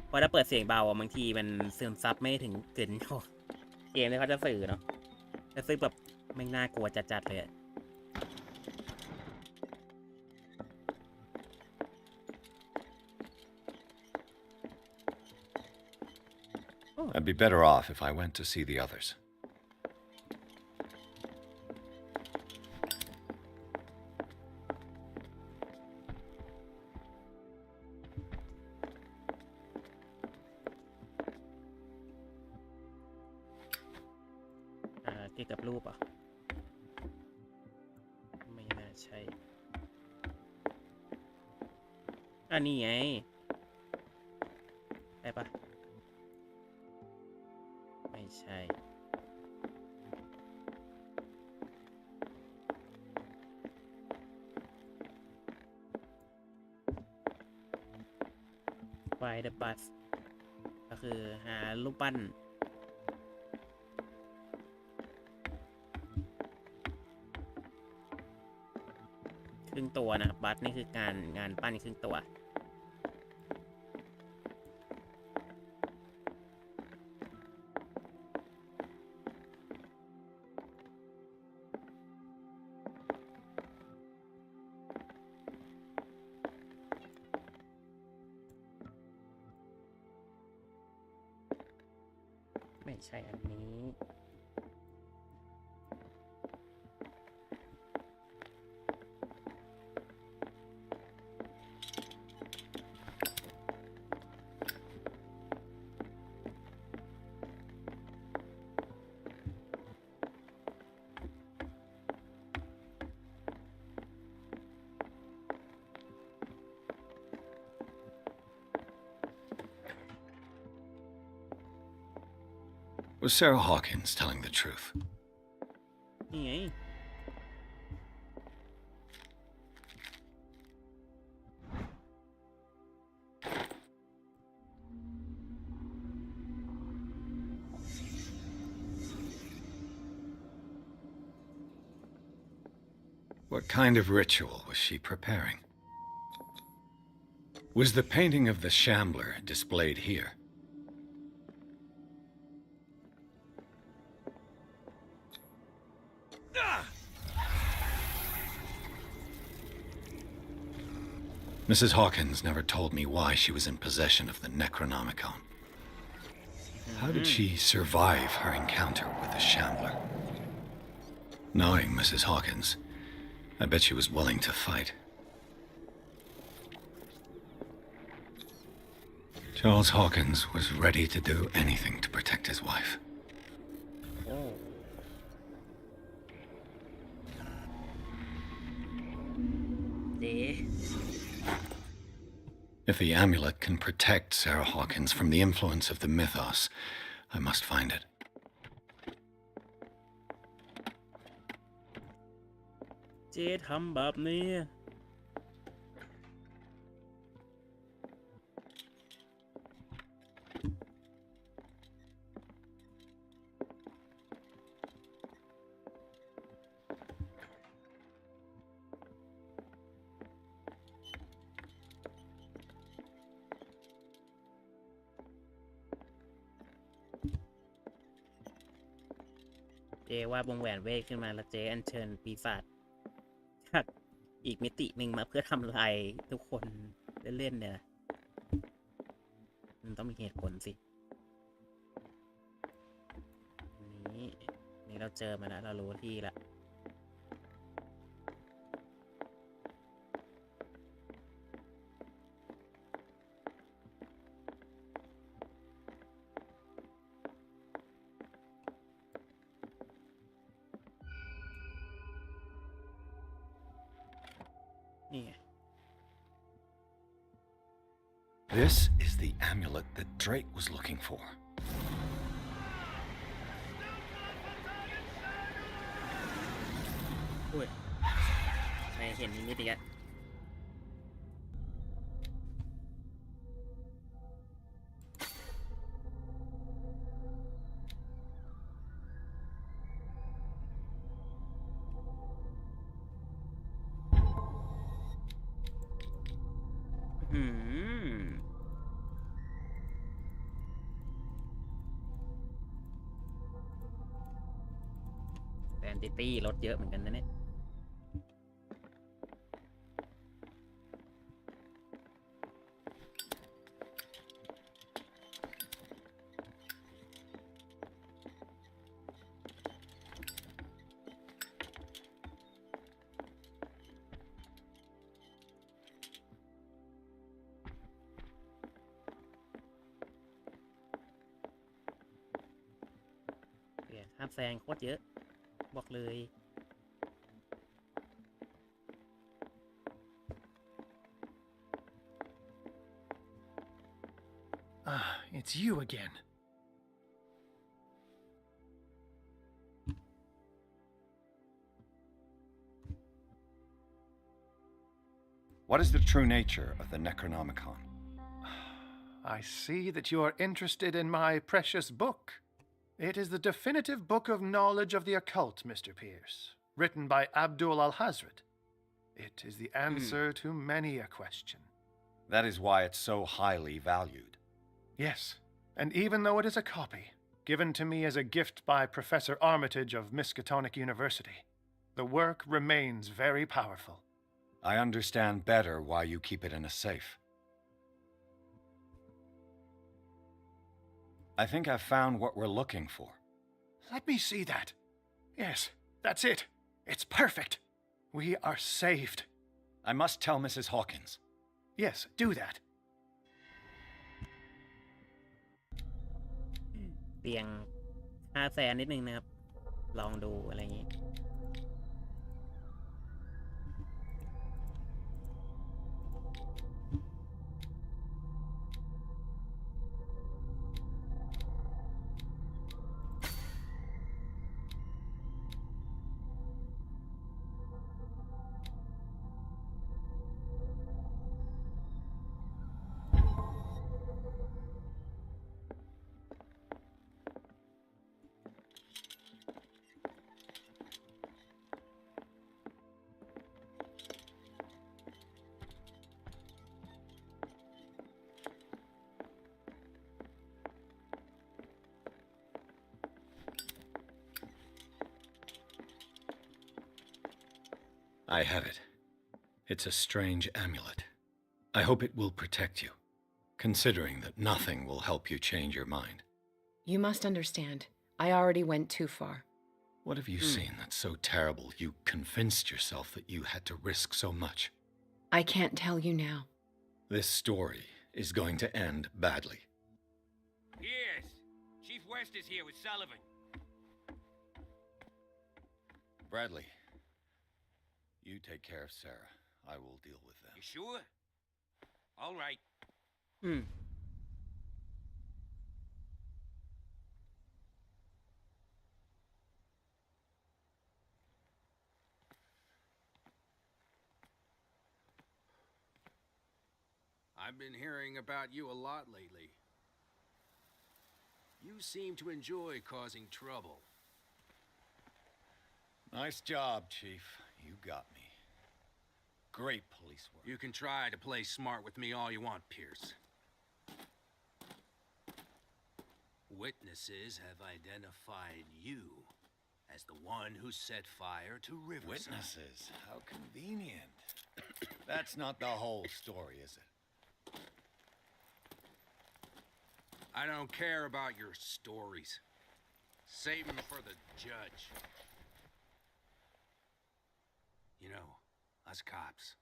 เพราะถ้าเปิดเสียงเบาบางทีมันซึมซับไม่ถึงกลิ่นของเกมที่เขาจะสื่อเนาะจะซึ่งแบบไม่น่ากลัวจัดๆเลย I'd be better off if I went to see the others.เกี่ยวกับรูปอ่ะไม่น่าใช่อันนี้ไงได้ปะไม่ใช่ไฟเดอะบัสก็คือหารูปปั้นครึ่งตัวนะครับบัสนี่คือการงานปั้นครึ่งตัวไม่ใช่อันนี้ Was Sarah Hawkins telling the truth? นี่ไง What kind of ritual was she preparing? Was the painting of the Shambler displayed here? Mrs. Hawkins never told me why she was in possession of the Necronomicon. How did she survive her encounter with the Shambler? Knowing Mrs. Hawkins, I bet she was willing to fight. Charles Hawkins was ready to do anything to protect his wife. If the amulet can protect Sarah Hawkins from the influence of the mythos, I must find it. เจ๊ทำแบบนี้เจ๊ว่าวงแหวนเวทขึ้นมาแล้วเจ๊อัญเชิญปีศาจจากอีกมิติหนึ่งมาเพื่อทำลายทุกคนเล่นๆเนี่ยนะมันต้องมีเหตุผลสินี่เราเจอมาแล้วเรารู้ที่ละนี่ไง This is the amulet that Drake was looking for. อุ้ยไม่เห็นนิมิตอีกแล้วแฟนติตี้ลดเยอะเหมือนกันนะเนี่ยห้ามแซงโคตรเยอะบอกเลย Ah, it's you again. What is the true nature of the Necronomicon? I see that you are interested in my precious book. It is the definitive book of knowledge of the occult, Mr. Pierce, written by Abdul al-Hazred. It is the answer to many a question. That is why it's so highly valued. Yes, and even though it is a copy, given to me as a gift by Professor Armitage of Miskatonic University, the work remains very powerful. I understand better why you keep it in a safe. I think I've found what we're looking for. Let me see that. Yes, that's it. It's perfect. We are saved. I must tell Mrs. Hawkins. Yes, do that. เตียง500,000นิดนึงนะครับลองดูอะไรอย่างงี้I have it. It's a strange amulet. I hope it will protect you, considering that nothing will help you change your mind. You must understand, I already went too far. What have you seen that's so terrible you convinced yourself that you had to risk so much? I can't tell you now. This story is going to end badly. Yes, Chief West is here with Sullivan. Bradley, you take care of Sarah. I will deal with them. You sure? All right. อืม I've been hearing about you a lot lately. You seem to enjoy causing trouble. Nice job, Chief. You got me. Great police work. You can try to play smart with me all you want, Pierce. Witnesses have identified you as the one who set fire to Riverside. Witnesses? How convenient. That's not the whole story, is it? I don't care about your stories. Save them for the judge. You know, us cops,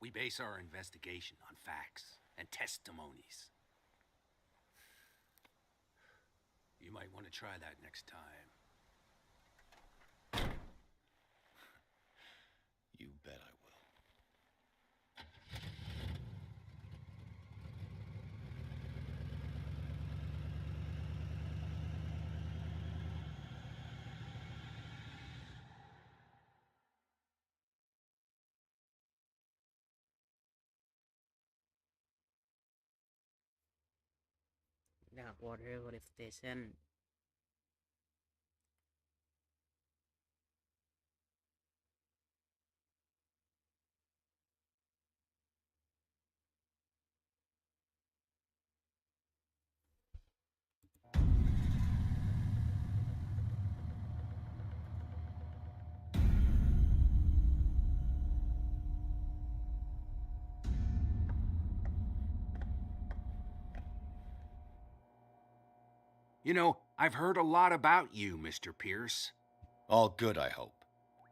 we base our investigation on facts and testimonies. You might want to try that next time. You bet I will. Water Police Station You know, I've heard a lot about you, Mr. Pierce. All good, I hope.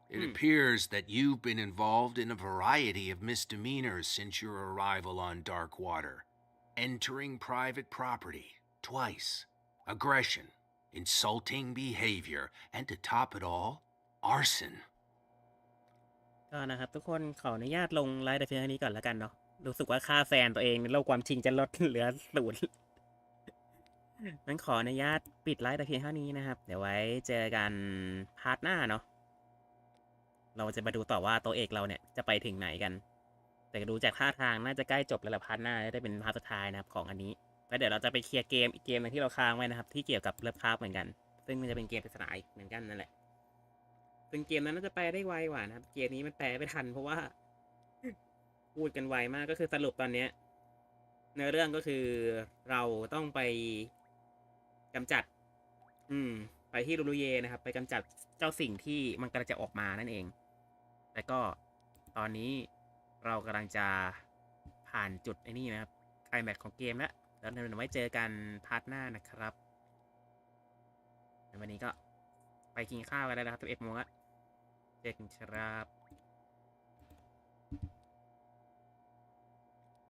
It appears that you've been involved in a variety of misdemeanors since your arrival on Darkwater. Entering private property, twice. Aggression, insulting behavior, and to top it all, arson. ก็นะครับทุกคนขออนุญาตลงไลฟ์แต่เพียงเท่านี้ก่อนแล้วกันเนาะรู้สึกว่าค่าแฟนตัวเองในโลกความจริงจะลดเหลือ0งั้นขออนุญาตปิดไลฟ์แต่เพียงเท่านี้นะครับเดี๋ยวไว้เจอกันพาร์ทหน้าเนาะเราจะมาดูต่อว่าตัวเอกเราเนี่ยจะไปถึงไหนกันแต่ดูจากท่าทางน่าจะใกล้จบแล้วละพาร์ทหน้าจะได้เป็นพาร์ทสุดท้ายนะครับของอันนี้แล้วเดี๋ยวเราจะไปเคลียร์เกมอีกเกมนึงที่เราค้างไว้นะครับที่เกี่ยวกับเลิฟคราฟเหมือนกันซึ่งมันจะเป็นเกมปริศนาอีกเหมือนกันนั่นแหละซึ่งเกมนั้นน่าจะไปได้ไวกว่านะครับเกมนี้มันแปลไม่ทันเพราะว่า พูดกันไวมากก็คือสรุปตอนเนี้ยเนื้อเรื่องก็คือเราต้องไปกำจัดไปที่ลูลูเยนะครับไปกำจัดเจ้าสิ่งที่มันกำลังจะออกมานั่นเองแต่ก็ตอนนี้เรากำลังจะผ่านจุดไอ้นี่นะครับไคลแม็กซ์ของเกมแล้วเดี๋ยวไว้เจอกันพาร์ทหน้านะครับวันนี้ก็ไปกินข้าวกันแล้วนะครับ11 โมงแล้วเจอกันครับ